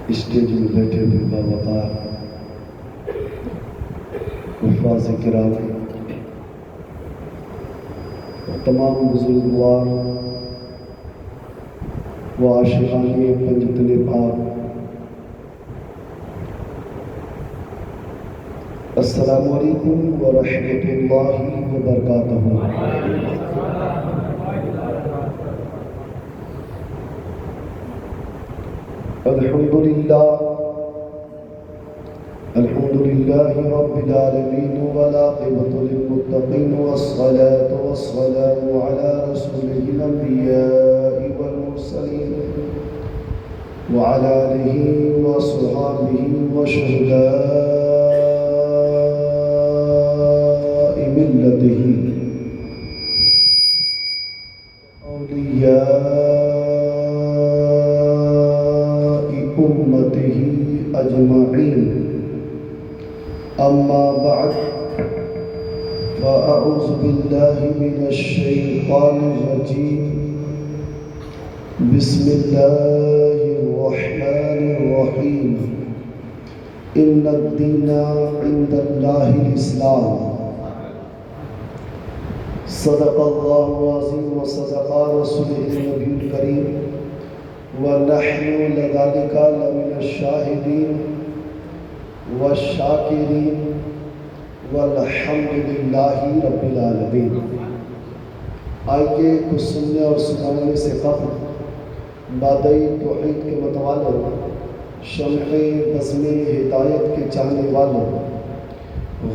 Stage میں بیٹھے ہوئے باوقار حفاظ کرام اور تمام بزرگوار و عاشقان پنجتن پاک، السلام علیکم ورحمۃ اللہ وبرکاتہ۔ الحمد لله رب العالمين والعاقبة للمتقين والصلاة والسلام على رسوله الأنبياء والمرسلين وعلى آله وصحبه وشهداء ملته أولياء أمته أجمعين، أما بعد فأعوذ بالله من الشيطان الرجيم، بسم الله الرحمن الرحيم، إن الدين عند الله الإسلام، صدق الله العظيم وصدق رسوله النبي الكريم، ونحن لذلك لمن الشاهدين والشاکرین والحمد للہ رب العالمین۔ آئیے کچھ سننے اور سنانے سے قبل بادئ توحید کے متوالوں، شمع بزم ہدایت کے چاہنے والوں،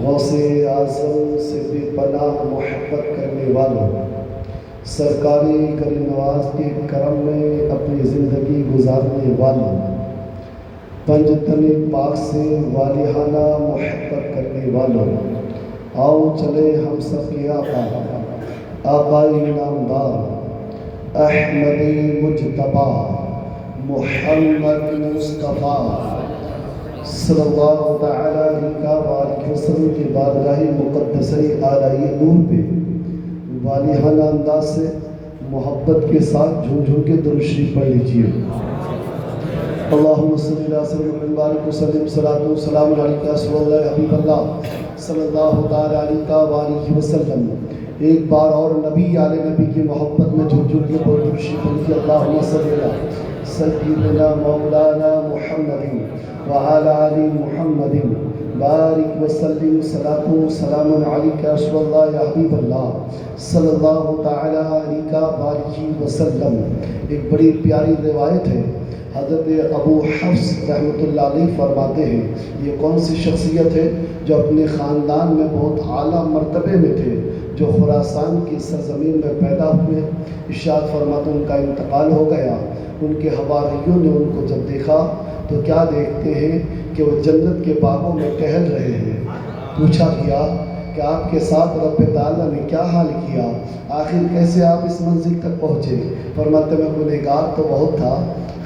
غوث اعظم سے بے پناہ محبت کرنے والوں، سرکار کریم نواز کے کرم میں اپنی زندگی گزارنے والوں، پنجتن پاک سے والہانہ محبت کرنے والوں، آؤ چلے ہم سب کے آقائی نامدار احمد مجتبیٰ محمد مصطفیٰ صلی اللہ تعالیٰ علیہ وسلم کی بارگاہ مقدسہ اعلی نور پہ والہانہ انداز سے محبت کے ساتھ جھوم جھوم کے درود شریف پڑھ لیجیے۔ اللہم صلی اللہ وسلم وبارک وسلم صلاۃ و سلام علیکہ رسول اللہ حبیب اللہ صلی اللہ تعالیٰ علیہ وسلم۔ ایک بار اور نبی آل نبی کی محبت میں جھوم جھوم کے درود شریف پڑھیے۔ اللہم صلی اللہ سیدنا مولانا محمد وعلی آل محمد بارک وسلم صلاۃ و سلام علیکہ رسول اللہ حبیب اللہ صلی اللہ تعالیٰ علیہ وسلم۔ ایک بڑی پیاری روایت ہے، حضرت ابو حفص رحمۃ اللہ علیہ فرماتے ہیں، یہ کون سی شخصیت ہے جو اپنے خاندان میں بہت اعلیٰ مرتبے میں تھے، جو خراسان کی سرزمین میں پیدا ہوئے، ارشاد فرماتے ان کا انتقال ہو گیا، ان کے حواریوں نے ان کو جب دیکھا تو کیا دیکھتے ہیں کہ وہ جنت کے باغوں میں ٹہل رہے ہیں۔ پوچھا گیا کہ آپ کے ساتھ رب تعالیٰ نے کیا حال کیا، آخر کیسے آپ اس منزل تک پہنچے؟ فرماتے میں گنہگار تو بہت تھا،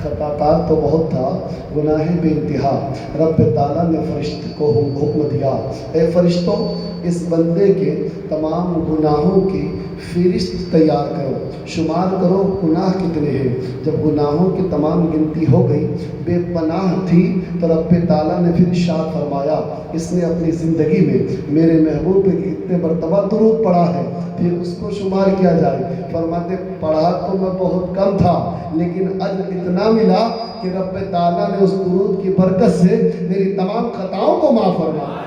خطا کار تو بہت تھا، گناہ بے انتہا۔ رب تعالیٰ نے فرشتے کو حکم دیا، اے فرشتوں اس بندے کے تمام گناہوں کی فہرست تیار کرو، شمار کرو گناہ کتنے ہیں۔ جب گناہوں کی تمام گنتی ہو گئی، بے پناہ تھی، تو رب تعالیٰ نے پھر ارشاد فرمایا، اس نے اپنی زندگی میں میرے محبوب پہ کتنے مرتبہ درود پڑھا ہے، پھر اس کو شمار کیا جائے۔ فرماتے پڑھا تو میں بہت کم تھا، لیکن اجر اتنا ملا کہ رب تعالیٰ نے اس درود کی برکت سے میری تمام خطاؤں کو معاف فرما دیا،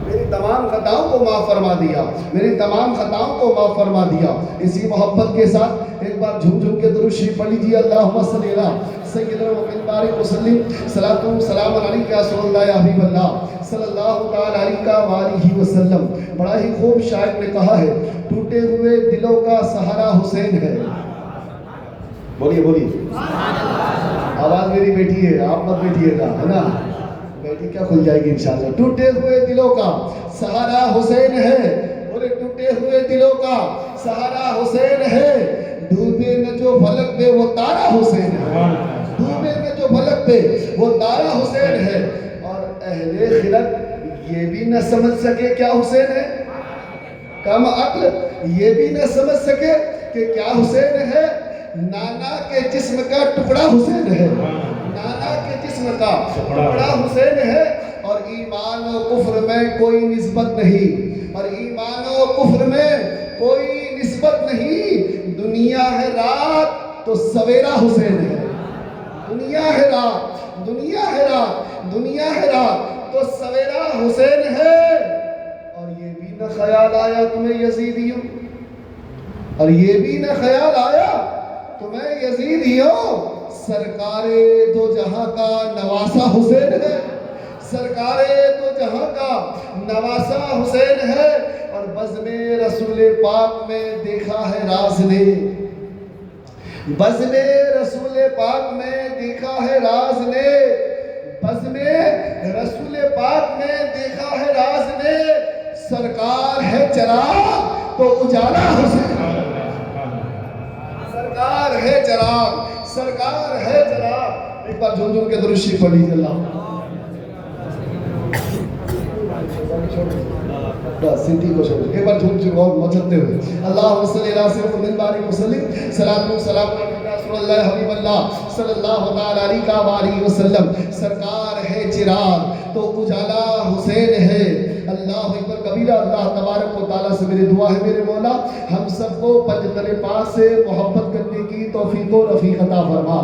میری تمام خطاؤں کو معاف فرما دیا، میری تمام خطاؤں کو معاف فرما دیا۔ اسی محبت کے ساتھ ایک بار جھوم جھوم کے درود شریف پڑھ لیجیے۔ اللہم صلی اللہ سیدنا محمد بارک وسلم صلاۃ و سلام علیکہ رسول اللہ حبیب اللہ صلی اللہ تعالیٰ علیہ وسلم۔ بڑا ہی خوب شاعر نے کہا ہے، ٹوٹے ہوئے دلوں کا سہارا حسین ہے۔ بولیے بولیے، آواز میری بیٹھی ہے، آپ مت بیٹھیے گا، ہے نا، بیٹی کیا کھل جائے گی انشاءاللہ۔ ٹوٹے ہوئے دلوں کا سہارا حسین ہے، بولے ٹوٹے ہوئے دلوں کا سہارا حسین ہے، ڈوبے نہ جو فلک پہ وہ تارا حسین ہے، ڈوبے نہ جو فلک پہ وہ تارا حسین ہے۔ اور اہل خرد یہ بھی نہ سمجھ سکے کیا حسین ہے، کم عقل یہ بھی نہ سمجھ سکے کہ کیا حسین ہے، نانا کے جسم کا ٹکڑا حسین ہے، نانا کے جسم کا ٹکڑا حسین ہے، اور ایمان و کفر میں کوئی نسبت نہیں، اور ایمان و کفر میں کوئی نسبت نہیں۔ دنیا ہے رات تو سویرا حسین ہے، دنیا ہے رات، دنیا ہے رات، دنیا ہے رات تو سویرا حسین ہے۔ اور یہ بھی نہ خیال آیا تمہیں یزیدیوں، اور یہ بھی نہ خیال آیا تمہیں یزیدیوں، سرکار دو جہاں کا نواسا حسین ہے، سرکار دو جہاں کا نواسا حسین ہے۔ اور بزم رسول پاک میں دیکھا ہے راز نے، بزم رسول پاک میں دیکھا ہے راز نے، بزم رسول پاک میں دیکھا ہے راز نے، سرکار ہے چراغ تو اجالا حسین، سرکار ہے چراغ، سرکار ہے چراغ۔ ایک بار جھوم جھوم کے درود شریف پڑھ لیجیے اللہ سنٹی کو چھوڑ ایک بار جھوم جھوم اور مچلتے ہوئے اللہم صلی اللہ علیہ وسلم صلاۃ و سلام رسول اللہ حبیب اللہ صلی اللہ علیہ وسلم۔ سرکار ہے چراغ تو اجالا حسین ہے۔ اللہ اکبر کبیرہ۔ اللہ تبارک و تعالیٰ سے میری دعا ہے میرے مولا ہم سب کو پنجتن پاک سے محبت کرنے کی توفیق و رفیق عطا فرما،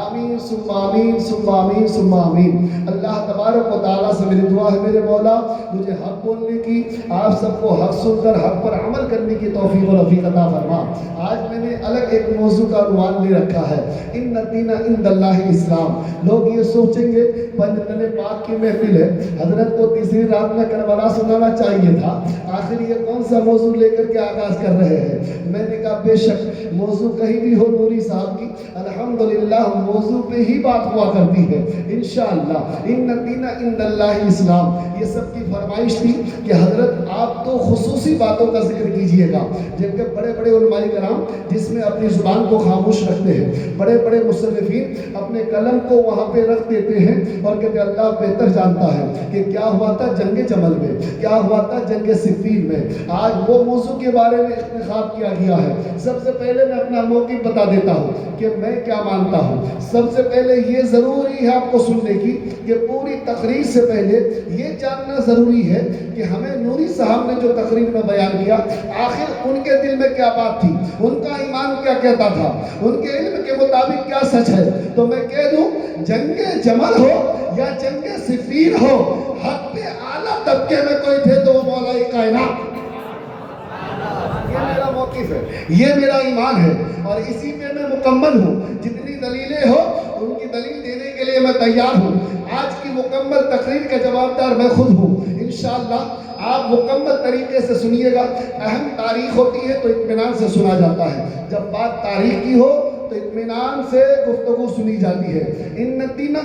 آمین ثم آمین ثم آمین ثم آمین۔ اللہ تبارک و تعالیٰ سے میری دعا ہے میرے مولا مجھے حق بولنے کی، آپ سب کو حق سن کر حق پر عمل کرنے کی توفیق و رفیق عطا فرما۔ آج میں نے الگ ایک موضوع کا عنوان لے رکھا ہے، ان الدین عند اللہ اسلام۔ لوگ یہ سوچیں گے پنجتن پاک کی محفل ہے، حضرت کو تیسری رات میں کربلا سنانا چاہیے تھا، آخر یہ کون سا موضوع لے کر کے آغاز کر رہے ہیں؟ میں نے کہا بے شک موضوع کہیں بھی ہو نوری صاحب کی الحمدللہ موضوع پہ ہی بات ہوا کرتی ہے انشاءاللہ۔ ان الدین عند اللہ اسلام، یہ سب کی فرمائش تھی کہ حضرت آپ تو خصوصی باتوں کا ذکر کیجئے گا، جبکہ بڑے بڑے علماء کرام جس میں اپنی زبان کو خاموش رکھتے ہیں، بڑے بڑے مصنفین اپنے قلم کو وہاں پہ رکھ دیتے ہیں اور کہتے ہیں اللہ بہتر جانتا ہے کہ کیا ہوا تھا جنگ جمل میں، کیا ہوا تھا جنگ صفین میں۔ آج وہ موضوع کے بارے میں انتخاب کیا گیا ہے۔ سب سے پہلے میں اپنا موقف بتا دیتا ہوں کہ میں کیا مانتا ہوں۔ سب سے پہلے یہ ضروری ہے آپ کو سننے کی کہ پوری تقریر سے پہلے یہ جاننا ضروری ہے کہ ہمیں نوری صاحب نے جو تقریر میں بیان کیا آخر ان کے دل میں کیا بات تھی، ان کا ایمان کیا کہتا تھا، ان کے علم کے مطابق کیا سچ ہے۔ تو میں کہہ دوں جنگ جمل ہو یا جنگ صفین ہو، حق پہ اعلیٰ طبقے میں کوئی تھے تو وہ مولا کائنات۔ یہ میرا موقف ہے، یہ میرا ایمان ہے اور اسی پہ میں مکمل ہوں۔ جتنی دلیلیں ہو ان کی دلیل دینے کے لیے میں تیار ہوں۔ آج کی مکمل تقریر کا جواب دار میں خود ہوں انشاءاللہ۔ آپ مکمل طریقے سے سنیے گا۔ اہم تاریخ ہوتی ہے تو اطمینان سے سنا جاتا ہے، جب بات تاریخ کی ہو تو اطمینان سے گفتگو سنی جاتی ہے۔ ان الدین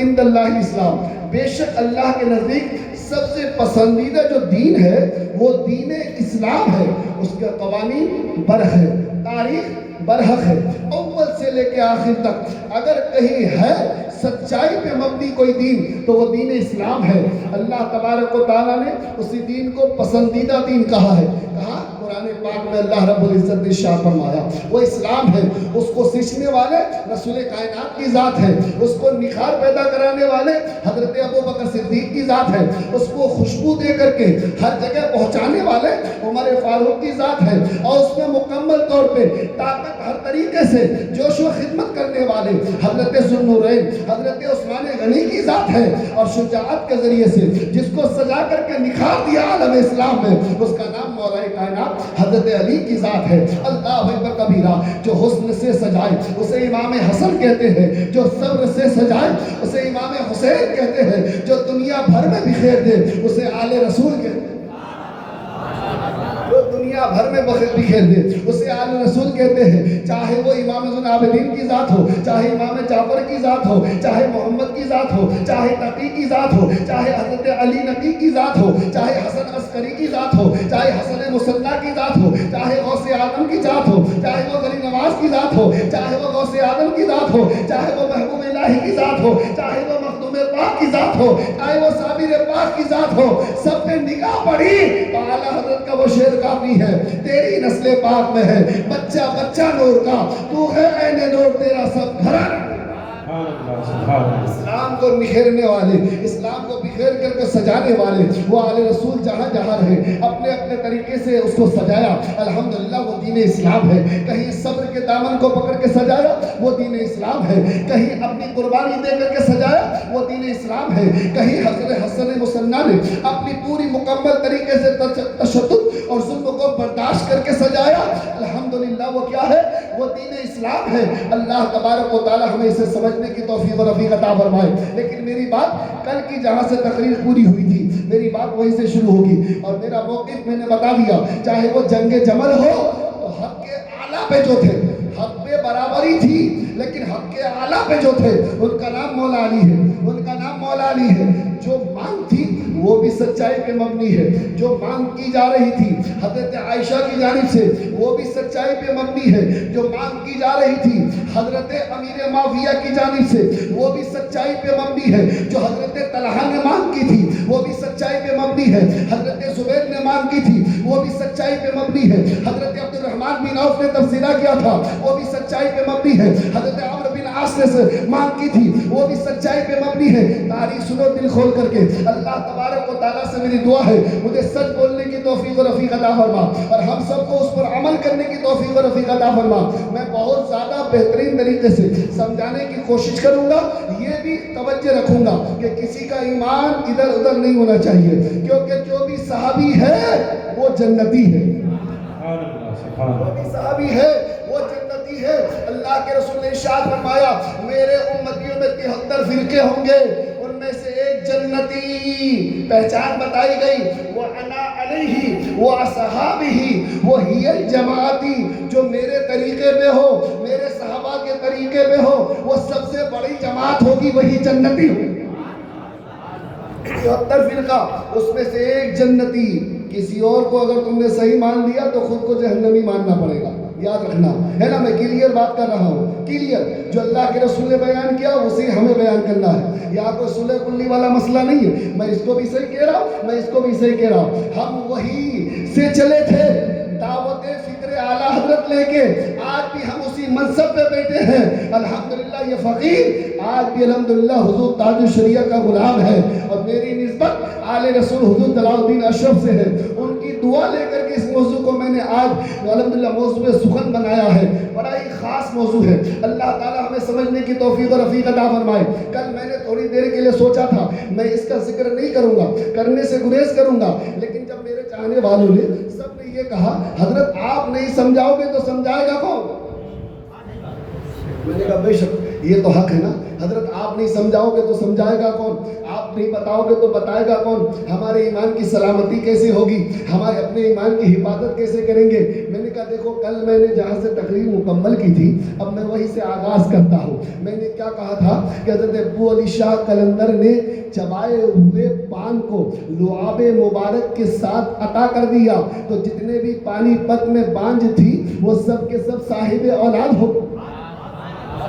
عند اللہ اسلام، بے شک اللہ کے نزدیک سب سے پسندیدہ جو دین ہے وہ دین اسلام ہے۔ اس کے قوانین برحق ہے، تاریخ برحق ہے، اول سے لے کے آخر تک۔ اگر کہیں ہے سچائی پہ مبنی کوئی دین تو وہ دین اسلام ہے۔ اللہ تبارک و تعالیٰ نے اسی دین کو پسندیدہ دین کہا ہے۔ کہا قرآن پاک میں اللہ رب العزت نے ارشاد فرمایا وہ اسلام ہے، اس کو سیکھنے والے رسول کائنات کی ذات ہے، اس کو نکھار پیدا کرانے والے حضرت ابوبکر صدیق کی ذات ہے، اس کو خوشبو دے کر کے ہر جگہ پہنچانے والے عمر فاروق کی ذات ہے، اور اس میں مکمل طور پہ طاقت ہر طریقے سے جوش و خدمت کرنے والے حضرت ذوالنورین حضرت عثمان غنی کی ذات ہے، اور شجاعت کے ذریعے سے جس کو سجا کر کے نکھار دیا عالم اسلام میں اس کا نام مولا کائنات حضرت علی کی ذات ہے۔ اللہ اکبر کبیرہ۔ جو حسن سے سجائے اسے امام حسن کہتے ہیں، جو صبر سے سجائے اسے امام حسین کہتے ہیں، جو دنیا بھر میں بکھیر دے اسے آل رسول کہتے ہیں، جو دنیا بھر میں بکھیر دے اسے آل رسول کہتے ہیں۔ چاہے وہ امام زین العابدین کی ذات ہو، چاہے امام جعفر کی ذات ہو، چاہے محمد کی ذات ہو، چاہے تقی کی ذات ہو، چاہے حضرت علی نقی کی ذات ہو، چاہے حسن عسکری کی ذات ہو، چاہے حسن مصنع کی ذات ہو، چاہے غوث اعظم کی ذات ہو، چاہے وہ غنی نواز کی ذات ہو، چاہے وہ غوث اعظم کی ذات ہو، چاہے وہ محبوب الہی کی ذات ہو، چاہے وہ مخدوم پاک کی ذات ہو، چاہے وہ صابر پاک کی ذات ہو، سب پہ نگاہ پڑی تو اعلیٰ حضرت کا وہ شعر کافی ہے، تیری نسل پاک میں ہے بچہ بچہ نور کا، تو ہے عین نور تیرا سب گھرانہ۔ اسلام کو نکھیرنے والے، اسلام کو بکھیر کر کے سجانے والے وہ آل رسول جہاں جہاں رہے اپنے اپنے طریقے سے اس کو سجایا۔ الحمدللہ وہ دین اسلام ہے۔ کہیں صبر کے دامن کو پکڑ کے سجایا، وہ دین اسلام ہے۔ کہیں اپنی قربانی دے کر کے سجایا، وہ دین اسلام ہے۔ کہیں حضرت حسن مصنع نے اپنی پوری مکمل طریقے سے تشدد اور ظلم کو برداشت کر کے سجایا، الحمدللہ وہ کیا ہے؟ وہ دین اسلام ہے۔ اللہ تبارک و تعالی ہمیں اسے سمجھنے کی توفیق و رفیق عطا فرمائے۔ لیکن میری بات کل کی جہاں سے تقریر پوری ہوئی تھی، میری بات وہیں سے شروع ہوگی، اور میرا موقف میں نے بتا دیا، چاہے وہ جنگ جمل ہو تو حق کے اعلیٰ پہ جو تھے، حق پہ برابری تھی لیکن حق کے اعلیٰ پہ جو تھے ان کا نام مولا علی ہے، ان کا نام مولا علی ہے۔ جو مانگ تھی وہ بھی سچائی پہ مبنی ہے، جو مانگ کی جا رہی تھی حضرت عائشہ کی جانب سے وہ بھی سچائی پہ مبنی ہے، جو مانگ کی جا رہی تھی حضرت امیر معاویہ کی جانب سے وہ بھی سچائی پہ مبنی ہے، جو حضرت طلحہ نے مانگ کی تھی وہ بھی سچائی پہ مبنی ہے، حضرت زبیر نے مانگ کی تھی وہ بھی سچائی پہ مبنی ہے، حضرت عبد الرحمن بن عوف نے تبصرہ کیا تھا وہ بھی سچائی پہ مبنی ہے، حضرت عمرو بن عاص نے مانگ کی تھی وہ بھی سچائی پہ مبنی ہے۔ تاریخ سنو دل کھول کر کے، اللہ تبارک و تعالیٰ سے میری دعا ہے مجھے سچ بولنے کی توفیق و رفیق عطا فرما، اور ہم سب کو اس پر عمل کرنے کی توفیق و رفیق عطا فرما۔ میں بہت زیادہ بہترین طریقے سے سمجھانے کی کوشش کروں گا، یہ بھی توجہ رکھوں گا کہ کسی کا ایمان ادھر ادھر نہیں ہونا چاہیے، کیونکہ جو بھی صحابی ہے وہ جنتی ہے، جو بھی صحابی ہے وہ جنتی ہے۔ اللہ کے رسول نے ارشاد فرمایا میرے امتیوں میں 73 فرقے ہوں گے، ان میں سے ایک جنتی، پہچان بتائی گئی، وہ انا علیہ وہ اصحابہ وہ ہی الجماعتی، جو میرے طریقے پہ ہو، میرے صحابہ کے طریقے پہ ہو، وہ سب سے بڑی جماعت ہوگی، وہی جنتی ہوگی۔ 73 فرقہ، اس میں سے ایک جنتی۔ کسی اور کو اگر تم نے صحیح مان لیا تو خود کو جہنمی ماننا پڑے گا، یاد رکھنا ہے نا، میں کلیئر بات کر رہا ہوں، کلیئر جو اللہ کے رسول نے بیان کیا اسے ہمیں بیان کرنا ہے، یہاں کوئی صلح کلی والا مسئلہ نہیں ہے، میں اس کو بھی صحیح کہہ رہا ہوں، میں اس کو بھی صحیح کہہ رہا ہوں۔ ہم وہی سے چلے تھے، دعوت فکر اعلیٰ حضرت لے کے، آج بھی ہم اسی منصب پہ بیٹھے ہیں، الحمدللہ یہ فقیر آج بھی الحمدللہ حضور تاج الشریعہ کا غلام ہے، اور میری نسبت آل رسول حضور جلال الدین اشرف سے ہے، ان کی دعا لے کر کے اس موضوع کو میں نے آج الحمدللہ موضوع سخن بنایا ہے، بڑا ہی خاص موضوع ہے، اللہ تعالی ہمیں سمجھنے کی توفیق و رفیق عطا فرمائے۔ کل میں نے تھوڑی دیر کے لیے سوچا تھا میں اس کا ذکر نہیں کروں گا، کرنے سے گریز کروں گا، لیکن جب میرے چاہنے والوں نے سب نے یہ کہا حضرت آپ نہیں سمجھاؤ گے تو سمجھائے گا کون؟ میں نے کہا بے شک یہ تو حق ہے نا، حضرت آپ نہیں سمجھاؤ گے تو سمجھائے گا کون، آپ نہیں بتاؤ گے تو بتائے گا کون، ہمارے ایمان کی سلامتی کیسے ہوگی، ہمارے اپنے ایمان کی حفاظت کیسے کریں گے۔ میں نے کہا دیکھو کل میں نے جہاں سے تقریر مکمل کی تھی اب میں وہیں سے آغاز کرتا ہوں۔ میں نے کیا کہا تھا کہ حضرت ابو علی شاہ قلندر نے چبائے ہوئے پان کو لعاب مبارک کے ساتھ عطا کر دیا تو جتنے بھی پانی پت میں بانجھ تھی وہ سب کے سب صاحب اولاد ہو۔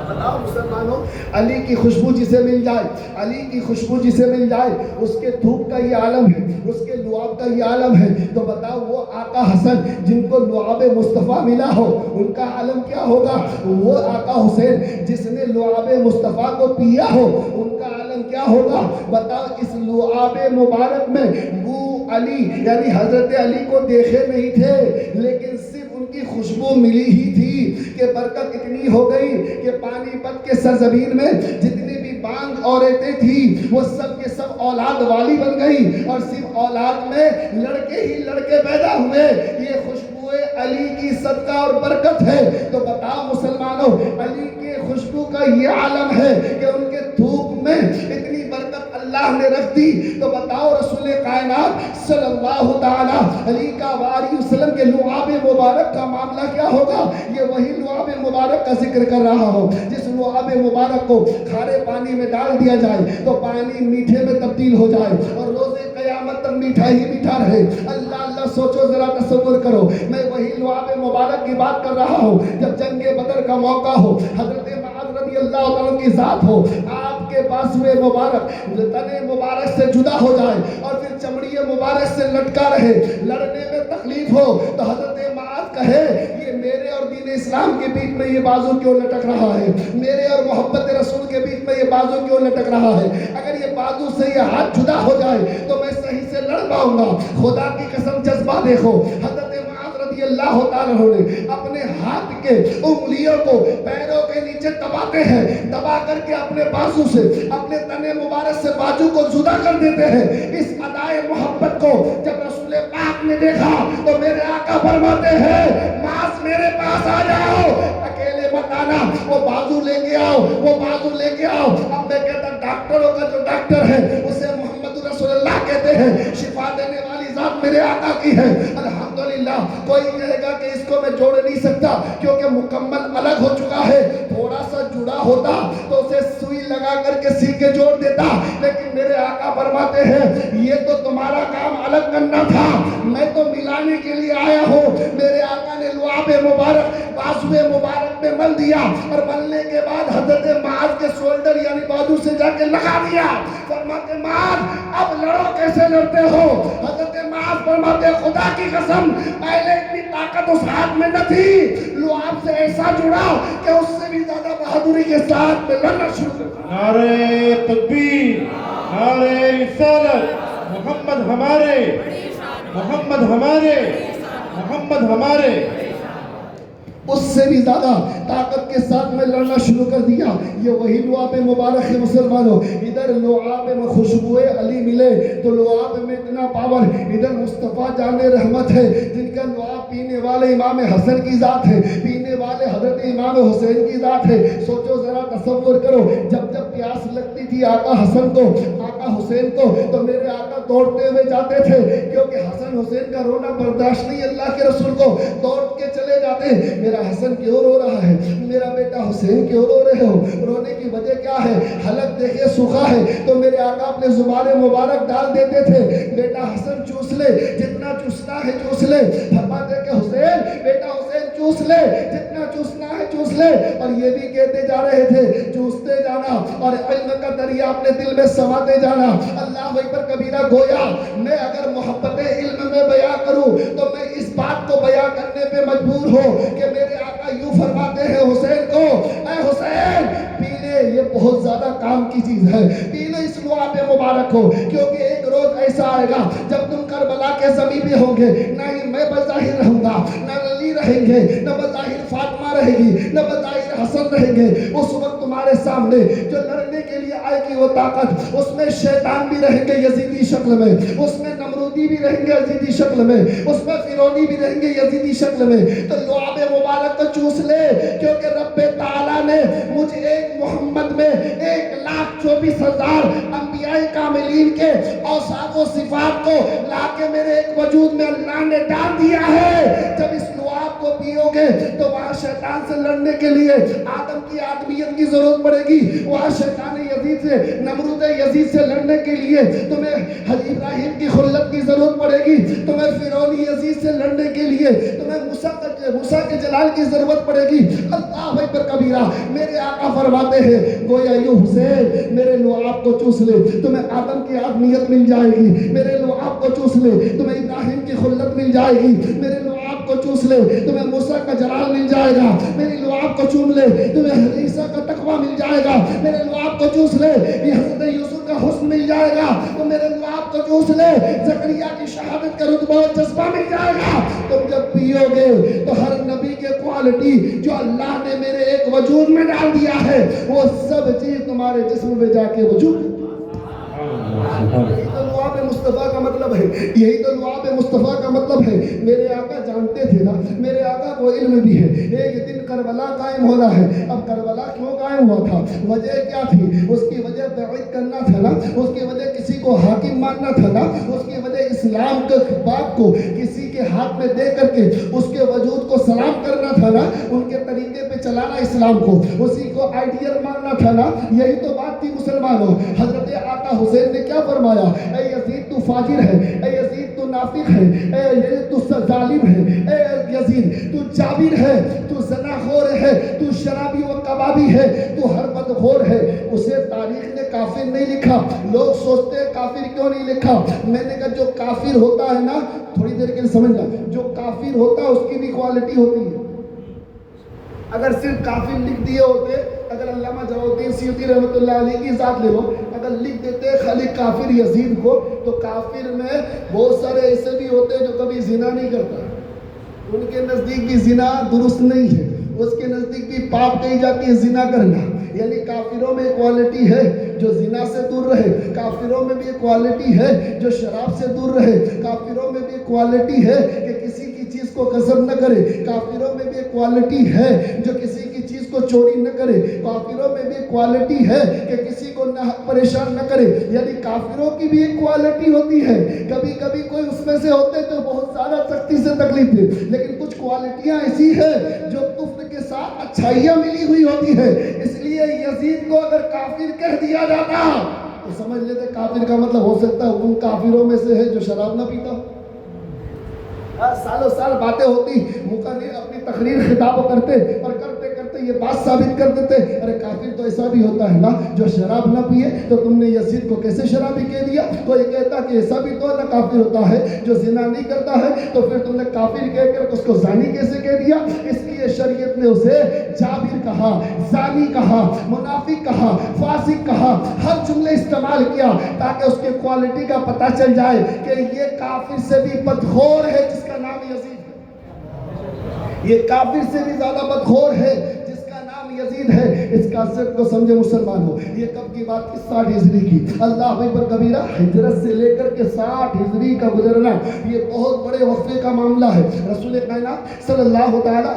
بتاؤ مسلمانوں، علی کی خوشبو جسے مل جائے، علی کی خوشبو جسے مل جائے، اس کے دھوپ کا یہ عالم ہے، اس کے لعاب کا یہ عالم ہے، تو بتاؤ وہ آقا حسن جن کو لعاب مصطفیٰ ملا ہو ان کا عالم کیا ہوگا، وہ آقا حسین جس نے لعاب مصطفیٰ کو پیا ہو ان کا عالم کیا ہوگا۔ بتاؤ اس لعاب مبارک میں وہ علی یعنی حضرت علی کو دیکھے نہیں تھے لیکن صرف ان کی خوشبو ملی ہی تھی کہ برکت اتنی ہو گئی کہ پانی پت کے سرزمین میں جتنی بھی بانگ عورتیں تھیں وہ سب کے سب اولاد والی بن گئی، اور صرف اولاد میں لڑکے ہی لڑکے پیدا ہوئے۔ یہ خوشبو علی کی صدقہ اور برکت ہے۔ تو بتاؤ مسلمانوں، علی کے خوشبو کا یہ عالم ہے کہ ان کے دھوپ میں اتنی برکت اللہ نے رکھ دی، تو بتاؤ رسول کائنات صلی اللہ تعالی علیہ وآلہ وسلم کے لعاب مبارک کا معاملہ کیا ہوگا۔ یہ وہی لعاب مبارک کا ذکر کر رہا ہوں جس لعاب مبارک کو کھارے پانی میں ڈال دیا جائے تو پانی میٹھے میں تبدیل ہو جائے اور روز قیامت تک میٹھا ہی میٹھا رہے۔ اللہ اللہ سوچو ذرا تصور کرو، میں وہی لعاب مبارک کی بات کر رہا ہوں جب جنگ بدر کا موقع ہو، حضرت معاذ رضی اللہ عنہ کی ذات ہو، آپ کے بازوئے مبارک تنے مبارک سے جدا ہو جائے اور پھر چمڑی مبارک سے لٹکا رہے، لڑنے میں تکلیف ہو تو حضرت معاذ کہے یہ میرے اور دین اسلام کے بیچ میں یہ بازو کیوں لٹک رہا ہے، میرے اور محبت رسول کے بیچ میں یہ بازو کیوں لٹک رہا ہے، اگر یہ بازو سے یہ ہاتھ جدا ہو جائے تو میں صحیح سے لڑ پاؤں گا۔ خدا کی قسم جذبہ دیکھو، حضرت رضی اللہ تعالیٰ نے اپنے ہاتھ کے انگلیوں کو پیروں کے نیچے دباتے ہیں، دبا کر کے اپنے بازو سے اپنے تنے مبارک سے بازو کو جدا کر دیتے ہیں۔ اس ادائے محبت کو جب رسول پاک نے دیکھا تو میرے آقا فرماتے ہیں معاذ میرے پاس آ جاؤ، اکیلے مت آنا، وہ بازو لے کے آؤ، وہ بازو لے کے آؤ۔ اب میں کہتا ڈاکٹروں کا جو ڈاکٹر ہے اسے محمد رسول اللہ کہتے ہیں، شفا دینے والی ذات میرے آقا کی ہے۔ الحمدللہ کوئی کہے گا کہ اس کو میں جوڑ نہیں سکتا کیونکہ مکمل الگ ہو چکا ہے، تھوڑا سا جڑا ہوتا تو اسے سوئی لگا کر کے سی کے جوڑ دیتا، لیکن میرے آقا فرماتے ہیں یہ تو تمہارا کام الگ کرنا تھا، میں تو ملانے کے لیے آیا ہوں۔ میرے آقا نے لعاب مبارک بازوئے مبارک میں مل دیا اور ملنے کے بعد حضرت معاذ کے شولڈر یعنی بازو سے جا کے لگا دیا۔ فرماتے معاذ اب لڑو، کیسے لڑتے ہو؟ حضرت معاذ فرماتے خدا کی قسم پہلے اتنی طاقت اس ہاتھ میں نہ تھی، لعاب سے ایسا جڑا کہ اس سے بھی زیادہ بہادری کے ساتھ میں لڑنا شروع کر دیا۔ نعرہ تکبیر، نعرہ رسالت، محمد ہمارے، محمد ہمارے، محمد ہمارے۔ اس سے بھی زیادہ طاقت کے ساتھ میں لڑنا شروع کر دیا۔ یہ وہی لعاب مبارک ہے مسلمانوں، ادھر لعاب میں خوشبوئے علی ملے تو لعاب میں اتنا پاور، ادھر مصطفیٰ جان رحمت ہے جن کا لعاب پینے والے امام حسن کی ذات ہے، پینے والے حضرت امام حسین کی ذات ہے۔ سوچو ذرا، تصور کرو، جب جب پیاس لگتی تھی آقا حسن کو، آقا حسین کو، تو میرے آقا دوڑتے ہوئے جاتے تھے کیونکہ حسن حسین کا رونا برداشت نہیں اللہ کے رسول کو، دوڑ کے چلے جاتے میرا حسن کیوں رو رہا ہے، میرا بیٹا حسین کیوں رو رہے ہو، رونے کی وجہ کیا ہے؟ حلق دیکھے سوکھا ہے تو میرے آقا اپنے زبان مبارک ڈال دیتے تھے، بیٹا حسن چوس لے، جتنا چوسنا ہے چوس لے، فرماتے کہ حسین بیٹا حسین چوس لے، جتنا چوسنا ہے چوس لے، اور یہ بھی کہتے جا رہے تھے چوستے جانا اور علم کا دریا اپنے دل میں سماتے جانا۔ اللہ اکبر کبیرہ، گویا میں اگر محبت علم میں بیان کروں تو میں اس بات کو بیان کرنے پہ مجبور ہوں کہ میرے آقا یوں فرماتے ہیں حسین کو، اے حسین پی لے، یہ بہت زیادہ کام کی چیز ہے، پی لے اس لعاب مبارک کو، کیونکہ ایک روز ایسا آئے گا جب تم کربلا کے زمین پہ ہوں گے، نہ ہی میں بظاہر رہوں گا، نہ علی رہیں گے، نہ بظاہر فاطمہ رہے گی، نہ بظاہر حسن رہیں گے۔ اس وقت تمہارے سامنے جو لڑنے کے لیے آئے گی وہ طاقت، اس میں شیطان بھی رہیں گے یزیدی شکل میں، اس میں نمرودی بھی رہیں گے یزیدی شکل میں، اس میں فرعونی بھی رہیں گے یزیدی شکل میں۔ تو لعاب مبارک کو چوس لے، کیونکہ رب تعالیٰ نے مجھے ایک محمد میں 1,24,000 انبیاء کاملین کے اوصاف و صفات کو لا کے میرے ایک وجود میں اللہ نے ڈال دیا ہے۔ جب اس لعاب کو پیو گے تو وہاں شیطان سے لڑنے کے لیے آدم کی آدمیت کی ضرورت پڑے گی، وہاں شیطان یزید سے، نمرود یزید سے لڑنے کے لیے تمہیں حضرت ابراہیم کی خلت کی ضرورت پڑے گی، تمہیں فرعونی یزید سے لڑنے کے لیے تمہیں موسیٰ کے جلال کی ضرورت پڑے گی۔ اللہ اکبر کبیرہ، میرے آقا فرماتے ہیں گویا یوں حسین میرے لعاب کو چوس لے تمہیں آدم کی آدمیت مل جائے گی، میرے لعاب کو چوس لے تمہیں ابراہیم کی خلت مل جائے گی، میرے لعاب کو چوس لے تمہیں موسیٰ کا جلال مل جائے گا، میری لعاب کو چوم لے تمہیں عیسیٰ کا تقویٰ مل جائے گا، میرے لعاب کو چوس لے یہ حضرت یوسف کا حسن مل جائے گا، تو میرے لعاب کو چوس لے زکریا کی شہادت کا رتبہ اور جذبہ مل جائے گا۔ تم جب پیو گے تو ہر نبی کے کوالٹی جو اللہ نے میرے ایک وجود میں ڈال دیا ہے وہ سب چیز تمہارے جسم میں جا کے وجود۔ یہی تو لعاب مصطفیٰ کا مطلب ہے، یہی تو لعاب مصطفیٰ کا مطلب ہے۔ میرے آقا جانتے تھے نا، میرے آقا کو علم بھی ہے ایک دن کربلا قائم ہونا ہے۔ اب کربلا کیوں قائم ہوا تھا؟ وجہ کیا تھی؟ اس کی وجہ بیعت کرنا تھا نا، اس کی وجہ کسی کو حاکم ماننا تھا نا، اس کی وجہ اسلام کے بات کو کسی کے ہاتھ میں دے کر کے اس کے وجود کو سلام کرنا تھا نا، ان کے طریقے پہ چلانا اسلام کو، اسی کو آئیڈیل ماننا تھا نا۔ یہی تو بات تھی مسلمانوں۔ حضرت آقا حسین نے کیا فرمایا؟ اے یزید تو فاجر ہے، اے یزید تو نافق ہے، اے یزید تو ظالم ہے، اے یزید تو جابر ہے، تو زنا خور ہے، تو شرابی و کبابی ہے، تو ہر بدخور ہے۔ اسے تاریخ نے کافر نہیں لکھا۔ لوگ سوچتے ہیں کافر کیوں نہیں لکھا؟ میں نے کہا جو کافر ہوتا ہے نا، تھوڑی دیر کے لیے سمجھنا، جو کافر ہوتا ہے اس کی بھی کوالٹی ہوتی ہے۔ اگر صرف کافر لکھ دیے ہوتے، اگر علامہ جلال الدین سیوطی رحمۃ اللہ علیہ کی ذات لے لو، اگر لکھ دیتے خالی کافر یزید کو، تو کافر میں بہت سارے ایسے بھی ہوتے جو کبھی زنا نہیں کرتا، ان کے نزدیک بھی زنا درست نہیں ہے، اس کے نزدیک بھی پاپ کہی جاتی ہے زنا کرنا۔ یعنی کافروں میں ایک کوالٹی ہے جو زنا سے دور رہے، کافروں میں بھی ایک کوالٹی ہے جو شراب سے دور رہے، کافروں میں بھی ایک کوالٹی ہے کہ کسی کی چیز کو غصب نہ کرے، کافروں میں بھی ایک کوالٹی ہے جو کسی کی چیز کو چوری نہ کرے، کافروں میں بھی ایک کوالٹی ہے کہ کسی کو نہ پریشان نہ کرے۔ یعنی کافروں کی بھی ایک کوالٹی ہوتی ہے، کبھی کبھی کوئی اس میں سے ہوتے تو بہت زیادہ سختی سے تکلیف دے، لیکن کچھ کوالٹیاں ایسی ہیں جو کفر کے ساتھ اچھائیاں ملی ہوئی ہوتی ہے۔ اس لیے یزید کو اگر کافر کہہ دیا جاتا تو سمجھ لیتے کافر کا مطلب ہو سکتا ہے ان کافروں میں سے ہے جو شراب نہ پیتا۔ سالوں سال باتیں ہوتی، مقرر اپنی تقریر خطاب کرتے اور کرتے کرتے یہ بات ثابت کر دیتے، ارے کافر تو ایسا بھی ہوتا ہے نا جو شراب نہ پیے، تو تم نے یزید کو کیسے شرابی کہہ دیا؟ کوئی کہتا کہ ایسا بھی تو نہ کافر ہوتا ہے جو زنا نہیں کرتا ہے، تو پھر تم نے کافر کہہ کر اس کو زانی کیسے کہہ دیا؟ اس لیے شریعت نے اسے جابر کہا، زانی کہا، منافق کہا، فاسق کہا، ہر جملے استعمال کیا تاکہ اس کے کوالٹی کا پتہ چل جائے کہ یہ کافر سے بھی بدخور ہے جس کا نام یزید ہے، یہ کافر سے بھی زیادہ بدخور ہے جس کا نام یزید ہے۔ اس کانسیپٹ کو سمجھے مسلمان ہو۔ یہ کب کی بات کی؟ 60 ہجری کی۔ اللہ اکبر کبیرہ، ہجرت سے لے کر کے 60 ہجری کا گزرنا یہ بہت بڑے وقفے کا معاملہ ہے۔ رسول کائنات صلی اللہ تعالیٰ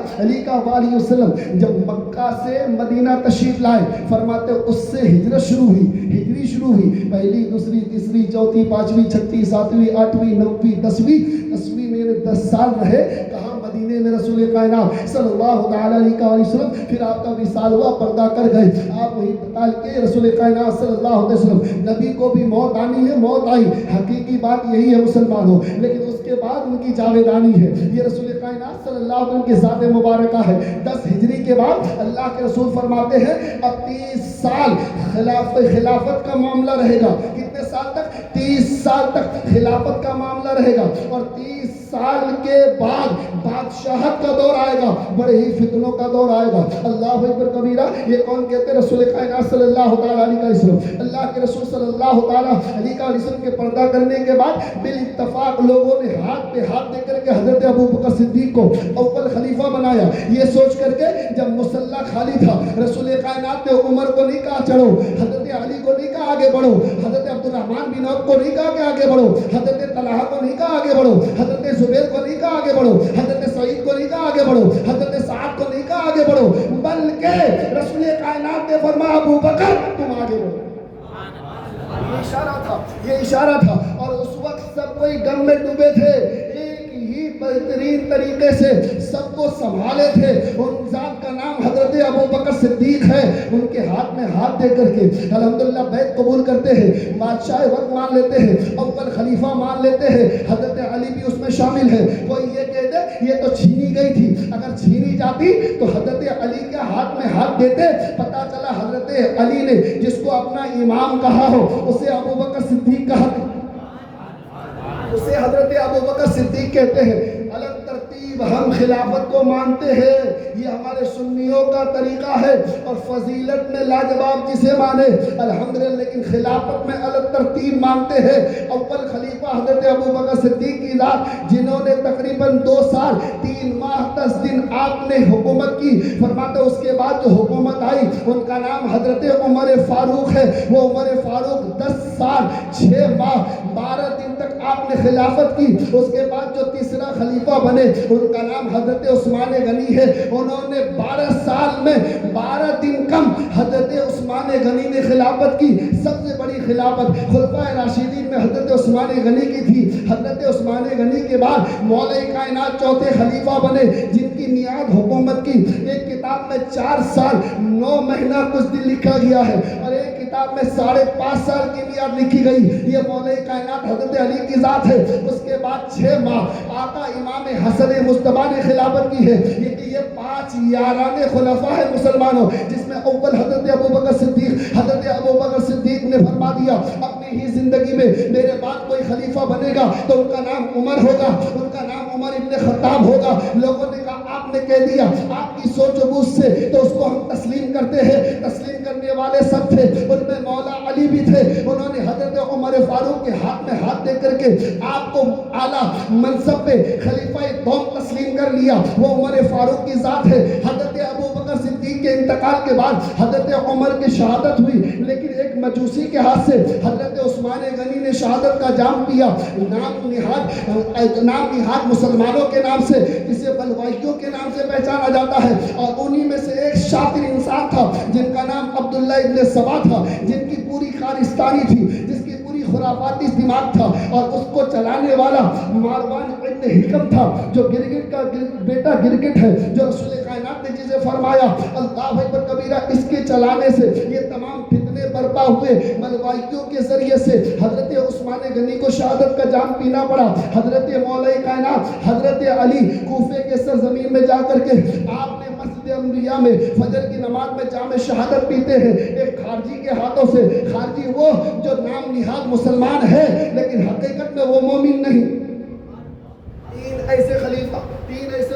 علیہ وسلم جب مکہ سے مدینہ تشریف لائے، فرماتے اس سے ہجرت شروع ہوئی، ہجری شروع ہوئی، پہلی، دوسری، تیسری، چوتھی، پانچویں، چھٹی، ساتویں، آٹھویں، نویں، 10ویں میں 10 سال رہے کہاں؟ مدینے میں رسول کائنات صلی اللہ تعالیٰ علیہ وسلم۔ پھر آپ کا وصال ہوا، پردہ کر گئے، آپ وہی بتال کے رسول کائنات صلی اللہ علیہ وسلم، نبی کو بھی موت آنی ہے، موت آئی، حقیقی بات یہی ہے مسلمانوں، لیکن اس کے بعد ان کی جاویدانی ہے۔ یہ رسول کائنات صلی اللہ علیہ وسلم کی ذات مبارکہ ہے۔ 10 ہجری کے بعد اللہ کے رسول فرماتے ہیں اب 30 سال خلافت کا معاملہ رہے گا۔ کتنے سال تک؟ 30 سال تک خلافت کا معاملہ رہے گا، اور 30 سال کے بعد بادشاہت کا دور آئے گا، بڑے ہی فتنوں کا دور آئے گا۔ اللہ اکبر کبیرہ، یہ کون کہتے ہیں؟ رسول کائنات صلی اللہ تعالیٰ علیہ وسلم۔ اللہ کے رسول صلی اللہ تعالیٰ علیہ وسلم کے پردہ کرنے کے بعد بالاتفاق لوگوں نے ہاتھ پہ ہاتھ دے کر کے حضرت ابو بکر صدیق کو اول خلیفہ بنایا، یہ سوچ کر کے جب مصلی خالی تھا، رسول کائنات نے عمر کو نہیں کہا چڑھو، حضرت علی کو نہیں کہا آگے بڑھو، حضرت عبد الرحمن بن عوف کو نہیں کہا کہ آگے بڑھو، حضرت طلحہ کو نہیں کہا آگے بڑھو، حضرت زبیر کو نہیں کہا آگے بڑھو، حضرت سعید کو نہیں کہا آگے بڑھو، حضرت سعد کو نہیں کہا آگے بڑھو، بلکہ رسول کائنات نے فرمایا ابو بکر تم آگے بڑھو۔ یہ اشارہ تھا، یہ اشارہ تھا، اور اس وقت سب کوئی غم میں ڈوبے تھے، ایک ہی بہترین طریقے سے سب کو سنبھالے تھے۔ ان ذات کا نام حضرت ابو بکر صدیق ہے، ان کے ہاتھ میں ہاتھ دے کر کے الحمدللہ بیعت قبول کرتے ہیں، بادشاہ وقت مان لیتے ہیں، اول خلیفہ مان لیتے ہیں، حضرت علی بھی اس میں شامل ہے۔ کوئی یہ کہتے یہ تو چھینی گئی تھی، اگر چھینی جاتی تو حضرت علی کے ہاتھ میں ہاتھ دیتے، پتہ چلا حضرت علی نے جس کو اپنا امام کہا ہو اسے ابو بکر صدیق کہا، اسے حضرت ابو بکر صدیق کہتے ہیں۔ الگ ترتیب ہم خلافت کو مانتے ہیں، یہ ہمارے سنیوں کا طریقہ ہے، اور فضیلت میں لاجواب جسے مانے الحمدللہ، لیکن خلافت میں الگ ترتیب مانتے ہیں۔ اول خلیفہ حضرت ابو بکر صدیق کی ذات، جنہوں نے تقریباً 2 سال 3 ماہ 10 دن آپ نے حکومت کی، فرماتے اس کے بعد جو حکومت آئی ان کا نام حضرت عمر فاروق ہے۔ وہ عمر فاروق 10 سال 6 ماہ 12 دن تک آپ نے خلافت کی۔ اس کے بعد جو تیسرا خلیفہ بنے ان کا نام حضرت عثمان غنی ہے، انہوں نے 12 سال میں 12 دن کم حضرت عثمان غنی نے خلافت کی۔ سب سے بڑی خلافت خلفائے راشدین میں حضرت عثمان غنی کی تھی۔ حضرت عثمان غنی کے بعد مولا کائنات چوتھے خلیفہ بنے جن کی میعاد حکومت کی ایک کتاب میں 4 سال 9 مہینہ کچھ دن لکھا گیا ہے، اور ایک کتاب میں 5.5 سال کی میعاد لکھی گئی، یہ مولا کائنات حضرت علی کی ذات ہے۔ اس کے بعد 6 ماہ آقا امام حسن مصطفیٰ نے خلافت کی ہے۔ یہ 5 یاران خلفاء ہیں مسلمانوں، جس میں اول حضرت ابوبکر صدیق، حضرت ابوبکر صدیق نے فرما دیا اپنی ہی زندگی میں میرے بعد کوئی خلیفہ بنے گا تو ان کا نام عمر ہوگا، ان کا نام عمر ابن خطاب ہوگا۔ لوگوں نے کہا آپ نے کہہ دیا آپ کی سوچ و بوجھ سے تو اس کو ہم تسلیم کرتے ہیں۔ تسلیم کرنے والے سب تھے، ان میں مولا علی بھی تھے۔ انہوں نے حضرت عمر فاروق کے ہاتھ میں ہاتھ دے کر کے آپ کو اعلیٰ منصب پہ خلیفہ دوم تسلیم کر لیا، وہ عمر فاروق کی ذات ہے۔ حضرت ابوبکر صدیق کے انتقال کے بعد حضرت عمر کی شہادت ہوئی، لیکن ایک مجوسی کے ہاتھ سے حضرت عثمان غنی نے شہادت کا جام پیا۔ نام نہاد مسلمانوں کے نام سے، جسے بلوائیوں کے نام سے پہچانا جاتا ہے، اور انہی میں سے ایک شاطر انسان تھا جن کا نام عبداللہ ابن سبا تھا، جن کی پوری خارستانی تھی، جس کی پوری خرافاتی دماغ تھا، اور اس کو چلانے والا مروان ابن حکم تھا، جو گرگٹ کا بیٹا گرگٹ ہے، جو رسول کائنات نے جسے فرمایا اللہ اکبر کبیرہ، اس کے چلانے سے یہ تمام فتنے برپا ہوئے۔ ملوائیوں کے ذریعے سے حضرت عثمان غنی کو شہادت کا جام پینا پڑا۔ حضرت مولا کائنات حضرت علی کوفے کے سرزمین میں جا کر کے آپ نے مسجد انبیاء میں فجر کی نماز میں جام شہادت پیتے ہیں ایک خارجی کے ہاتھوں سے۔ خارجی وہ جو نام نہاد مسلمان ہے لیکن حقیقت میں وہ مومن نہیں۔ تین ایسے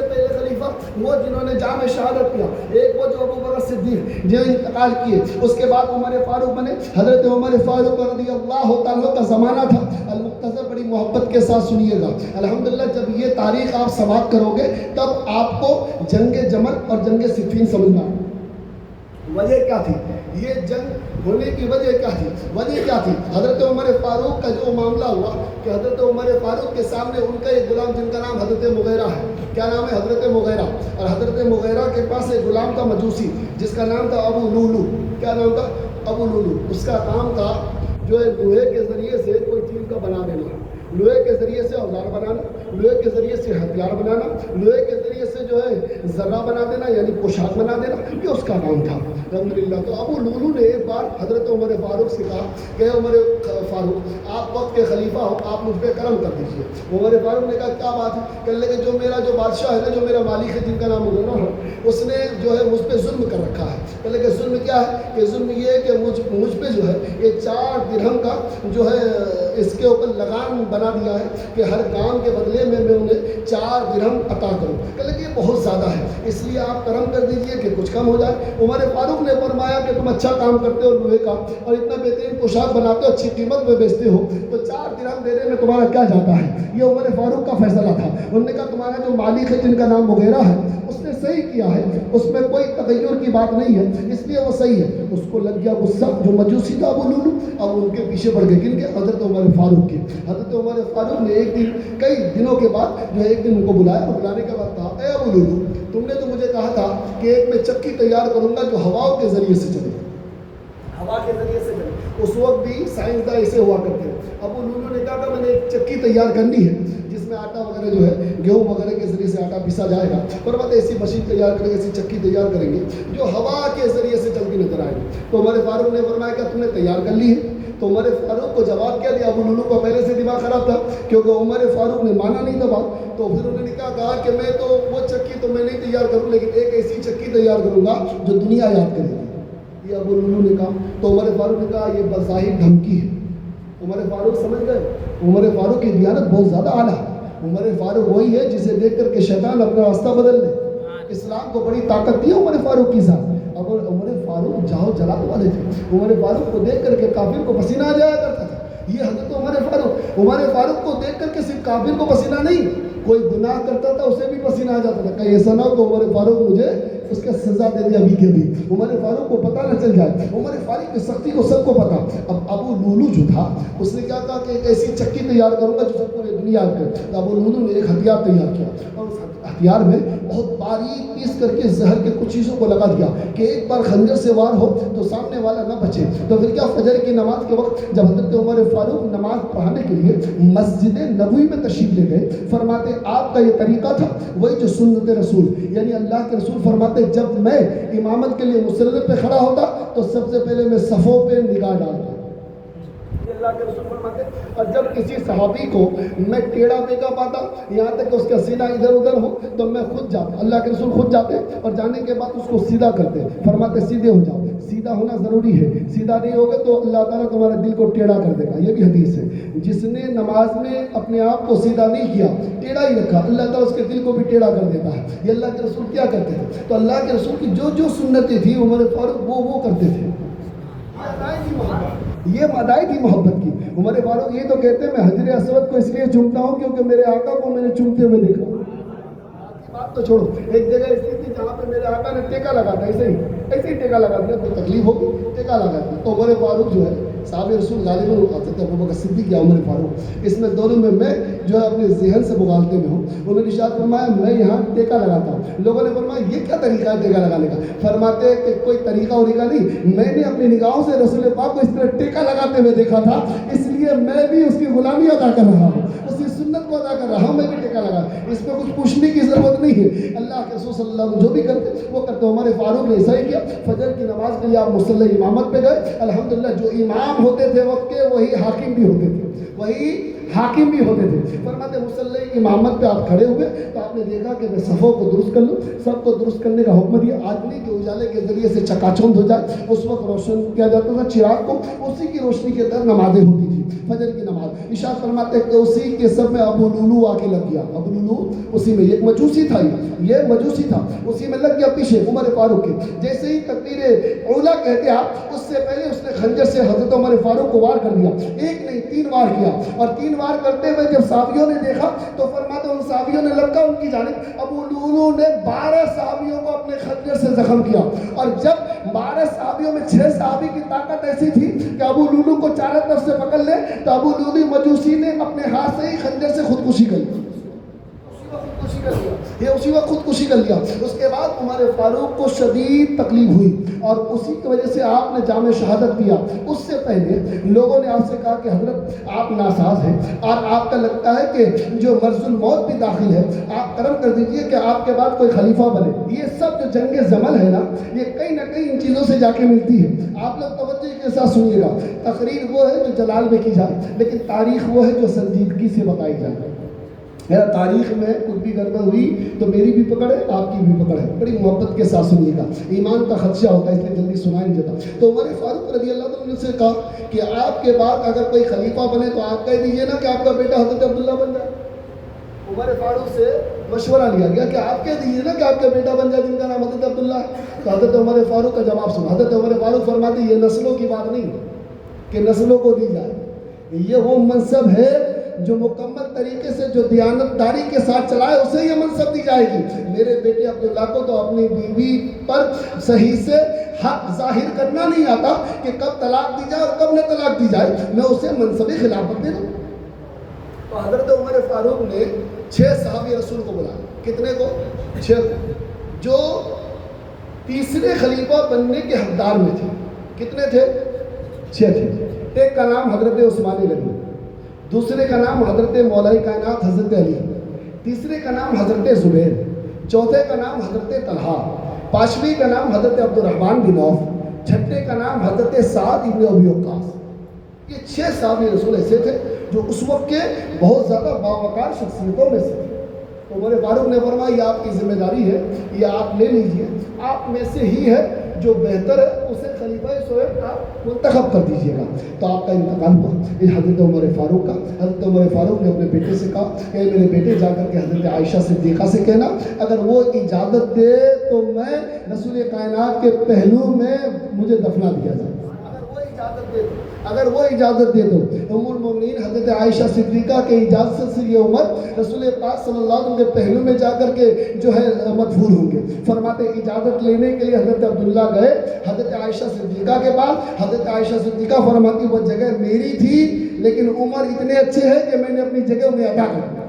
پہلے خلیفہ وہ جنہوں نے جام شہادت کیا، ایک وہ جو ابوبکر صدیق جو انتقال کیے، اس کے بعد عمر فاروق بنے۔ حضرت عمر فاروق رضی اللہ تعالیٰ کا زمانہ تھا۔ المختصر بڑی محبت کے ساتھ سنیے گا، الحمدللہ جب یہ تاریخ آپ سماعت کرو گے تب آپ کو جنگ جمل اور جنگ صفین سمجھنا۔ وجہ کیا تھی یہ جنگ ہونے کی وجہ کیا تھی؟ وجہ کیا تھی؟ حضرت عمر فاروق کا جو معاملہ ہوا کہ حضرت عمر فاروق کے سامنے ان کا ایک غلام جن کا نام حضرت مغیرہ ہے، کیا نام ہے؟ حضرت مغیرہ، اور حضرت مغیرہ کے پاس ایک غلام تھا مجوسی جس کا نام تھا ابو لولو۔ کیا نام تھا؟ ابو لولو۔ اس کا کام تھا جو ہے لوہے کے ذریعے سے کوئی چیز کا بنا دینا، لوہے کے ذریعے سے اوزار بنانا، لوہے کے ذریعے سے ہتھیار بنانا، لوہے کے ذریعے سے جو ہے ذرہ بنا دینا یعنی پوشاک بنا دینا، یہ اس کا کام تھا الحمدللہ۔ تو ابو لولو نے ایک بار حضرت عمر فاروق سے کہا کہ عمر فاروق آپ وقت کے خلیفہ ہو، آپ مجھ پہ کرم کر دیجیے۔ عمر فاروق نے کہا کیا بات ہے؟ کہنے لگے جو میرا جو بادشاہ ہے نا، جو میرا مالک ہے جن کا نام مغیرہ ہے، اس نے جو ہے مجھ پہ ظلم کر رکھا ہے۔ کہنے لگے ظلم کیا ہے؟ کہ ظلم یہ ہے کہ مجھ پہ جو ہے یہ 4 درہم کا جو ہے اس کے اوپر لگان بنا دیا ہے کہ ہر کام کے بدلے میں انہیں 4 درہم عطا کروں۔ کہنے لگے یہ بہت زیادہ ہے، اس لیے آپ کرم کر دیجئے کہ کچھ کم ہو جائے۔ عمر فاروق نے فرمایا کہ تم اچھا کام کرتے ہو لوہے کا اور اتنا بہترین پوشاک بناتے ہو، اچھی قیمت میں بیچتے ہو، تو 4 درہم دینے میں تمہارا کیا جاتا ہے؟ یہ عمر فاروق کا فیصلہ تھا۔ انہوں نے کہا تمہارا جو مالک ہے جن کا نام مغیرہ ہے اس نے صحیح کیا ہے، اس میں کوئی تغیر کی بات نہیں ہے، اس لیے وہ صحیح ہے۔ اس کو لگ گیا غصہ، جو مجوسی تھا ابو لولو، اب ان کے پیچھے پڑ گئے، کن کے؟ حضرت عمر فاروق کے۔ حضرت عمر فاروق نے ایک دن کئی دنوں کے بعد جو ہے ایک دن ان کو بلایا، اور بلانے کے بعد کہا اے ابو لولو تم نے تو مجھے کہا تھا کہ ایک میں چکی تیار کروں گا جو ہواؤں کے ذریعے سے چلے، ہوا کے ذریعے سے چلے۔ اس وقت بھی سائنسداں ایسے ہوا کرتے ہیں۔ ابو لولو نے کہا تھا میں نے ایک چکی تیار کرنی ہے جس میں آٹا وغیرہ جو ہے گیہوں وغیرہ کے ذریعے سے آٹا پیسا جائے گا، پر بعد ایسی مشین تیار کریں گے، ایسی چکی تیار کریں گے جو ہوا کے ذریعے سے چلتی نظر آئے گی۔ تو عمر فاروق نے فرمایا کہ تم نے تیار کر لی ہے؟ تو عمر فاروق کو جواب کیا دیا؟ ابو لولو کا پہلے سے دماغ خراب تھا کیونکہ عمر فاروق نے مانا نہیں تھا بات، تو پھر انہوں نے کہا کہ میں تو وہ چکی تو میں نہیں تیار کروں، لیکن ایک ایسی چکی تیار کروں گا جو دنیا یاد کرے گی۔ یہ ابو لولو نے کہا۔ تو عمر فاروق نے کہا یہ بظاہر دھمکی ہے۔ عمر فاروق سمجھ گئے عمر فاروق کی دیانت بہت زیادہ اعلیٰ ہے۔ عمر فاروق وہی ہے جسے دیکھ کر کے شیطان اپنا راستہ بدل لے۔ اسلام کو بڑی طاقت دی ہے عمر فاروق کی ذات۔ اب عمر فاروق جاؤ جلال والے تھے، عمر فاروق کو دیکھ کر کے کافر کو پسینہ آ جایا کرتا تھا۔ یہ حضرت عمر فاروق کو دیکھ کر کے صرف کافر کو پسینہ نہیں، کوئی گناہ کرتا تھا اسے بھی پسینہ آ جاتا تھا۔ کہیں ایسا نہ ہو کہ عمر فاروق مجھے اس کا سزا دے دیا ابھی کے بھی، عمر فاروق کو پتہ نہ چل جائے۔ عمر فاروق کی سختی کو سب کو پتا۔ اب ابو لولو جو تھا اس نے کیا کہا کہ ایک ایسی چکی تیار کروں گا جو سب پوری دنیا یاد کرے۔ تو ابو لولو نے ایک ہتھیار تیار کیا اور اس ہتھیار میں بہت باریک پیس کر کے زہر کے کچھ چیزوں کو لگا دیا کہ ایک بار خنجر سے وار ہو تو سامنے والا نہ بچے۔ تو پھر کیا، فجر کی نماز کے وقت جب حضرت عمر فاروق نماز پڑھانے کے لیے مسجد نبوی میں تشریف لے گئے، فرماتے آپ کا یہ طریقہ تھا وہی جو سنت رسول، یعنی اللہ کے رسول فرماتے جب میں امامت کے لیے مصلی پہ کھڑا ہوتا تو سب سے پہلے میں صفوں پہ نگاہ ڈالتا۔ اللہ کے رسول فرماتے اور جب کسی صحابی کو میں ٹیڑھا دیکھا پاتا یہاں تک کہ اس کا سینہ ادھر ادھر ہو تو میں خود جاتا, اللہ کے رسول خود جاتے اور جانے کے بعد اس کو سیدھا کرتے, فرماتے سیدھے ہو جاؤ. سیدھا ہونا ضروری ہے, سیدھا نہیں ہوگا تو اللہ تعالیٰ تمہارے دل کو ٹیڑھا کر دے گا. یہ بھی حدیث ہے. جس نے نماز میں اپنے آپ کو سیدھا نہیں کیا, ٹیڑھا ہی رکھا, اللہ تعالیٰ اس کے دل کو بھی ٹیڑھا کر دیتا ہے. یہ اللہ کے رسول کیا کرتے تھے؟ تو اللہ کے رسول کی جو سنتیں تھیں عمر فاروق وہ کرتے تھے. یہ مدائی تھی محبت کی. عمر فاروق یہ تو کہتے ہیں میں حجر اسود کو اس لیے چومتا ہوں کیونکہ میرے آقا کو میں نے چومتے ہوئے دیکھا. بات تو چھوڑو, ایک جگہ ایسی تھی جہاں پہ میرے آقا نے ٹیکا لگا تھا, ایسے ہی ٹیکا لگا دیا, کوئی تکلیف ہوگی ٹیکا لگا دیا. تو عمر فاروق جو ہے صحابہ رسول غالباً حضرت ابوبکر صدیق یا عمر فاروق, اس میں دونوں میں جو ہے اپنے ذہن سے مغالطے میں ہوں. انہوں نے ارشاد فرمایا میں یہاں ٹیکا لگاتا ہوں. لوگوں نے فرمایا یہ کیا طریقہ ہے ٹیکا لگانے کا؟ فرماتے کہ کوئی طریقہ وریقہ نہیں, میں نے اپنی نگاہوں سے رسول پاک کو اس طرح ٹیکا لگاتے ہوئے دیکھا تھا, اس لیے میں بھی اس کی غلامی ادا کر رہا ہوں, اس کی سنت کو ادا کر رہا ہوں, میں بھی ٹیکا لگا. اس پہ کچھ پوچھنے کی ضرورت نہیں ہے. اللہ کے رسول صلی اللہ علیہ وسلم جو بھی کرتے وہ کرتے. عمر فاروق نے ایسا ہی کیا. فجر کی نماز کے لیے آپ مصلی امامت پہ گئے. الحمدللہ جو امام ہوتے تھے وقت کے وہی حاکم بھی ہوتے تھے, فرماتے مصلی امامت پہ آپ کھڑے ہوئے تو آپ نے دیکھا کہ میں صفوں کو درست کر لوں. سب کو درست کرنے کا حکم دیا. آدمی کے اجالے کے ذریعے سے چکا چوند ہو جائے, اس وقت روشن کیا جاتا تھا چراغ کو, اسی کی روشنی کے در نمازیں ہوتی تھی. فجر کی نماز ارشاد فرماتے کہ اسی کے سب میں ابو لولو آ کے لگ گیا. ابو لولو اسی میں, یہ مجوسی تھا, اسی میں لگ گیا پیچھے عمر فاروق کے. جیسے ہی تکبیر اولا کہتے آپ, اس سے پہلے اس نے خنجر سے حضرت عمر فاروق کو وار کر دیا. ایک نہیں 3 وار کیا, اور 3 وار کرتے ہوئے جب صحابیوں نے دیکھا تو فرماتے ان صحابیوں نے لپکا ان کی جانب. ابو لولو نے 12 صحابیوں کو اپنے خنجر سے زخم کیا, اور جب 12 صحابیوں میں 6 صحابی کی طاقت ایسی تھی کہ ابو لولو کو چاروں طرف سے پکڑ لے, تو ابو لولو مجوسی نے اپنے ہاتھ سے ہی خنجر سے خودکشی کر لی. اسی وقت خودکشی کر لیا. اس کے بعد عمر فاروق کو شدید تکلیف ہوئی اور اسی کی وجہ سے آپ نے جام شہادت پیا. اس سے پہلے لوگوں نے آپ سے کہا کہ حضرت آپ ناساز ہیں اور آپ کا لگتا ہے کہ جو مرض الموت بھی داخل ہے, آپ کرم کر دیجئے کہ آپ کے بعد کوئی خلیفہ بنے. یہ سب جو جنگ زمل ہے نا, یہ کہیں نہ کہیں ان چیزوں سے جا کے ملتی ہے. آپ لوگ توجہ کے ساتھ سنیے گا. تقریر وہ ہے جو جلال میں کی جائے, لیکن تاریخ وہ ہے جو سنجیدگی سے بتائی جائے. میرا تاریخ میں کچھ بھی گڑبڑ ہوئی تو میری بھی پکڑ ہے, آپ کی بھی پکڑ ہے. بڑی محبت کے ساتھ سنیے گا, ایمان کا خدشہ ہوتا ہے اس لیے جلدی سنایا نہیں جاتا. تو عمر فاروق رضی اللہ عنہ سے کہا کہ آپ کے بعد اگر کوئی خلیفہ بنے تو آپ کہہ دیجئے نا کہ آپ کا بیٹا حضرت عبداللہ بن جائے. عمر فاروق سے مشورہ لیا گیا کہ آپ کہہ دیجئے نا کہ آپ کا بیٹا بن جائے جن کا نام حضرت عبداللہ. تو حضرت عمر فاروق کا جواب سنا. حضرت عمر فاروق فرماتے یہ نسلوں کی بات نہیں کہ نسلوں کو دی جائے, یہ وہ منصب ہے جو مکمل طریقے سے جو دیانتداری کے ساتھ چلائے اسے یہ منصب دی جائے گی. میرے بیٹے عبداللہ کو تو اپنی بیوی پر صحیح سے حق ظاہر کرنا نہیں آتا کہ کب طلاق دی جائے اور کب نہ طلاق دی جائے, میں اسے منصب خلافت دے دوں. تو حضرت عمر فاروق نے 6 صحابی رسول کو بلایا. کتنے کو؟ 6 کو, جو تیسرے خلیفہ بننے کے حقدار میں تھے. کتنے تھے؟ 6 تھے. ایک کا نام حضرت عثمان غنی, دوسرے کا نام حضرت مولا کائنات حضرت علی, تیسرے کا نام حضرت زبیر, چوتھے کا نام حضرت طلحہ, پانچویں کا نام حضرت عبد الرحمن بن عوف, چھٹے کا نام حضرت سعد ابن ابی وقاص. یہ 6 صحابی رسول ایسے تھے جو اس وقت کے بہت زیادہ باوقار شخصیتوں میں سے تھے. عمر فاروق نے فرمایا یہ آپ کی ذمہ داری ہے, یہ آپ لے لیجئے, آپ میں سے ہی ہے جو بہتر ہے اسے خلیفہ صاحب آپ منتخب کر دیجئے گا. تو آپ کا انتقال ہوا حضرت عمر فاروق کا. حضرت عمر فاروق نے اپنے بیٹے سے کہا کہ میرے بیٹے جا کر کے حضرت عائشہ صدیقہ سے کہنا اگر وہ اجازت دے تو میں رسول کائنات کے پہلو میں مجھے دفنا دیا جائے. اگر وہ اجازت دے دو ام المومنین حضرت عائشہ صدیقہ کے اجازت سے یہ عمر رسول پاک صلی اللہ علیہ وسلم کے پہلو میں جا کر کے جو ہے مدفون ہوں گے. فرماتے اجازت لینے کے لیے حضرت عبداللہ گئے حضرت عائشہ صدیقہ کے بعد. حضرت عائشہ صدیقہ فرماتی وہ جگہ میری تھی لیکن عمر اتنے اچھے ہیں کہ میں نے اپنی جگہ انہیں عطا کر دیا.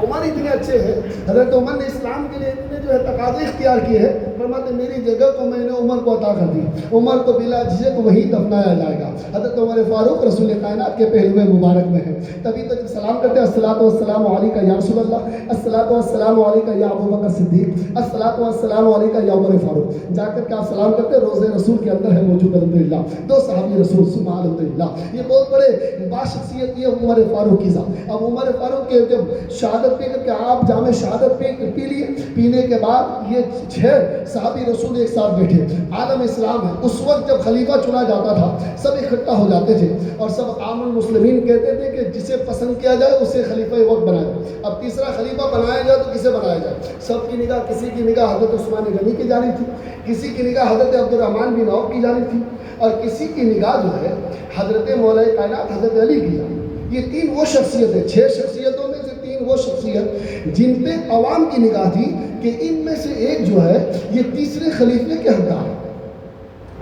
عمر اتنے اچھے ہیں, حضرت عمر نے اسلام کے لیے اتنے جو ہے تقاضے اختیار کیے ہیں, فرماتے میری جگہ کو میں نے عمر کو عطا کر دی, عمر کو بلا جھجک وہیں دفنایا جائے گا. حضرت عمر فاروق رسول کائنات کے پہلوئے مبارک میں ہیں. تبھی تو جب سلام کرتے ہیں الصلاۃ والسلام علیکہ یا رسول اللہ, الصلاۃ والسلام علیکہ یا ابو بکر صدیق, الصلاۃ والسلام علیکہ یا عمر فاروق. جا کر کے آپ سلام کرتے ہیں, روزے رسول کے اندر ہے موجود الحمدللہ 2 صحابی رسول سبحان الحمدللہ. یہ بہت بڑے باشخصیت یہ عمر فاروق کی ذات. اب عمر فاروق کے جب شہادت پی کر کے آپ جامع شہادت پی لیے, پینے کے بعد یہ 6 صحابی رسول ایک ساتھ بیٹھے. عالم اسلام ہے اس وقت جب خلیفہ چنا جاتا تھا سب اکٹھا ہو جاتے تھے اور سب عام المسلمین کہتے تھے کہ جسے پسند کیا جائے اسے خلیفہ وقت بنائے. اب تیسرا خلیفہ بنایا جائے تو کسے بنایا جائے؟ سب کی نگاہ, کسی کی نگاہ حضرت عثمان غنی کی جانب تھی, کسی کی نگاہ حضرت عبد الرحمن بن عوف کی جانب تھی, اور کسی کی نگاہ جو ہے حضرت مولا کائنات حضرت علی کی جانب. یہ 3 وہ شخصیت ہے, 6 شخصیتوں میں سے 3 وہ شخصیت جن پہ عوام کی نگاہ تھی کہ ان میں سے ایک جو ہے یہ تیسرے خلیفے کے حقدار ہے.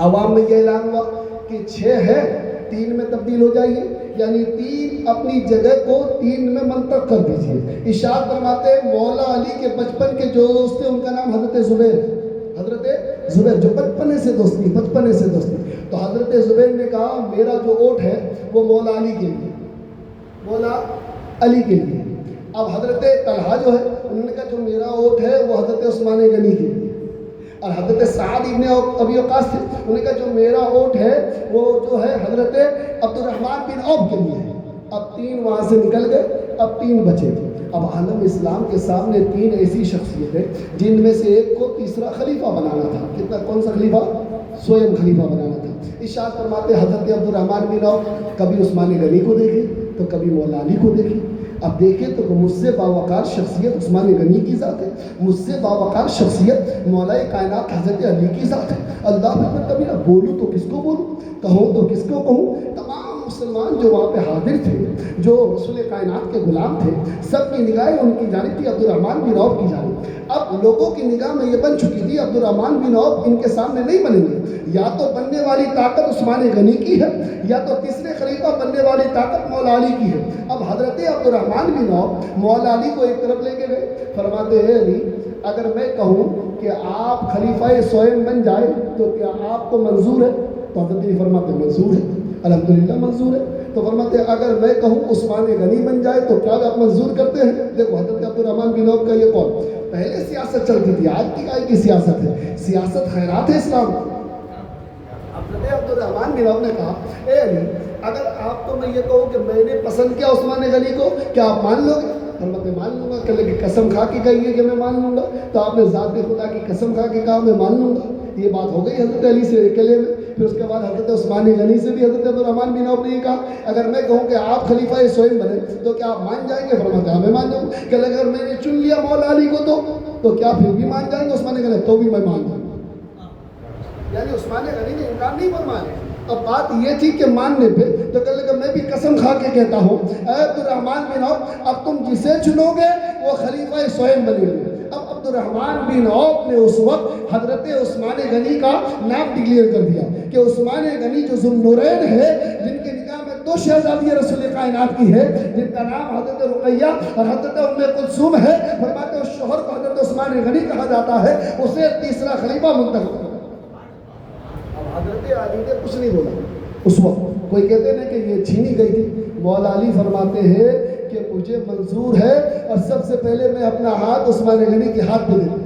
عوام میں یہ اعلان ہوا کہ 6 ہے 3 میں تبدیل ہو جائیے, یعنی 3 اپنی جگہ کو 3 میں منتقل کر دیجیے. ارشاد فرماتے ہیں مولا علی کے بچپن کے جو دوست تھے ان کا نام حضرت زبیر, حضرت زبیر جو بچپنے سے دوستی. تو حضرت زبیر نے کہا میرا جو اوٹ ہے وہ مولا علی کے لیے, مولا علی کے لیے. اب حضرت طلحہ جو ہے انہوں نے کہا جو میرا اوٹ ہے وہ حضرت عثمان غنی کے لیے. اور حضرت سعد ابن ابی وقاص تھے, انہوں نے کہا جو میرا اوٹ ہے وہ جو ہے حضرت عبد الرحمن بن عوف کے لیے ہے. اب 3 وہاں سے نکل گئے, اب 3 بچے تھے. اب عالم اسلام کے سامنے 3 ایسی شخصیتیں جن میں سے ایک کو تیسرا خلیفہ بنانا تھا. کتنا, کون سا خلیفہ؟ سوئم خلیفہ بنانا تھا. ارشاد فرماتے حضرت عبد الرحمن بن عوف کبھی عثمان غنی کو دیکھے تو کبھی مولا علی کو دیکھے. اب دیکھیں تو مجھ سے باوقار شخصیت عثمان غنی کی ذات ہے, مجھ سے باوقار شخصیت مولا کائنات حضرت علی کی ذات ہے. اللہ میں کبھی نہ بولوں تو کس کو بولوں, کہوں تو کس کو کہوں. تمام مسلمان جو وہاں پہ حاضر تھے, جو رسول کائنات کے غلام تھے, سب کی نگاہیں ان کی جانب تھی, عبد الرحمن بن عوف کی جانب. اب لوگوں کی نگاہ میں یہ بن چکی تھی عبد الرحمن بن عوف ان کے سامنے نہیں بنیں گے, یا تو بننے والی طاقت عثمان غنی کی ہے یا تو تیسرے خلیفہ بننے والی طاقت مولا علی کی ہے. اب حضرت عبد الرحمن بن عوف مولا علی کو ایک طرف لے کے گئے, فرماتے ہیں علی اگر میں کہوں کہ آپ خلیفہ سوئم بن جائے تو کیا آپ کو منظور ہے؟ تو حضرت علی فرماتے منظور ہے, الحمدللہ منظور ہے. تو فرماتے اگر میں کہوں عثمان غنی بن جائے تو کیا آپ منظور کرتے ہیں؟ دیکھو حضرت عبد الرحمن بن عوف کا یہ قول, پہلے سیاست چلتی تھی, آج کی آئی کی سیاست ہے, سیاست خیرات ہے اسلام. حضرت عبد الرحمن بن عوف نے کہا اے علی اگر آپ کو میں یہ کہوں کہ میں نے پسند کیا عثمان غنی کو, کیا آپ مان لو گے؟ فرماتے مان لوں گا. کہ لگے قسم کھا کے کہیے کہ میں مان لوں گا. تو آپ نے ذات خدا کی قسم کھا کے کہا میں مان لوں گا. یہ بات ہو گئی حضرت علی سے اکیلے میں. پھر اس کے بعد حضرت عثمان غنی سے بھی حضرت عبد الرحمن بن عوف نے یہ کہا اگر میں کہوں کہ آپ خلیفہ سوئم بنے تو کیا آپ مان جائیں گے؟ فرماتے ہیں میں مان جاؤں. کہ اگر میں نے چن لیا مولا علی کو تو کیا پھر بھی مان جائیں گے عثمان غنی؟ تو بھی میں مان جاؤں. یعنی عثمان غنی نے انکار نہیں فرمایا. اب بات یہ تھی کہ ماننے پہ تو کہ لگا میں بھی قسم کھا کے کہتا ہوں اے عبد الرحمن بن عوف اب تم جسے چنو گے وہ خلیفہ سوئم بنے گے. اب عبد الرحمن بن عوف نے اس وقت حضرت عثمان غنی کا نام ڈکلیئر کر دیا کہ عثمان غنی جو ذو النورین ہے, جن کے نکاح میں 2 شہزادی رسول کائنات کی ہے, جن کا نام حضرت رقیہ اور حضرت ام کلثوم ہے, فرماتے اس شوہر کو حضرت عثمان غنی کہا جاتا ہے, اسے تیسرا خلیفہ منتخب کر. حضرت علی نے کچھ نہیں بولا اس وقت. کوئی کہتے ہیں کہ یہ چھینی گئی تھی. مولا علی فرماتے ہیں کہ مجھے منظور ہے اور سب سے پہلے میں اپنا ہاتھ عثمان غنی کے ہاتھ پہ دے دوں.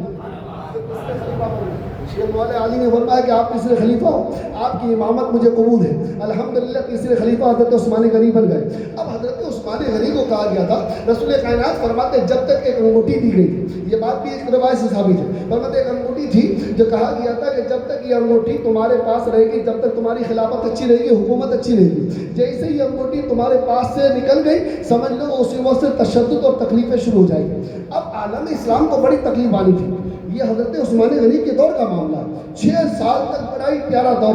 مولا علی نے فرمایا کہ آپ تیسرے خلیفہ ہو, آپ کی امامت مجھے قبول ہے. الحمدللہ تیسرے خلیفہ حضرت عثمان غنی بن گئے. اب حضرت عثمان غنی کو کہا گیا تھا, رسول کائنات فرماتے جب تک ایک انگوٹھی دی گئی تھی, یہ بات بھی ایک روایت سے ثابت ہے, فرماتے ایک انگوٹھی تھی جو کہا گیا تھا کہ جب تک یہ انگوٹھی تمہارے پاس رہے گی, جب تک تمہاری خلافت اچھی رہے گی, حکومت اچھی رہے گی. جیسے ہی انگوٹھی تمہارے پاس سے نکل گئی سمجھ لو اسی وقت سے تشدد اور تکلیفیں شروع ہو جائیں گی. اب عالم اسلام کو بڑی تکلیف آنی تھی. یہ حضرت عثمان غنی کے دور کا معاملہ ہے. 6 سال تک بڑا ہی پیارا دور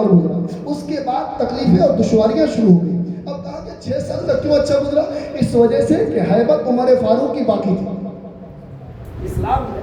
گزرا. اس کے بعد تکلیفیں اور دشواریاں شروع ہو گئی. اب کہا کہ 6 سال تک کیوں اچھا گزرا؟ اس وجہ سے کہ ہیبت عمر فاروق کی باقی تھی. اسلام میں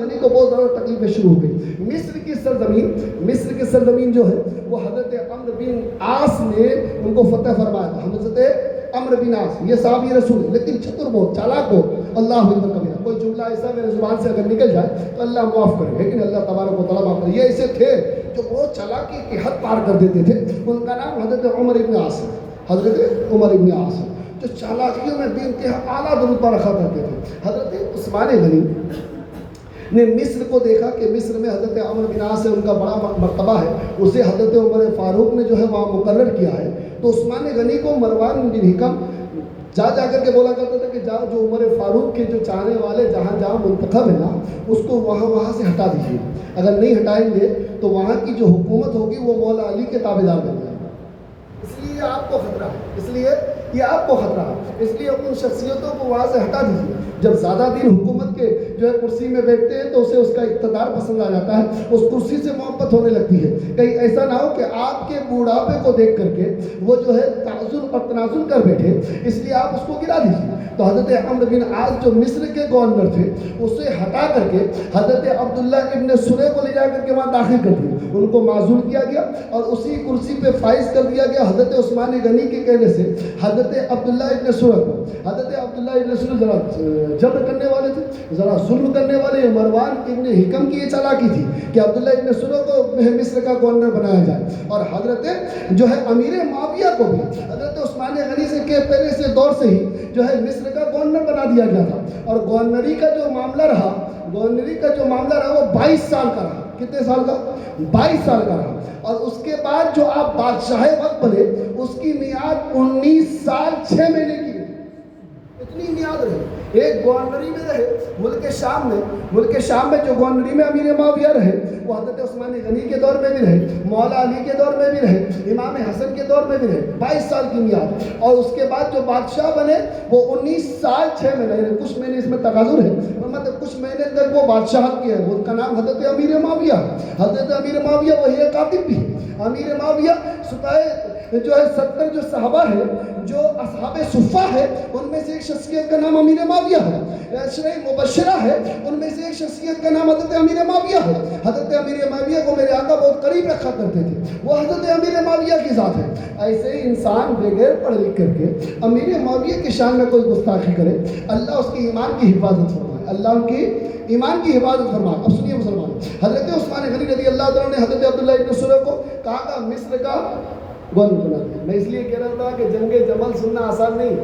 غنی کو بہت زیادہ تکلیفیں شروع ہو گئی. مصر کی سرزمین جو ہے وہ حضرت عمرو بن عاص نے ان کو فتح فرمایا تھا. حضرت عمرو بن عاص یہ صحابی رسول ہے لیکن چتر بہت چالاک ہو. اللہ اکبر کبیرہ. کوئی جملہ ایسا میرے زبان سے اگر نکل جائے تو اللہ معاف کرے, لیکن اللہ تبارک و تعالیٰ معاف کرے. یہ ایسے تھے جو بہت چالاکی کی حد پار کر دیتے تھے. ان کا نام حضرت عمر ابن عاص ہے. حضرت عمر ابن عاص جو چالاکیوں میں بھی انتہا اعلیٰ رتبہ رکھا کرتے تھے. حضرت عثمان غنی نے مصر کو دیکھا کہ مصر میں حضرت عمر بن عاص سے ان کا بڑا مرتبہ ہے, اسے حضرت عمر فاروق نے جو ہے وہاں مقرر کیا ہے. تو عثمان غنی کو مروان بن حکم جا کر کے بولا کرتا تھا کہ جاؤ جو عمر فاروق کے جو چاہنے والے جہاں منتخب ہے نا اس کو وہاں سے ہٹا دیجیے. اگر نہیں ہٹائیں گے تو وہاں کی جو حکومت ہوگی وہ مولا علی کے تابع دار بن جائے گا. اس لیے یہ آپ کو خطرہ ہے. اس لیے ان شخصیتوں کو وہاں سے ہٹا دیجیے. جب زیادہ دن حکومت کے جو ہے کرسی میں بیٹھتے ہیں تو اسے اس کا اقتدار پسند آ جاتا ہے, اس کرسی سے محبت ہونے لگتی ہے. کہیں ایسا نہ ہو کہ آپ کے بوڑھاپے کو دیکھ کر کے وہ جو ہے تعزل اور تنازل کر بیٹھے, اس لیے آپ اس کو گرا دیجیے. تو حضرت عمرو بن عاص جو مصر کے گورنر تھے اسے ہٹا کر کے حضرت عبداللہ ابن سرے کو لے جا کر کے وہاں داخل کر دیا. ان کو معزول کیا گیا اور اسی کرسی پہ فائز کر دیا گیا. حضرت عثمان غنی کے کہنے سے حضرت عبداللہ ابن سرے کو, حضرت عبداللہ ابن سرے ذرا جبر کرنے والے تھے, ذرا ظلم کرنے والے. مروان ابن حکم کی یہ چالاکی تھی کہ عبداللہ ابن سرے کو مصر کا گورنر بنایا جائے, اور حضرت جو ہے امیر معاویہ کو بھی حضرت عثمان غنی سے کے پہلے سے دور سے ہی جو ہے مصر کا گورنر بنا دیا گیا تھا. اور گورنری کا جو معاملہ رہا وہ 22 سال کا رہا. کتنے سال کا؟ 22 سال کا رہا. اور اس کے بعد جو آپ بادشاہ وقت بنے اس کی میعاد 19 سال 6 مہینے کی ہے. اتنی میعاد رہی. ایک گورنری میں رہے ملک شام میں جو گورنری میں امیر معاویہ رہے وہ حضرت عثمان غنی کے دور میں بھی رہے, مولا علی کے دور میں بھی رہے, امام حسن کے دور میں بھی رہے. 22 سال کی میعاد. اور اس کے بعد جو بادشاہ بنے وہ 19 سال 6 مہینے, کچھ مہینے اس میں تغاضر ہے, مطلب کچھ مہینے تک وہ بادشاہت کیا ہے. ان کا نام حضرت امیر معاویہ. حضرت امیر معاویہ وہی کاتب بھی ہے. امیر معاویہ جو ہے 70 جو صحابہ ہے جو اصحاب صفہ ہے ان میں سے ایک شخصیت کا نام امیر معاویہ ہے. عشرہ مبشرہ ہے ان میں سے ایک شخصیت کا نام حضرت امیر معاویہ ہے. حضرت امیر معاویہ کو میرے آقا بہت قریب رکھا کرتے تھے, وہ حضرت امیر معاویہ کی ذات ہے. ایسے ہی انسان بغیر پڑھ لکھ کر کے امیر معاویہ کی شان میں کوئی گستاخی کرے, اللہ اس کی ایمان کی حفاظت فرمائے. اللہ ان کی ایمان کی حفاظت فرمائے. اب سنیے مسلمان, حضرت عثمان غنی رضی اللہ عنہ نے حضرت عبداللہ ابن سرے کو کہا کہ مصر کا گورنر بنا دیا. میں اس لیے کہہ رہا تھا کہ جنگ جمل سننا آسان نہیں.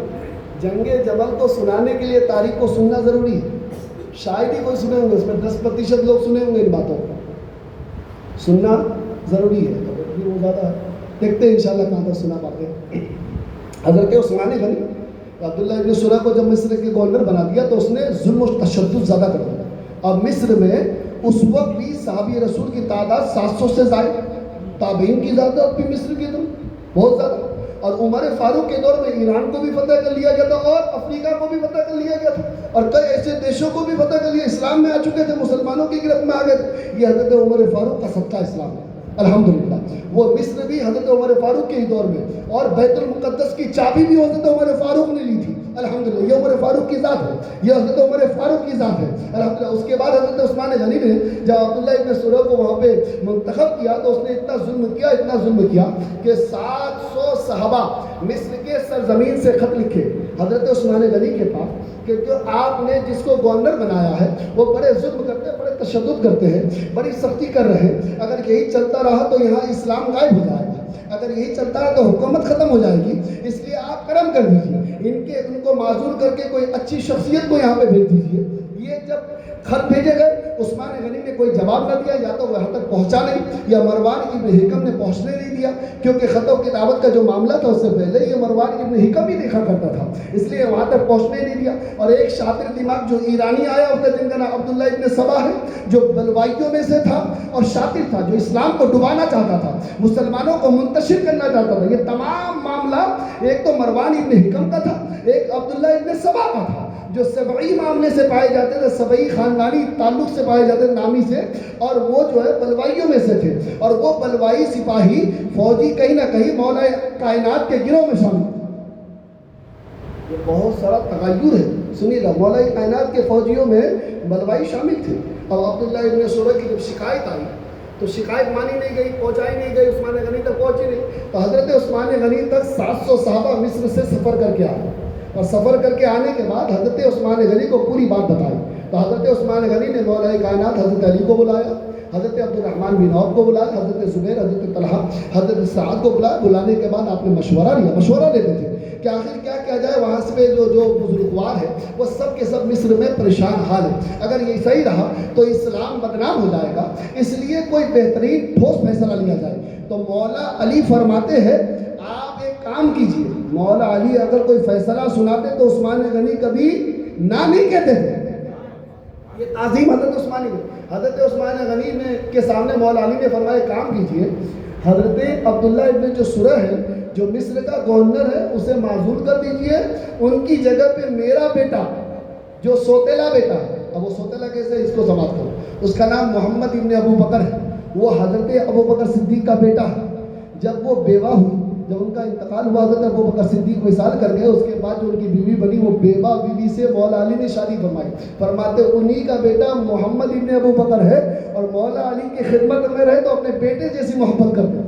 جنگ جمل کو سنانے کے لیے تاریخ کو سننا ضروری ہے. شاید ہی کوئی سنے ہوں گے, اس میں 10% لوگ سنے ہوں گے. ان باتوں کو سننا ضروری ہے. وہ زیادہ دیکھتے ہیں انشاءاللہ کہاں تک سنا پاتے ہیں. حضرت عثمان غنی عبداللہ ابن سرہ کو جب مصر کے گورنر بنا دیا تو اس نے ظلم و تشدد زیادہ کر دیا. اور مصر میں اس وقت بھی صحابی رسول کی تعداد 700 سے زائد, تابعین کی تعداد بھی مصر کی تو بہت زیادہ. اور عمر فاروق کے دور میں ایران کو بھی فتح کر لیا گیا تھا اور افریقہ کو بھی فتح کر لیا گیا تھا, اور کئی ایسے دیشوں کو بھی فتح کر لیا. اسلام میں آ چکے تھے, مسلمانوں کی گرفت میں آ گئے تھے. یہ حضرت عمر فاروق کا صدقہ اسلام ہے الحمدللہ. وہ مصر بھی حضرت عمر فاروق کے ہی دور میں, اور بیت المقدس کی چابی بھی حضرت عمر فاروق نے لی تھی الحمدللہ. یہ عمر فاروق کی ذات ہے, یہ حضرت عمر فاروق کی ذات ہے الحمدللہ. اس کے بعد حضرت عثمان غنی نے جب عبداللہ ابن سرہ کو وہاں پہ منتخب کیا تو اس نے اتنا ظلم کیا کہ 700 صحابہ مصر کے سرزمین سے خط لکھے حضرت عثمان غنی کے پاس کہ جو آپ نے جس کو گورنر بنایا ہے وہ بڑے ظلم کرتے ہیں, بڑے تشدد کرتے ہیں, بڑی سختی کر رہے ہیں. اگر یہی چلتا رہا تو یہاں اسلام غائب ہو جائے گا. اگر یہی چلتا رہا تو حکومت ختم ہو جائے گی. اس لیے آپ کرم کر دیجیے, ان کو معذور کر کے کوئی اچھی شخصیت کو یہاں پہ بھیج دیجیے. یہ جب خط بھیجے گئے عثمان غنی نے کوئی جواب نہ دیا, یا تو وہ یہاں تک پہنچا نہیں, یا مروان ابن حکم نے پہنچنے نہیں دیا, کیونکہ خطوں کی دعوت کا جو معاملہ تھا اس سے پہلے یہ مروان ابن حکم ہی دیکھا کرتا تھا, اس لیے وہاں تک پہنچنے نہیں دیا. اور ایک شاطر دماغ جو ایرانی آیا اس نے, جن کا نام عبداللہ ابن سبا ہے, جو بلوائیوں میں سے تھا اور شاطر تھا, جو اسلام کو ڈبانا چاہتا تھا, مسلمانوں کو منتشر کرنا چاہتا تھا. یہ تمام معاملہ ایک تو مروان ابن حکم کا تھا, ایک عبداللہ ابن سبا کا تھا, جو سبعی معاملے سے پائے جاتے تھے, سبعی خاندانی تعلق سے پائے جاتے تھے نامی سے, اور وہ جو ہے بلوائیوں میں سے تھے. اور وہ بلوائی سپاہی فوجی کہیں نہ کہیں مولا کائنات کے گروہ میں شامل تھے. یہ بہت سارا تغیر ہے. سنیے گا، مولا کائنات کے فوجیوں میں بلوائی شامل تھے. اب عبداللہ ابن سورہ کی جب شکایت آئی تو شکایت مانی نہیں گئی، پہنچائی نہیں گئی، عثمان غنی تک پہنچی نہیں. تو حضرت عثمان غنی تک 700 صحابہ مصر سے سفر کر کے آئے، اور سفر کر کے آنے کے بعد حضرت عثمان غنی کو پوری بات بتائی. تو حضرت عثمان غنی نے مولا کائنات حضرت علی کو بلایا، حضرت عبد الرحمن بن عوف کو بلایا، حضرت زبیر، حضرت طلحہ، حضرت سعد کو بلایا. بلانے کے بعد آپ نے مشورہ لیا. مشورہ لیتے تھے کہ آخر کیا کیا جائے. وہاں سے جو بزرگوار ہے وہ سب کے سب مصر میں پریشان حال ہے. اگر یہ صحیح رہا تو اسلام بدنام ہو جائے گا، اس لیے کوئی بہترین ٹھوس فیصلہ لیا جائے. تو مولا علی فرماتے ہیں آپ ایک کام کیجئے. مولا علی اگر کوئی فیصلہ سناتے تو عثمان غنی کبھی نہ نہیں کہتے تھے. یہ تعظیم حضرت عثمانی میں. حضرت عثمان غنی نے کے سامنے مولا علی نے فرمایا کام کیجئے، حضرت عبداللہ ابن جو سورہ ہے جو مصر کا گورنر ہے اسے معزول کر دیجئے. ان کی جگہ پہ میرا بیٹا جو سوتیلا بیٹا ہے، اب وہ سوتیلا کیسے اس کو سماعت کرو، اس کا نام محمد ابن ابو بکر ہے. وہ حضرت ابو بکر صدیق کا بیٹا ہے. جب وہ بیوہ ہوئی، جب ان کا انتقال ہوا، حضرت ابو بکر صدیق وصال کر گئے. اس کے بعد جو ان کی بیوی بنی وہ بیوہ بیوی سے مولا علی نے شادی فرمائی. فرماتے انہی کا بیٹا محمد ابن ابو بکر ہے، اور مولا علی کی خدمت میں رہے تو اپنے بیٹے جیسی محبت کرتے.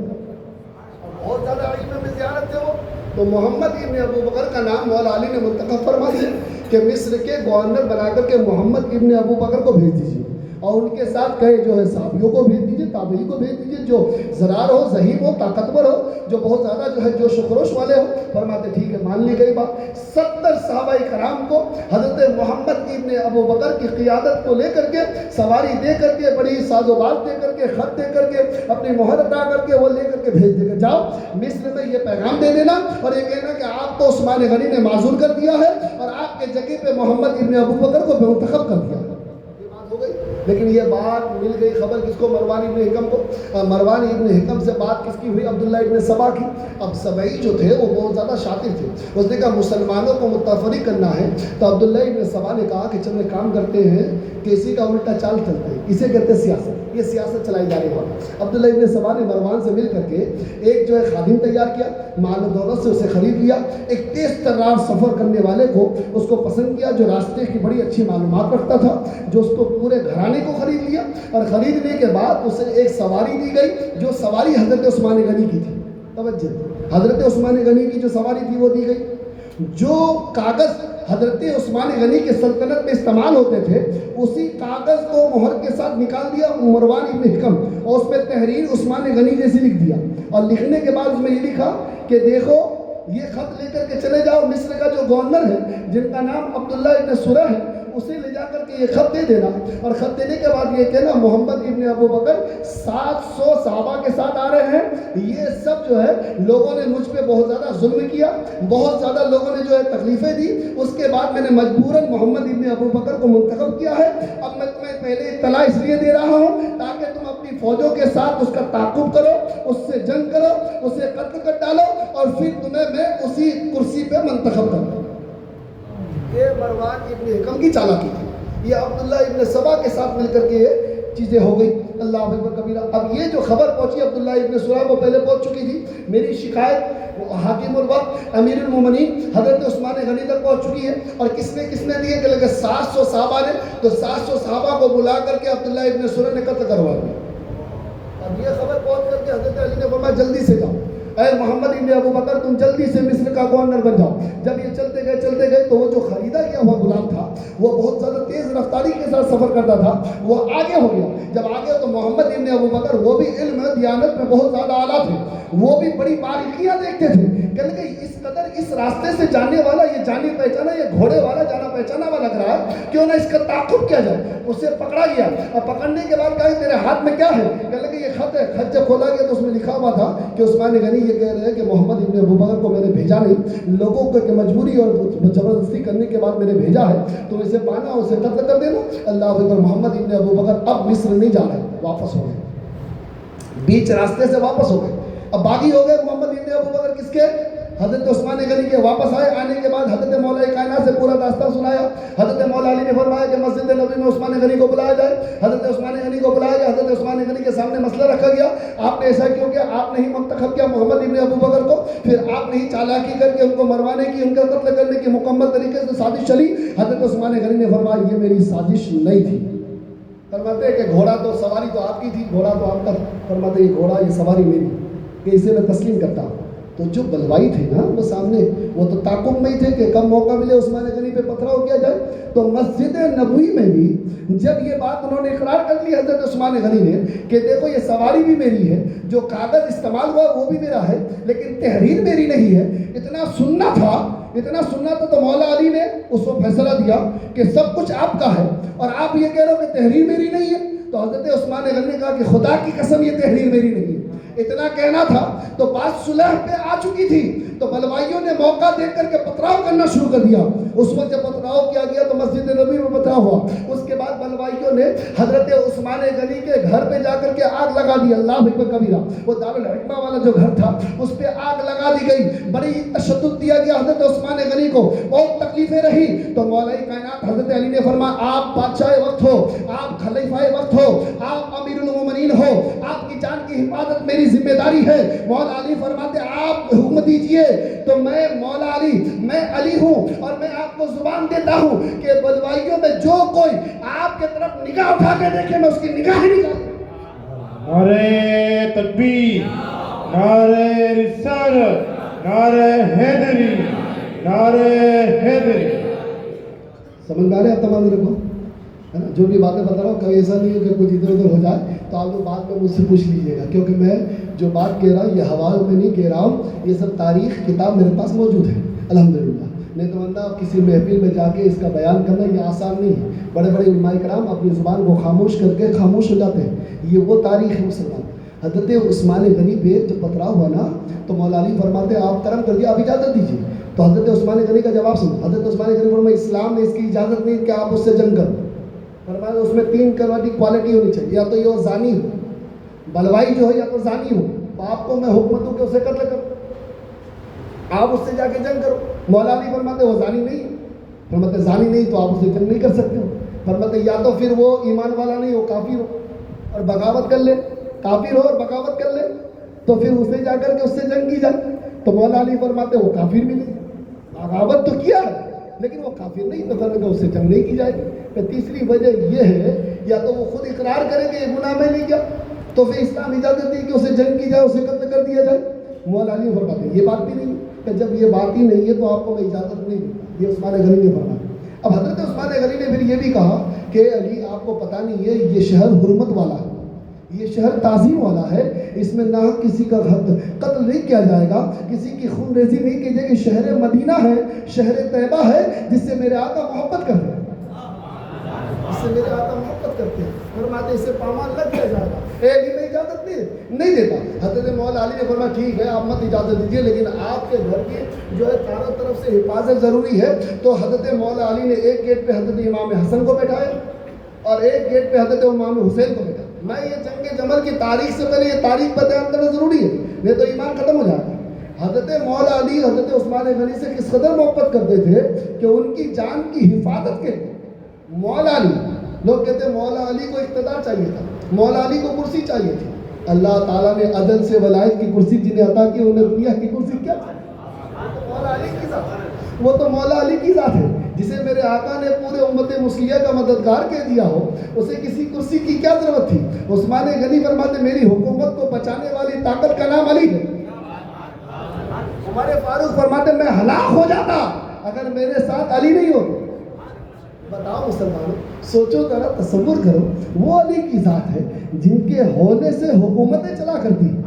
بہت زیادہ علم میں زیارت تھے وہ. تو محمد ابن ابو بکر کا نام مولا علی نے منتخب فرما دیا کہ مصر کے گورنر بنا کر کے محمد ابن ابو بکر کو بھیج دیجیے، اور ان کے ساتھ کہے جو ہے صحابیوں کو بھیج دیجیے، تابعی کو بھیج دیجیے، جو زرار ہو، ذہیب ہو، طاقتور ہو، جو بہت زیادہ جو ہے جوش و خروش والے ہو. فرماتے ٹھیک ہے، مان لی گئی بات. 70 صحابہ کرام کو حضرت محمد ابن ابو بکر کی قیادت کو لے کر کے، سواری دے کر کے، بڑی ساز و باز دے کر کے، خط دے کر کے، اپنی مہر ادا کر کے وہ لے کر کے بھیج دے کر جاؤ مصر میں یہ پیغام دے دینا اور یہ کہنا کہ آپ کو عثمان غنی نے معزول کر دیا ہے اور آپ کے جگہ پہ محمد ابن ابو بکر کو منتخب کر دیا. یہ بات ہو گئی. لیکن یہ بات مل گئی خبر کس کو؟ مروان ابن حکم کو. مروان ابن حکم سے بات کس کی ہوئی؟ عبداللہ ابن سبا کی. اب سبعی جو تھے وہ بہت زیادہ شاطر تھے. اس نے کہا مسلمانوں کو متفرق کرنا ہے. تو عبداللہ ابن سبا نے کہا کہ چلے کام کرتے ہیں کہ اسی کا الٹا چال چلتا ہے. اسے کہتے ہیں سیاست. یہ سیاست چلائی جا رہی ہے. عبداللہ ابن سبا نے مروان سے مل کر کے ایک جو ہے خادم تیار کیا، مال و دولت سے اسے خرید لیا. ایک تیز ترار سفر کرنے والے کو اس کو پسند کیا، جو راستے کی بڑی اچھی معلومات رکھتا تھا، جو اس کو پورے گھرانے کو خرید لیا. اور خریدنے کے بعد اسے ایک سواری دی گئی، جو سواری حضرت عثمان غنی کی تھی. توجہ، حضرت عثمان غنی کی جو سواری تھی وہ دی گئی. جو کاغذ حضرت عثمان غنی کے سلطنت میں استعمال ہوتے تھے اسی کاغذ کو مہر کے ساتھ نکال دیا مروان ابن حکم، اور اس میں تحریر عثمان غنی جیسی لکھ دیا. اور لکھنے کے بعد اس میں یہ لکھا کہ دیکھو یہ خط لے کر کے چلے جاؤ، مصر کا جو گورنر ہے جن کا نام عبداللہ ابن سورہ ہے اسے لے جا کر کے یہ خط دے دینا. اور خط دینے کے بعد یہ کہنا محمد ابن ابو بکر 700 صحابہ کے ساتھ آ رہے ہیں. یہ سب جو ہے لوگوں نے مجھ پہ بہت زیادہ ظلم کیا، بہت زیادہ لوگوں نے جو ہے تکلیفیں دی. اس کے بعد میں نے مجبوراً محمد ابن ابو بکر کو منتخب کیا ہے. اب میں تمہیں پہلے اطلاع اس لیے دے رہا ہوں تاکہ تم اپنی فوجوں کے ساتھ اس کا تعاقب کرو، اس سے جنگ کرو، اسے قتل کر ڈالو، اور پھر تمہیں میں اسی کرسی پہ منتخب کروں. یہ مروان ابن حکم کی چالاکی تھی. یہ عبداللہ ابن سبا کے ساتھ مل کر کے یہ چیزیں ہو گئی. اللہ اکبر کبیرہ. اب یہ جو خبر پہنچی عبداللہ ابن سورہ کو پہلے پہنچ چکی تھی. میری شکایت حاکم الوقت امیر المومنین حضرت عثمان غنی تک پہنچ چکی ہے. اور کس نے دیے کہ لگے 700 صحابہ نے. تو 700 صحابہ کو بلا کر کے عبداللہ ابن سورہ نے قتل کروا دیا. اب یہ خبر پہنچ کر کے حضرت علی نے فرمایا جلدی سے جاؤ، اے محمد ابن ابو بکر تم جلدی سے مصر کا گورنر بن جاؤ. جب یہ چلتے گئے تو وہ جو خریدا گیا ہوا غلام تھا وہ بہت زیادہ تیز رفتاری کے ساتھ سفر کرتا تھا، وہ آگے ہو گیا. جب آگے تو محمد ابن ابو بکر وہ بھی علم دیانت میں بہت زیادہ اعلیٰ تھے، وہ بھی بڑی باریکیاں دیکھتے تھے. کہنے کہ اس قدر اس راستے سے جانے والا، یہ جانی پہچانا، یہ گھوڑے والا جانا پہچانا والا لگ رہا ہے، کیوں نہ اس کا تعاقب کیا جائے. اسے پکڑا گیا اور پکڑنے کے بعد کہا تیرے ہاتھ میں کیا ہے؟ کہنے کہ یہ خط ہے. خط جب کھولا گیا تو اس میں لکھا ہوا تھا کہ عثمان غنی یہ کہہ رہے ہیں کہ محمد ابن ابو بکر کو میں نے بھیجا نہیں، لوگوں کو کہ مجبوری اور زبردستی کرنے کے بعد میں نے بھیجا ہے، تم اسے پانا، اسے قتل کر دینا. اللہ اکبر. محمد ابن ابو بکر اب مصر نہیں جا رہے، واپس ہو گئے، بیچ راستے سے واپس ہو گئے. اب باغی ہو گئے محمد ابن ابو بکر کس کے؟ حضرت عثمان غنی کے واپس آنے کے بعد حضرت مولا کائنات سے پورا داستان سنایا. حضرت مولا علی نے فرمایا کہ مسجد نبوی میں عثمان غنی کو بلایا جائے. حضرت عثمان غنی کو بلایا گیا. حضرت عثمان غنی کے سامنے مسئلہ رکھا گیا. آپ نے ایسا کیوں کیا؟ آپ نے ہی منتخب کیا محمد ابن ابو بکر کو، پھر آپ نے ہی چالاکی کر کے ان کو مروانے کی، ان کا قتل کرنے کی مکمل طریقے سے سازش چلی. حضرت عثمان غنی نے فرمایا یہ میری سازش نہیں تھی. فرماتے ہیں کہ گھوڑا تو سواری تو آپ کی تھی، گھوڑا تو آپ کا. فرماتے ہیں یہ گھوڑا یہ سواری میری، کہ اسے میں تسلیم کرتا ہوں. تو جو بلوائی تھے نا وہ سامنے، وہ تو تعاقب میں ہی تھے کہ کب موقع ملے عثمان غنی پہ پتھراؤ کیا جائے. تو مسجد نبوی میں بھی جب یہ بات انہوں نے اقرار کر لی حضرت عثمان غنی نے کہ دیکھو یہ سواری بھی میری ہے، جو کاغذ استعمال ہوا وہ بھی میرا ہے، لیکن تحریر میری نہیں ہے. اتنا سننا تھا تو مولا علی نے اس کو فیصلہ دیا کہ سب کچھ آپ کا ہے اور آپ یہ کہہ رہے ہو کہ تحریر میری نہیں ہے. تو حضرت عثمان غنی نے کہا کہ خدا کی قسم یہ تحریر میری نہیں ہے. اتنا کہنا تھا تو بات صلح پہ آ چکی تھی. تو بلوائیوں نے موقع دیکھ کر کے پتھراؤ کرنا شروع کر دیا. اس وقت جب پتھراؤ کیا گیا تو مسجد نبوی میں پتھراؤ ہوا. اس کے بعد بلوائیوں نے حضرت عثمان غنی کے گھر پہ جا کر کے آگ لگا دی. اللہ اکبر کبیرہ. وہ دارالحکمہ والا جو گھر تھا اس پہ آگ لگا دی گئی. بڑی تشدد دیا گیا حضرت عثمان غنی کو، بہت تکلیفیں رہی. تو مولا کائنات حضرت علی نے فرمایا آپ بادشاہ وقت ہو، آپ خلیفہ وقت ہو، آپ امیر المومنین ہو، آپ کی جان کی حفاظت میری ذمہ داری ہے. مولا علی فرماتے آپ حکم دیجئے. تو میں مولا علی، میں علی ہوں اور میں آپ کو زبان دیتا ہوں کہ بلوائیوں میں جو کوئی آپ کے طرف نگاہ اٹھا کے دیکھے میں اس کی نگاہ ہی نکال. نعرہ تکبیر، نعرہ رسالت، نعرہ حیدری، نعرہ حیدری. سمجھ میں آ رہے ہیں آپ تمام لوگوں کو؟ ہے نا؟ جو بھی باتیں بتا رہا ہوں کبھی ایسا نہیں ہے کہ کچھ ادھر ادھر ہو جائے تو آپ لوگ بعد میں مجھ سے پوچھ لیجیے گا، کیونکہ میں جو بات کہہ رہا ہوں یہ حوالوں میں نہیں کہہ رہا ہوں، یہ سب تاریخ کتاب میرے پاس موجود ہے الحمدللہ. نہیں تو ورنہ آپ کسی محفل میں جا کے اس کا بیان کرنا یہ آسان نہیں ہے. بڑے بڑے علماء کرام اپنی زبان کو خاموش کر کے خاموش ہو جاتے ہیں. یہ وہ تاریخ ہے مسلمان. حضرت عثمان غنی پہ جب پتھراؤ ہوا نا تو مولا علی فرماتے آپ کرم کر دیا، آپ اجازت دیجیے. تو حضرت عثمان غنی کا جواب سنو. حضرت عثمان غنی فرمایا اسلام نے اس کی اجازت نہیں کہ آپ اس سے جنگ کرو. فرمایا اس میں 3 کوالٹی ہونی چاہیے، یا تو یہ زانی ہو، بلوائی جو ہے یا تو زانی ہو. تو آپ کو میں حکم دوں کہ اسے قتل کرو، آپ اس سے جا کے جنگ کرو. مولا علی فرماتے وہ زانی نہیں. فرماتے زانی نہیں تو آپ اسے جنگ نہیں کر سکتے ہو. فرماتے یا تو پھر وہ ایمان والا نہیں ہو، کافر ہو اور بغاوت کر لے، کافر ہو اور بغاوت کر لے تو پھر اسے جا کر کے اس سے جنگ کی جائے. تو مولا علی فرماتے وہ کافر بھی نہیں، بغاوت تو کیا ہے لیکن وہ کافر نہیں، تو فرماتے اس سے جنگ نہیں کی جائے گی. پھر تیسری وجہ یہ ہے یا تو وہ خود اقرار کرے کہ یہ گناہ میں نہیں کیا تو پھر اسلام اجازت دی کہ اسے جنگ کی جائے، اسے قتل کر دیا جائے. مولا علی فرماتے ہیں یہ بات بھی نہیں کہ جب یہ بات ہی نہیں ہے تو آپ کو میں اجازت نہیں دوں. یہ عثمان غنی نے فرمایا. اب حضرت عثمان غنی نے پھر یہ بھی کہا کہ علی آپ کو پتہ نہیں ہے یہ شہر حرمت والا ہے، یہ شہر تعظیم والا ہے، اس میں نہ کسی کا قتل نہیں کیا جائے گا، کسی کی خون ریزی نہیں کی جائے گی. شہر مدینہ ہے، شہر طیبہ ہے جس سے میرے آقا محبت کرتے ہیں، جس سے میرے آقا محبت کرتے ہیں. فرماتے اسے پامال لگ کیا جائے گا. علی میں اجازت نہیں دیتا. حضرت مولا علی نے فرمایا ٹھیک ہے آپ مت اجازت دیجیے، لیکن آپ کے گھر کی جو ہے چاروں طرف سے حفاظت ضروری ہے. تو حضرت مولا علی نے ایک گیٹ پہ حضرت امام حسن کو بیٹھایا اور ایک گیٹ پہ حضرت امام حسین کو بیٹھایا. میں یہ جنگ جمل کی تاریخ سے پہلے یہ تاریخ پر بیان کرنا ضروری ہے، نہیں تو ایمان ختم ہو جائے گا. حضرت مولا علی حضرت عثمان غنی سے کس قدر محبت کرتے تھے کہ ان کی جان کی حفاظت کے لیے مولا علی، لوگ کہتے ہیں مولا علی کو اقتدار چاہیے تھا، مولا علی کو کرسی چاہیے تھی. اللہ تعالیٰ نے عدل سے ولایت کی کرسی جنہیں عطا کی انہیں دنیا کی کرسی کیا تھی؟ مولا علی کی ذات، وہ تو مولا علی کی ذات ہے جسے میرے آقا نے پورے امت مسیحہ کا مددگار کہہ دیا ہو، اسے کسی کرسی کی کیا ضرورت تھی؟ عثمان غنی فرماتے میری حکومت کو بچانے والی طاقت کا نام علی ہے. ہمارے فاروق فرماتے میں ہلاک ہو جاتا اگر میرے ساتھ علی نہیں ہوتے. بتاؤ مسلمانوں، سوچو ذرا، تصور کرو، وہ علی کی ذات ہے جن کے ہونے سے حکومتیں چلا کرتی ہیں،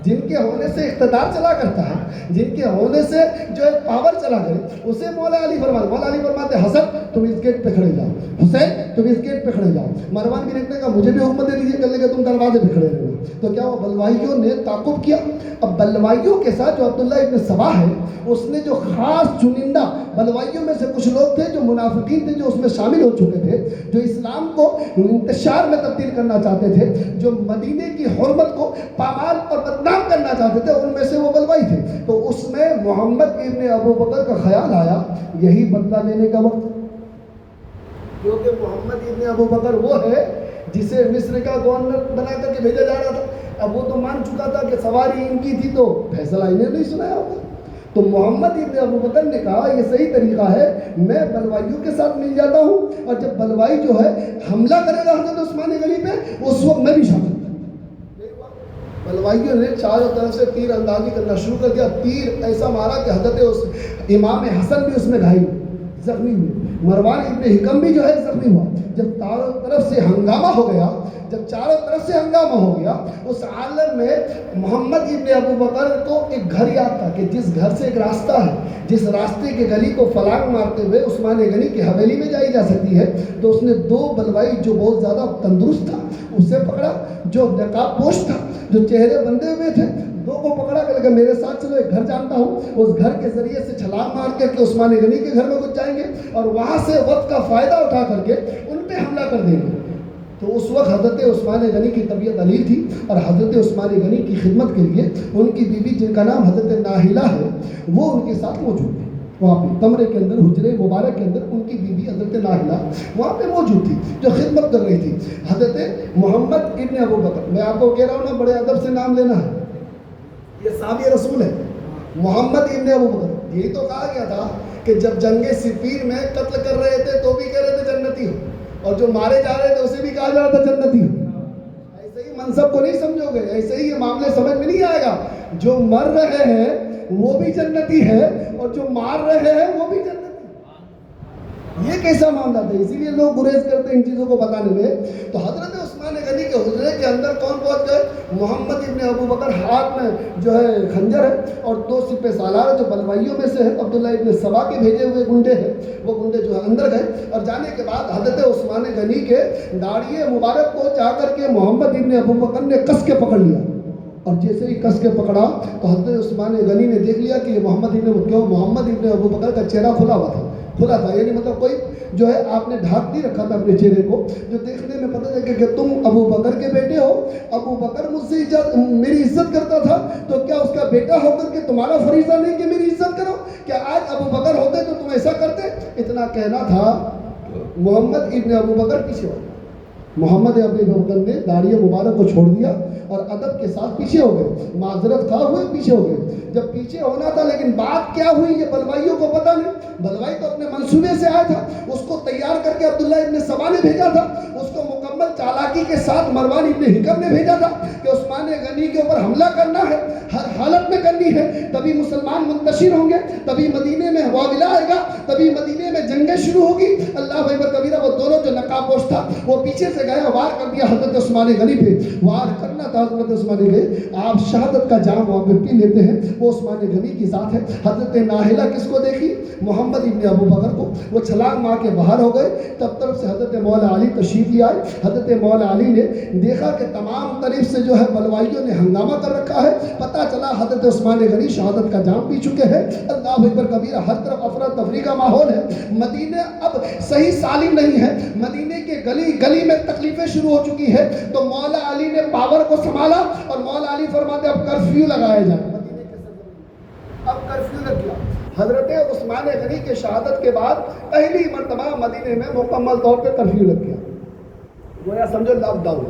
جن کے ہونے سے اقتدار چلا کرتا ہے، جن کے ہونے سے جو ہے پاور چلا کرے، اسے مولا علی فرماتے. مولا علی فرماتے حسن تم اس گیٹ پہ کھڑے جاؤ، حسین تم اس گیٹ پہ کھڑے جاؤ. مروان بھی رکھنے کا مجھے بھی حکومت دے دیجیے کرنے کا تم دروازے پہ کھڑے رہنا. تو کیا وہ بلوائیوں نے تعاقب کیا؟ اب بلوائیوں کے ساتھ جو عبداللہ ابن سبا ہے اس نے جو خاص چنندہ بلوائیوں میں سے کچھ لوگ تھے جو منافقین تھے، جو اس میں شامل ہو چکے تھے، جو اسلام کو انتشار میں تبدیل کرنا چاہتے تھے، جو مدینے کی حرمت کو پامال اور بدنام کرنا چاہتے تھے، ان میں سے وہ بلوائی تھے. تو اس اس میں محمد ابن ابو بکر کا خیال آیا یہی بدلہ لینے کا وقت، کیونکہ محمد ابن ابو بکر وہ ہے جسے مصر کا گورنر بنا کر کے بھیجا جا رہا تھا۔ اب وہ تو مان چکا تھا کہ سواری ان کی تھی تو فیصلہ انہیں نہیں سنایا ہوگا۔ تو محمد ابن ابو بکر نے کہا یہ صحیح طریقہ ہے، میں بلوائیوں کے ساتھ مل جاتا ہوں، اور جب بلوائی جو ہے حملہ کرے گا حضرت عثمان غنی پہ اس وقت میں بھی شامل ہوں۔ بلوائیوں نے چاروں طرف سے تیر اندازی کرنا شروع کر دیا، تیر ایسا مارا کہ حضرت امام حسن بھی اس میں گھائل زخمی ہوئے، مروان ابن حکم بھی جو ہے زخمی ہوا۔ جب چاروں طرف سے ہنگامہ ہو گیا، جب چاروں طرف سے ہنگامہ ہو گیا، اس عالم میں محمد ابن ابو بکر کو ایک گھر یاد تھا کہ جس گھر سے ایک راستہ ہے، جس راستے کے گلی کو فلانگ مارتے ہوئے عثمان غنی کی حویلی میں جائی جا سکتی ہے، تو اس نے دو بلوائی جو بہت زیادہ تندرست تھا اسے پکڑا، جو نقاب پوش تھا، جو چہرے بندے ہوئے تھے، دو کو پکڑا کہ لگا میرے ساتھ چلو، ایک گھر جانتا ہوں، اس گھر کے ذریعے سے چھلانگ مار کر کے عثمان غنی کے گھر میں گھس جائیں گے اور وہاں سے وقت کا فائدہ اٹھا کر کے ان پہ حملہ کر دیں گے۔ تو اس وقت حضرت عثمان غنی کی طبیعت علیل تھی، اور حضرت عثمان غنی کی خدمت کے لیے ان کی بیوی جن کا نام حضرت ناہلہ ہے وہ ان کے ساتھ موجود تھی۔ وہاں پہ کمرے کے اندر، حجرے مبارک کے اندر ان کی بیوی حضرت ناہلہ وہاں پہ موجود تھی جو خدمت کر رہی تھی حضرت محمد ابن ابو بکر۔ میں آپ کو کہہ رہا ہوں نا، بڑے ادب سے نام لینا ہے، یہ صحابی رسول ہے محمد ابن ابو بکر۔ یہی تو کہا گیا تھا کہ جب جنگ صفین میں قتل کر رہے تھے تو بھی کہہ رہے تھے جنتی ہو، اور جو مارے جا رہے تھے اسے بھی کہا جا رہا تھا جنتی ہو۔ ایسے ہی منصب کو نہیں سمجھو گے، ایسے ہی یہ معاملے سمجھ میں نہیں آئے گا۔ جو مر رہے ہیں وہ بھی جنتی ہے اور جو مار رہے ہیں وہ بھی جنتی ہے۔ یہ کیسا معاملہ تھا؟ اسی لیے لوگ گریز کرتے ہیں ان چیزوں کو بتانے میں۔ تو حضرت عثمان غنی کے حجرے کے اندر کون پہنچ گئے؟ محمد ابن ابو بکر، ہاتھ میں جو ہے خنجر ہے، اور دو سپہ سالار جو بلوائیوں میں سے ہے، عبداللہ ابن سبا کے بھیجے ہوئے گنڈے ہیں، وہ گنڈے جو ہے اندر گئے، اور جانے کے بعد حضرت عثمان غنی کے داڑھی مبارک کو جا کر کے محمد ابن ابو بکر نے کس کے پکڑ لیا، اور جیسے ہی کس کے پکڑا تو حضرت عثمان غنی نے دیکھ لیا کہ یہ محمد ابن ابو بکر کا چہرہ کھلا تھا، یعنی مطلب کوئی جو ہے آپ نے ڈھانپ نہیں رکھا تھا اپنے چہرے کو، جو دیکھنے میں پتہ چلے کہ تم ابو بکر کے بیٹے ہو، ابو بکر مجھ سے میری عزت کرتا تھا، تو کیا اس کا بیٹا ہو کر کے تمہارا فریضہ نہیں کہ میری عزت کرو؟ کیا آج ابو بکر ہوتے تو تم ایسا کرتے؟ اتنا کہنا تھا، محمد ابن ابو بکر پیچھے ہو گئے۔ محمد ابن ابو بکر نے داڑھی مبارک کو چھوڑ دیا اور ادب کے ساتھ پیچھے ہو گئے، معذرت خواہ ہوئے پیچھے ہو گئے۔ جب پیچھے ہونا تھا، لیکن بات کیا ہوئی یہ بلوائیوں کو پتہ نہیں۔ بلوائی تو اپنے منصوبے سے آیا تھا، اس کو تیار کر کے عبداللہ ابن سبا نے بھیجا تھا، اس کو مکمل چالاکی کے ساتھ مروان ابن حکم نے بھیجا تھا کہ عثمان غنی کے اوپر حملہ کرنا ہے، ہر حالت میں کرنی ہے، تبھی مسلمان منتشر ہوں گے، تبھی مدینے میں واویلا آئے گا، تبھی مدینے میں جنگیں شروع ہوگی۔ اللہ اکبر کبیرہ۔ وہ دونوں جو نقاب پوش تھا وہ پیچھے سے گیا، وار کر دیا حضرت عثمان غنی پہ، وار کرنا تھا حضرت عثمان غنی، آپ شہادت کا جام وہاں پہ پی لیتے ہیں، وہ عثمان غنی کی ذات ہے۔ حضرت ناہلہ کس کو دیکھی؟ محمد ابن ابو بکر کو، وہ چھلانگ مار کے باہر ہو گئے۔ تب طرف سے حضرت مولا علی تشریف لے آئے۔ حضرت مولا علی نے دیکھا کہ تمام طرف سے جو ہے بلوائیوں نے ہنگامہ کر رکھا ہے، پتہ چلا حضرت عثمان غنی شہادت کا جام پی چکے ہیں۔ اللہ اکبر کبیرہ۔ ہر طرف افراتفری کا ماحول ہے، مدینہ اب صحیح سالم نہیں ہے، مدینے کے گلی گلی میں تکلیفیں شروع ہو چکی ہے۔ تو مولا علی نے پاور کو سنبھالا اور مولا علی فرماتے اب کرفیو لگایا جائے، مدینے کے سرزمین اب کرفیو لگ گیا۔ حضرت عثمان غنی کے شہادت کے بعد پہلی مرتبہ مدینے میں مکمل طور پہ کرفیو لگ گیا، گویا سمجھو لاک ڈاؤن،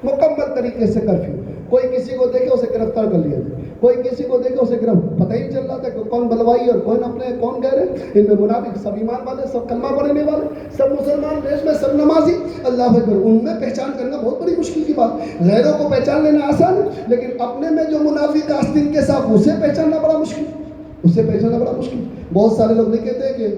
مکمل طریقے سے کرفیو۔ کوئی کسی کو دیکھے اسے گرفتار کر لیا جائے، کوئی کسی کو دیکھے اسے پتہ ہی نہیں چل رہا تھا کہ کون بلوائی اور کون اپنے کون غیر ہے۔ ان میں منافق سب ایمان والے، سب کلمہ پڑھنے والے، سب مسلمان، دیش میں سب نمازی۔ اللہ اکبر۔ ان میں پہچان کرنا بہت بڑی مشکل کی بات۔ غیروں کو پہچان لینا آسان ہے، لیکن اپنے میں جو منافق آستین کے ساتھ اسے پہچاننا بڑا مشکل، اسے پہچاننا بڑا مشکل۔ بہت سارے لوگ نہیں کہتے کہ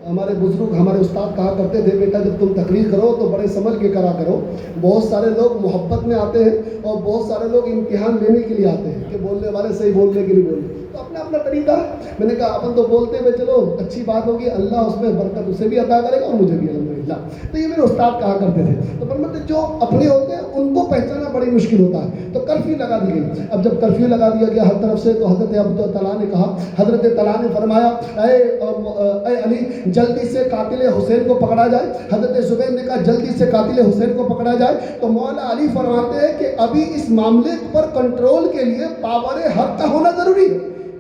ہمارے بزرگ، ہمارے استاد کہا کرتے تھے بیٹا جب تم تقریر کرو تو بڑے سمجھ کے کرا کرو۔ بہت سارے لوگ محبت میں آتے ہیں اور بہت سارے لوگ امتحان لینے کے لیے آتے ہیں کہ بولنے والے صحیح بولنے کے لیے بولنے، تو اپنا اپنا طریقہ ہے۔ میں نے کہا اپن تو بولتے ہوئے چلو اچھی بات ہوگی، اللہ اس میں برکت اسے بھی عطا کرے گا اور مجھے بھی الحمدللہ۔ تو یہ میرے استاد کہا کرتے تھے۔ تو فرماتے جو اپنے ہوتے ہیں ان کو پہچانا بڑی مشکل ہوتا ہے۔ تو کرفیو لگا دی گئی۔ اب جب کرفیو لگا دیا گیا ہر طرف سے، تو حضرت عبداللہ نے کہا، حضرت طلحہ نے فرمایا اے علی جلدی سے قاتل حسین کو پکڑا جائے۔ حضرت زبیر نے کہا جلدی سے قاتل حسین کو پکڑا جائے۔ تو مولا علی فرماتے ہیں کہ ابھی اس معاملے پر کنٹرول کے لیے پاور حق کا ہونا ضروری ہے،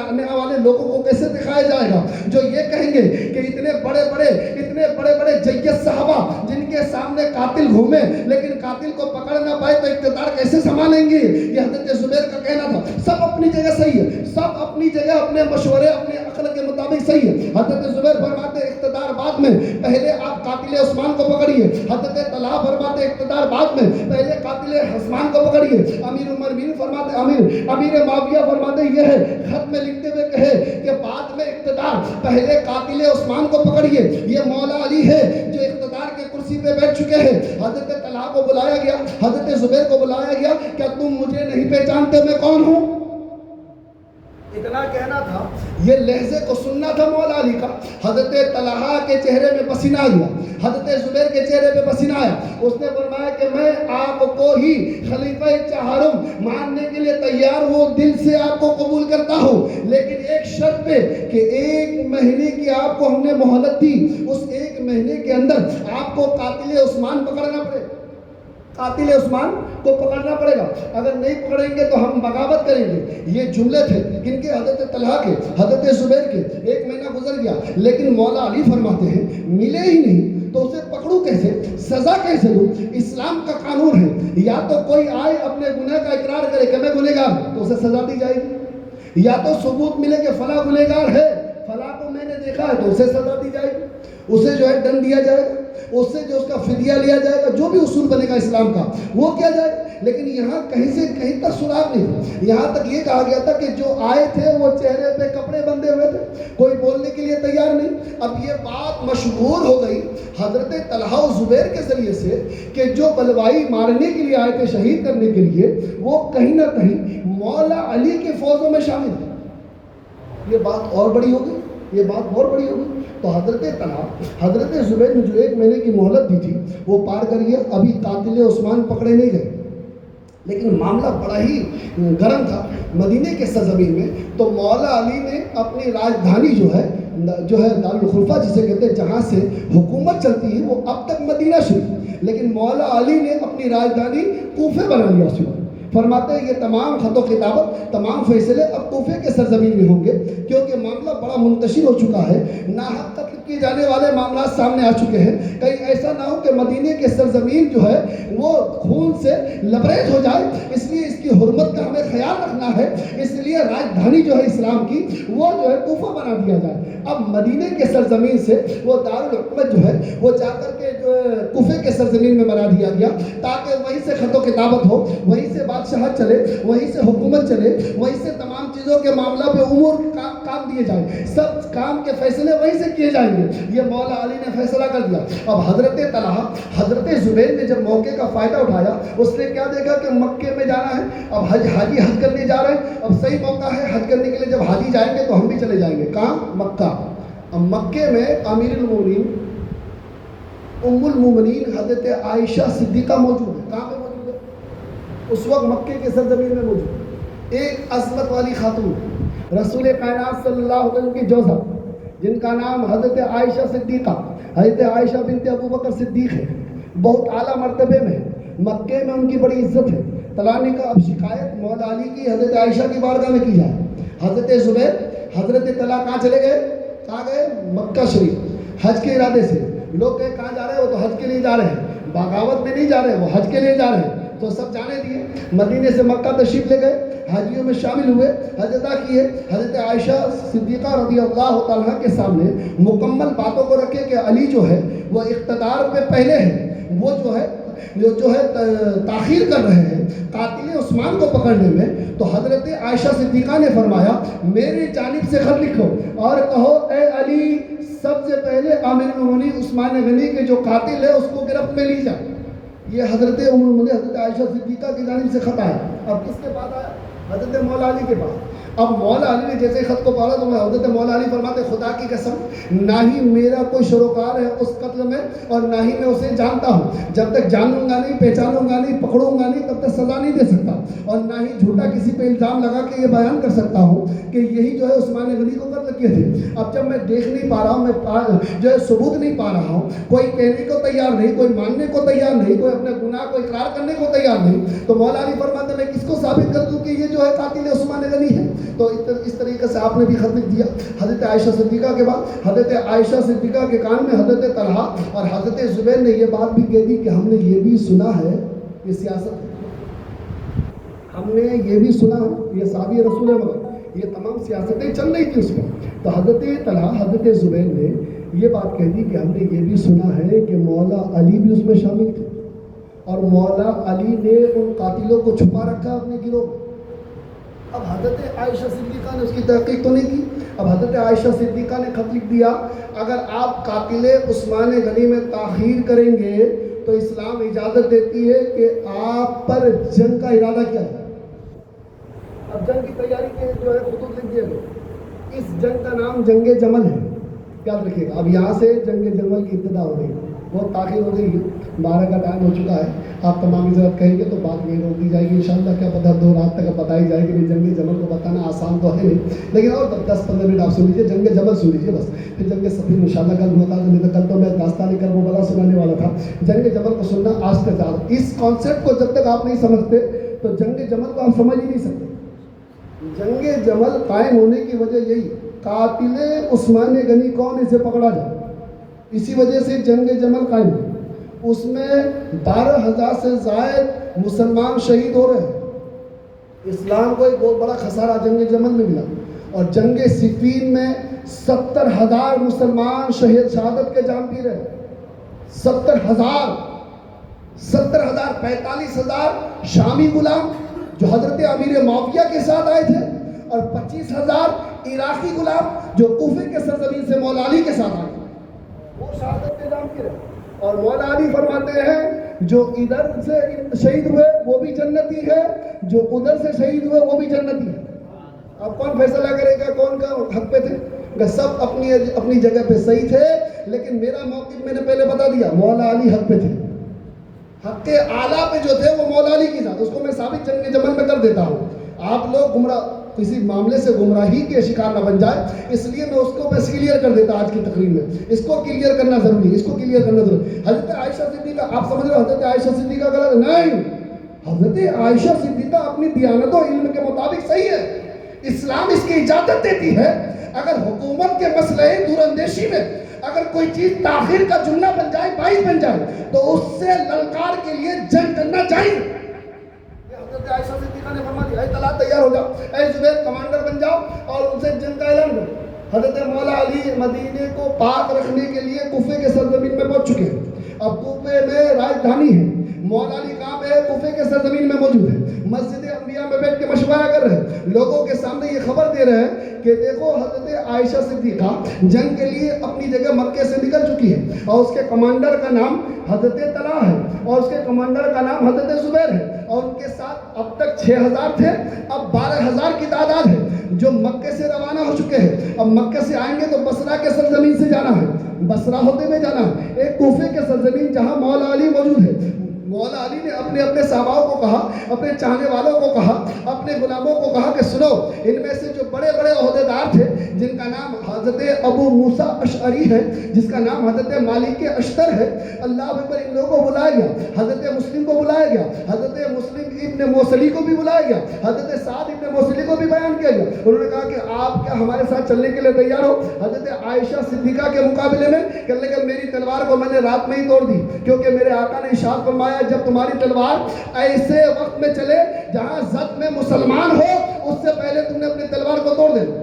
آنے والے لوگوں کو کیسے دکھایا جائے گا جو یہ کہیں گے کہ اتنے بڑے بڑے جیت صحابہ جن کے سامنے قاتل گھومے لیکن قاتل کو پکڑ نہ پائے تو اقتدار کیسے سنبھالیں گے؟ یہ حضرت زبیر کا کہنا تھا. سب اپنی جگہ صحیح ہے, سب اپنی جگہ اپنے مشورے اپنے عقل کے مطابق صحیح ہے. حضرت زبیر فرماتے اقتدار بعد میں, پہلے آپ قاتل عثمان کو پکڑیے. حضرت طلحہ فرماتے اقتدار بعد میں, پہلے قاتل عثمان کو پکڑیے. امیر معاویہ فرماتے یہ ہے خط میں لکھتے ہوئے کہے کہ بعد میں اقتدار, پہلے قاتل عثمان کو پکڑیے. یہ مولا علی ہے جو اقتدار کے کرسی پہ بیٹھ چکے ہیں. حضرت طلحہ کو بلایا گیا, حضرت زبیر کو بلایا گیا, کیا تم مجھے نہیں پہچانتے میں کون ہوں؟ اتنا کہنا تھا, یہ لہجے کو سننا تھا مولا علی کا. حضرت طلحہ کے چہرے میں پسینہ آیا, حضرت زبیر کے چہرے پہ پسینہ آیا. اس نے فرمایا کہ میں آپ کو ہی خلیفہ چہارم ماننے کے لیے تیار ہوں, دل سے آپ کو قبول کرتا ہوں, لیکن ایک شرط پہ کہ 1 مہینے کی آپ کو ہم نے مہلت دی. اس 1 مہینے کے اندر آپ کو قاتل عثمان پکڑنا پڑے, قاتل عثمان کو پکڑنا پڑے گا. اگر نہیں پکڑیں گے تو ہم بغاوت کریں گے. یہ جملے تھے کن کے؟ حضرت طلحہ کے, حضرت زبیر کے. 1 مہینہ گزر گیا لیکن مولا علی فرماتے ہیں ملے ہی نہیں تو اسے پکڑوں کیسے, سزا کیسے دوں؟ اسلام کا قانون ہے یا تو کوئی آئے اپنے گناہ کا اقرار کرے کہ میں گنہگار ہوں تو اسے سزا دی جائے گی, یا تو ثبوت ملے کہ فلاں گنہگار ہے, فلاں کو میں نے دیکھا ہے تو اسے سزا دی جائے گی, اسے جو ہے دنڈ دیا جائے گا, اس سے جو اس کا فدیہ لیا جائے گا, جو بھی اصول بنے گا اسلام کا وہ کیا جائے. لیکن یہاں کہیں سے کہیں تک سراغ نہیں تھا. یہاں تک یہ کہا گیا تھا کہ جو آئے تھے وہ چہرے پہ کپڑے بندھے ہوئے تھے, کوئی بولنے کے لیے تیار نہیں. اب یہ بات مشہور ہو گئی حضرت طلحہ و زبیر کے ذریعے سے کہ جو بلوائی مارنے کے لیے آئے تھے, شہید کرنے کے لیے, وہ کہیں نہ کہیں مولا علی کے فوجوں میں شامل تھے. یہ بات اور بڑی ہو گئی, یہ بات اور بڑی ہو گئی. تو حضرت طلحہ, حضرت زبیر نے جو 1 مہینے کی مہلت دی تھی وہ پار کر گیا. ابھی قاتل عثمان پکڑے نہیں گئے لیکن معاملہ بڑا ہی گرم تھا مدینے کے سرزمین میں. تو مولا علی نے اپنی راجدھانی جو ہے دارالخلفہ جسے کہتے ہیں, جہاں سے حکومت چلتی ہے, وہ اب تک مدینہ شریف, لیکن مولا علی نے اپنی راجدھانی کوفے بنا لیا. اس وقت فرماتے ہیں یہ تمام خط و کتابت, تمام فیصلے اب کوفے کے سرزمین میں ہوں گے کیونکہ معاملہ بڑا منتشر ہو چکا ہے. ناحق قتل کیے جانے والے معاملات سامنے آ چکے ہیں. کہیں ایسا نہ ہو کہ مدینے کے سرزمین جو ہے وہ خون سے لبریز ہو جائے, اس لیے اس کی حرمت کا ہمیں خیال رکھنا ہے. اس لیے راجدھانی جو ہے اسلام کی وہ جو ہے کوفہ بنا دیا جائے. اب مدینے کے سرزمین سے وہ دارالحکومت جو ہے وہ جا کر کے کوفے کے سرزمین میں بنا دیا گیا تاکہ وہیں سے خط و کتابت ہو, وہیں سے بادشاہت چلے, وہیں سے حکومت چلے, وہیں سے تمام چیزوں کے معاملہ پہ امور کام دیے جائیں, سب کام کے فیصلے وہیں سے کیے جائیں گے. یہ مولا علی نے فیصلہ کر دیا. اب حضرت طلحہ, حضرت زبیر نے جب موقع کا فائدہ اٹھایا, اس نے کیا دیکھا کہ مکے میں جانا ہے, اب حاجی حج کرنے جا رہے ہیں, اب صحیح موقع ہے حج کرنے کے لیے. جب حاجی جائیں گے تو ہم بھی چلے جائیں گے. کہاں؟ مکہ. اب مکے میں امیر المومنین ام المومنین حضرت عائشہ صدیقہ موجود ہے. کہاں پہ موجود ہے؟ اس وقت مکے کے سرزمین میں موجود. ایک عظمت والی خاتون, رسول کائنات صلی اللہ علیہ وسلم کی جوزہ, جن کا نام حضرت عائشہ صدیقہ, حضرت عائشہ بنت ابو بکر صدیق ہے, بہت اعلیٰ مرتبے میں. مکے میں ان کی بڑی عزت ہے. طلحہ کا اب شکایت مولا علی کی حضرت عائشہ کی بارگاہ میں کی جائے. حضرت زبیر, حضرت طلحہ کہاں چلے گئے؟ کہاں گئے؟ مکہ شریف حج کے ارادے سے. لوگ کہے کہاں جا رہے ہیں؟ وہ تو حج کے لیے جا رہے ہیں, بغاوت میں نہیں جا رہے, وہ حج کے لیے جا رہے ہیں. تو سب جانے دیے, مدینے سے مکہ تشریف لے گئے, حاجیوں میں شامل ہوئے, حج ادا کیے. حضرت عائشہ صدیقہ رضی اللہ تعالیٰ کے سامنے مکمل باتوں کو رکھے کہ علی جو ہے وہ اقتدار پہ پہلے ہے, وہ جو ہے تاخیر کر رہے ہیں قاتل عثمان کو پکڑنے میں. تو حضرت عائشہ صدیقہ نے فرمایا میری جانب سے خط لکھو اور کہو اے علی, سب سے پہلے امیر المومنین عثمان غنی کے جو قاتل ہے اس کو گرفت میں لی جائے. یہ حضرت حضرت عائشہ صدیقہ کی جانب سے خط آیا. اب کس کے بعد آیا؟ حضرت مولا علی کے پاس. اب مولا علی نے جیسے خط کو پڑھا تو حضرت مولا علی فرماتے خدا کی قسم نہ ہی میرا کوئی شروکار ہے اس قتل میں اور نہ ہی میں اسے جانتا ہوں. جب تک جانوں گا نہیں، پہچانوں گا نہیں، پکڑوں گا نہیں، تب تک سزا نہیں دے سکتا اور نہ ہی جھوٹا کسی پہ الزام لگا کے یہ بیان کر سکتا ہوں کہ یہی جو ہے عثمان غنی کو قتل کیے تھے. اب جب میں دیکھ نہیں پا رہا ہوں، میں جو ہے ثبوت نہیں پا رہا ہوں، کوئی کہنے کو تیار نہیں، کوئی ماننے کو تیار نہیں، کوئی اپنے گناہ کو اقرار کرنے کو تیار نہیں، تو مولا علی فرماتے میں کس کو ثابت کر دوں کہ یہ جو ہے قاتل عثمان غنی ہے. تو اس طریقے سے آپ نے بھی خط لکھ دیا. حضرت عائشہ صدیقہ کے بعد حضرت عائشہ صدیقہ کے کان میں حضرت طلحہ اور حضرت زبیر نے یہ بات بھی کہہ دی کہ ہم نے یہ بھی سنا ہے، یہ سیاست ہے، ہم نے یہ بھی سنا ہے، یہ صحابی رسول ہے، مگر یہ تمام سیاستیں چل رہی تھی اس میں. تو حضرت طلحہ حضرت زبیر نے یہ بات کہہ دی کہ ہم نے یہ بھی سنا ہے کہ مولا علی بھی اس میں شامل تھے اور مولا علی نے ان قاتلوں کو چھپا رکھا اپنے گروہ میں. اب حضرت عائشہ صدیقہ نے اس کی تحقیق تو نہیں کی. اب حضرت عائشہ صدیقہ نے خط لکھ دیا اگر آپ قاتل عثمان غنی میں تاخیر کریں گے تو اسلام اجازت دیتی ہے کہ آپ پر جنگ کا ارادہ کیا جائے. اب جنگ کی تیاری کے جو ہے خطوط لکھ دیے گئے. اس جنگ کا نام جنگ جمل ہے، یاد رکھیے گا. اب یہاں سے جنگ جمل کی ابتدا ہو گئی، بہت تاخیر ہو گئی ہے، 12 کا ٹائم ہو چکا ہے. آپ تمام ضرورت کہیں گے تو بات میں روک دی جائے گی انشاءاللہ. کیا پتہ 2 رات تک بتائی جائے گی. جنگ جمل کو بتانا آسان تو ہے نہیں، لیکن اور 10-15 منٹ آپ سن لیجیے. جنگ جمل سن لیجیے بس، پھر جنگ صفین انشاءاللہ کل ہوتا ہے. نہیں تو کل تو میں داستان کر وہ بلا سنانے والا تھا. جنگ جمل کو سننا آج کے ساتھ. اس کانسیپٹ کو جب تک آپ نہیں سمجھتے تو جنگ جمل کو آپ سمجھ ہی نہیں سکتے. جنگ جمل قائم ہونے کی وجہ یہی قاتل عثمان غنی کون اسے پکڑا جائے، اسی وجہ سے جنگ جمل قائم ہوئی. اس میں 12,000 سے زائد مسلمان شہید ہو رہے ہیں. اسلام کو ایک بہت بڑا خسارہ جنگ جمل میں ملا اور جنگ صفین میں 70,000 مسلمان شہادت کے جام پی رہے ہیں. 70,000 45,000 شامی غلام جو حضرت امیر معاویہ کے ساتھ آئے تھے اور 25,000 عراقی غلام جو کوفے کے سرزمین سے مولا علی کے ساتھ آئے تھے، وہ شہادت کے جام پی رہے ہیں. اور مولا علی فرماتے ہیں جو ادھر سے شہید ہوئے وہ بھی جنتی ہے، جو ادھر سے شہید ہوئے وہ بھی جنتی ہے. اب کون فیصلہ کرے گا کون کا حق پہ تھے؟ کہ سب اپنی جگہ پہ صحیح تھے، لیکن میرا موقف میں نے پہلے بتا دیا، مولا علی حق پہ تھے. حق کے اعلیٰ پہ جو تھے وہ مولا علی کی ذات، اس کو میں ثابت جنگ جمل میں کر دیتا ہوں. آپ لوگ گمراہ کسی معاملے سے گمراہی کے شکار نہ بن جائے، اس لیے میں اس کو بس کلیئر کر دیتا آج کی تقریر میں. اس کو کلیئر کرنا ضروری ہے، اس کو کلیئر کرنا ضروری ہے. حضرت عائشہ صدیقہ آپ سمجھ رہے ہو حضرت عائشہ صدیقہ غلط نہیں. حضرت عائشہ صدیقہ اپنی دیانت و علم کے مطابق صحیح ہے. اسلام اس کی اجازت دیتی ہے اگر حکومت کے مسئلے دور اندیشی میں اگر کوئی چیز تاخیر کا جملہ بن جائے، باعث بن جائے، تو اس سے للکار کے لیے جنگ کرنا چاہیے. حضرت عائشہ صدیقہ نے فرما دیا اے طلحہ تیار ہو جاؤ، اے زبیر کمانڈر بن جاؤ اور ان سے جنگ کا اعلان کرو. حضرت مولا علی مدینے کو پاک رکھنے کے لیے کوفے کے سرزمین میں پہنچ چکے ہیں. اب کوفے میں راجدھانی ہے. مولا علی کہاں پہ ہے؟ کوفے کے سرزمین میں موجود ہے. مسجد انبیاء میں بیٹھ کے مشورہ کر رہے ہیں. لوگوں کے سامنے یہ خبر دے رہے ہیں کہ دیکھو حضرت عائشہ صدیقہ جنگ کے لیے اپنی جگہ مکے سے نکل چکی ہے اور اس کے کمانڈر کا نام حضرت طلحہ ہے اور اس کے کمانڈر کا نام حضرت زبیر ہے اور ان کے ساتھ اب تک 6,000 تھے، اب 12,000 کی تعداد ہے جو مکے سے روانہ ہو چکے ہیں. اب مکے سے آئیں گے تو بصرہ کے سرزمین سے جانا ہے، بصرہ ہوتے ہوئے جانا ہے، ایک کوفے کے سرزمین جہاں مولا علی موجود ہے. مولا علی نے اپنے صحابہ کو کہا، اپنے چاہنے والوں کو کہا، اپنے غلاموں کو کہا کہ سنو، ان میں سے جو بڑے بڑے عہدیدار تھے جن کا نام حضرت ابو موسیٰ اشعری ہے، جس کا نام حضرت مالک اشتر ہے، اللہ اکبر، ان لوگوں کو بلایا گیا. حضرت مسلم کو بلایا گیا، حضرت مسلم ابن موصلی کو بھی بلایا گیا، حضرت سعد ابن موصلی کو بھی بیان کیا گیا. انہوں نے کہا کہ آپ کیا ہمارے ساتھ چلنے کے لیے تیار ہو؟ حضرت عائشہ صدیقہ کے مقابلے میں کہنے لگے میری تلوار کو میں نے رات میں ہی توڑ دی، کیونکہ میرے آقا نے ارشاد فرمایا جب تمہاری تلوار ایسے وقت میں چلے جہاں زد میں مسلمان ہو، اس سے پہلے تم نے اپنی تلوار کو توڑ دینا.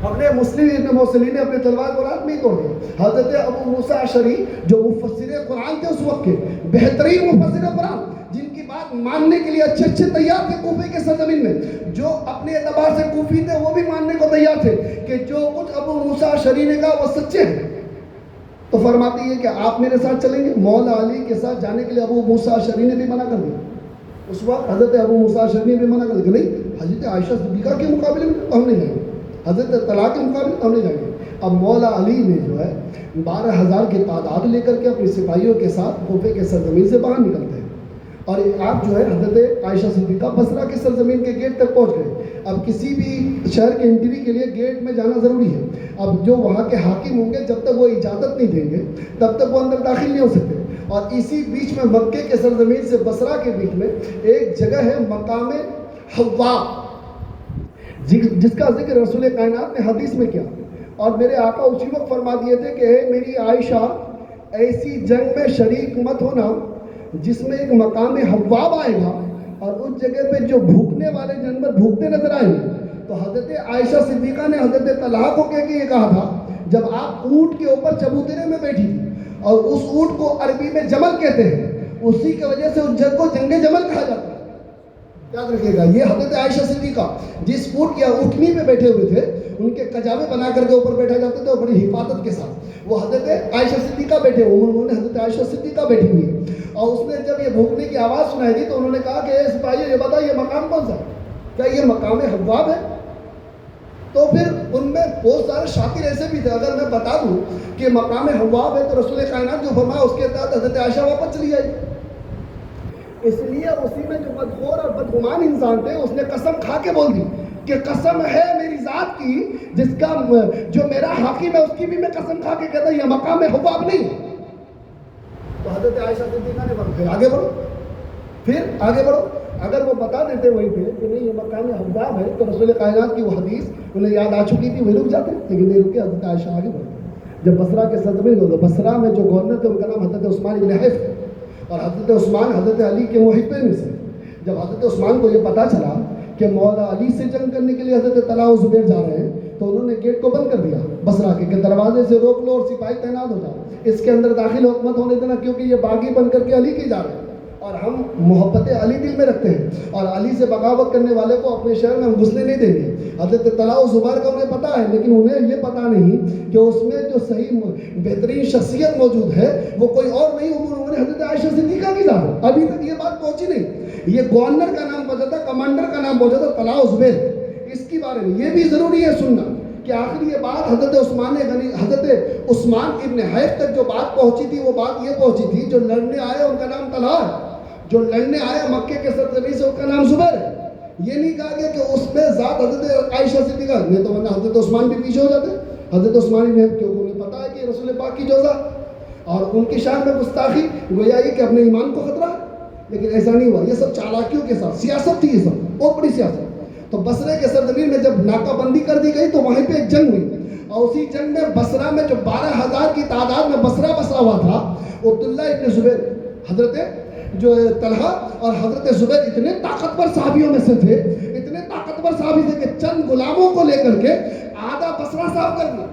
اپنے مسلم ابن موصلی نے اپنی تلوار کو رات میں ہی توڑ دیا. حضرت ابو موسیٰ اشعری جو مفسر قرآن تھے اس وقت کے بہترین مفسر قرآن، جن کی بات ماننے کے لیے اچھے تیار تھے کوفے کے سرزمین میں، جو اپنے اعتبار سے کوفی تھے وہ بھی ماننے کو تیار تھے کہ جو کچھ ابو موسیٰ اشعری نے کہا وہ سچے ہیں. تو فرماتی ہے کہ آپ میرے ساتھ چلیں گے. مولا علی کے ساتھ جانے کے لیے ابو موسیٰ اشعری نے بھی منع کر دیا. اس وقت حضرت ابو موسیٰ اشعری بھی منع کر کہ نہیں، حضرت عائشہ صدیقہ کے مقابلے میں تو ہم نہیں جائیں گے، حضرت طلحہ کے مقابلے میں ہم نہیں جائیں گے۔ اب مولا علی نے جو ہے 12,000 کی تعداد لے کر کے اپنے سپاہیوں کے ساتھ کوفے کے سرزمین سے باہر نکلتے ہیں، اور آپ جو ہے حضرت عائشہ صدیقہ بصرہ کے سرزمین کے گیٹ تک پہنچ گئے۔ اب کسی بھی شہر کے انٹری کے لیے گیٹ میں جانا ضروری ہے، اب جو وہاں کے حاکم ہوں گے جب تک وہ اجازت نہیں دیں گے تب تک وہ اندر داخل نہیں ہو سکتے۔ اور اسی بیچ میں مکے کے سرزمین سے بصرہ کے بیچ میں ایک جگہ ہے مقام حوا، جس کا ذکر رسول کائنات نے حدیث میں کیا، اور میرے آقا اسی وقت فرما دیے تھے کہ اے میری عائشہ، ایسی جنگ میں شریک مت ہونا جس میں ایک مقام حواب آئے گا اور اس جگہ پہ جو بھوکنے والے جانور بھوکتے نظر آئیں گے۔ تو حضرت عائشہ صدیقہ نے حضرت طلحہ کو کہہ کے یہ کہا تھا، جب آپ اونٹ کے اوپر چبوترے میں بیٹھی تھی، اور اس اونٹ کو عربی میں جمل کہتے ہیں، اسی کی وجہ سے اس جنگ کو جنگ جمل کہا جاتا ہے، یاد رکھیے گا۔ یہ حضرت عائشہ صدیقہ جس اونٹ یا اونٹنی پہ بیٹھے ہوئے تھے، ان کے کجاوے بنا کر کے اوپر بیٹھا جاتے تھے اور بڑی حفاظت کے ساتھ وہ حضرت عائشہ صدیقہ بیٹھے ہوئے، انہوں نے حضرت عائشہ صدیقہ بیٹھی ہوئی ہے، اور اس نے جب یہ بھونکنے کی آواز سنائی دی تو انہوں نے کہا کہ اے سپاہی، یہ بتا یہ مقام کون سا ہے؟ کیا یہ مقام حواب ہے؟ تو پھر ان میں بہت سارے شاطر ایسے بھی تھے، اگر میں بتا دوں کہ مقام حواب ہے تو رسول کائنات جو فرمایا اس کے تحت حضرت عائشہ واپس چلی آئی۔ اس لیے اسی میں جو بدخور اور بدگمان انسان تھے، اس نے قسم کھا کے بول دی کہ قسم ہے میری ذات کی جس کا جو میرا حاکم ہے، اس کی بھی میں قسم کھا کے کہتا ہوں یہ مقام حواب نہیں ہے۔ تو حضرت عائشہ صدیقہ نے پھر آگے بڑھو، اگر وہ بتا دیتے وہیں پہ کہ نہیں یہ مقام حواب ہے تو رسول کائنات کی وہ حدیث انہیں یاد آ چکی تھی، وہ رک جاتے، لیکن نہیں رکے، حضرت عائشہ آگے بڑھتے۔ جب بصرہ کے سرزمین ہوتے، بصرہ میں جو گورنر تھے ان کا نام حضرت عثمان بن حیف، اور حضرت عثمان حضرت علی کے محبین میں سے۔ جب حضرت عثمان کو یہ پتا چلا کہ مولا علی سے جنگ کرنے کے لیے حضرت طلحہ و زبیر جا رہے ہیں، تو انہوں نے گیٹ کو بند کر دیا بصرہ کے کہ دروازے سے روک لو اور سپاہی تعینات ہو جاؤ، اس کے اندر داخل حکومت ہونے دینا، کیونکہ یہ باغی بن کر کے علی کے جا رہے ہیں اور ہم محبت علی دل میں رکھتے ہیں، اور علی سے بغاوت کرنے والے کو اپنے شہر میں ہم گھسنے نہیں دیں گے۔ حضرت طلحہ و زبیر کا انہیں پتا ہے، لیکن انہیں یہ پتا نہیں کہ اس میں جو صحیح بہترین شخصیت موجود ہے وہ کوئی اور نہیں، انہوں نے حضرت عائشہ صدیقہ کی ذات ہے۔ ابھی تک یہ بات پہنچی نہیں، یہ گورنر کا نام پوچھا تھا، کمانڈر کا نام پوچھا تھا طلحہ و زبیر، اس کے بارے میں یہ بھی ضروری ہے سننا کہ آخر یہ بات حضرت عثمان ابن حیف تک جو بات پہنچی تھی، وہ بات یہ پہنچی تھی جو لڑنے آئے ان کا نام طلحہ ہے، جو لڑنے آیا مکے کے سرزمین سے اس کا نام زبیر ہے۔ یہ نہیں کہا گیا کہ اس میں ذات حضرت عائشہ صدیقہ، نہیں تو ورنہ حضرت عثمان بھی پیچھے ہو جاتے۔ حضرت عثمان نے کیوں انہیں پتا ہے کہ رسول پاک کی جوزہ اور ان کی شان میں گستاخی، گویا یہ کہ اپنے ایمان کو خطرہ، لیکن ایسا نہیں ہوا۔ یہ سب چالاکیوں کے ساتھ سیاست تھی، یہ سب بہت بڑی سیاست۔ تو بصرے کے سرزمین میں جب ناکہ بندی کر دی گئی تو وہیں پہ ایک جنگ ہوئی، اور اسی جنگ میں بصرہ میں جو 12,000 کی تعداد میں بصرہ بسا ہوا تھا، عبداللہ ابن زبیر، حضرت جو طلحہ اور حضرت زبیر اتنے طاقتور صحابیوں میں سے تھے، اتنے طاقتور صحابی تھے کہ چند غلاموں کو لے کر کے آدھا بصرہ صاف کر دیا،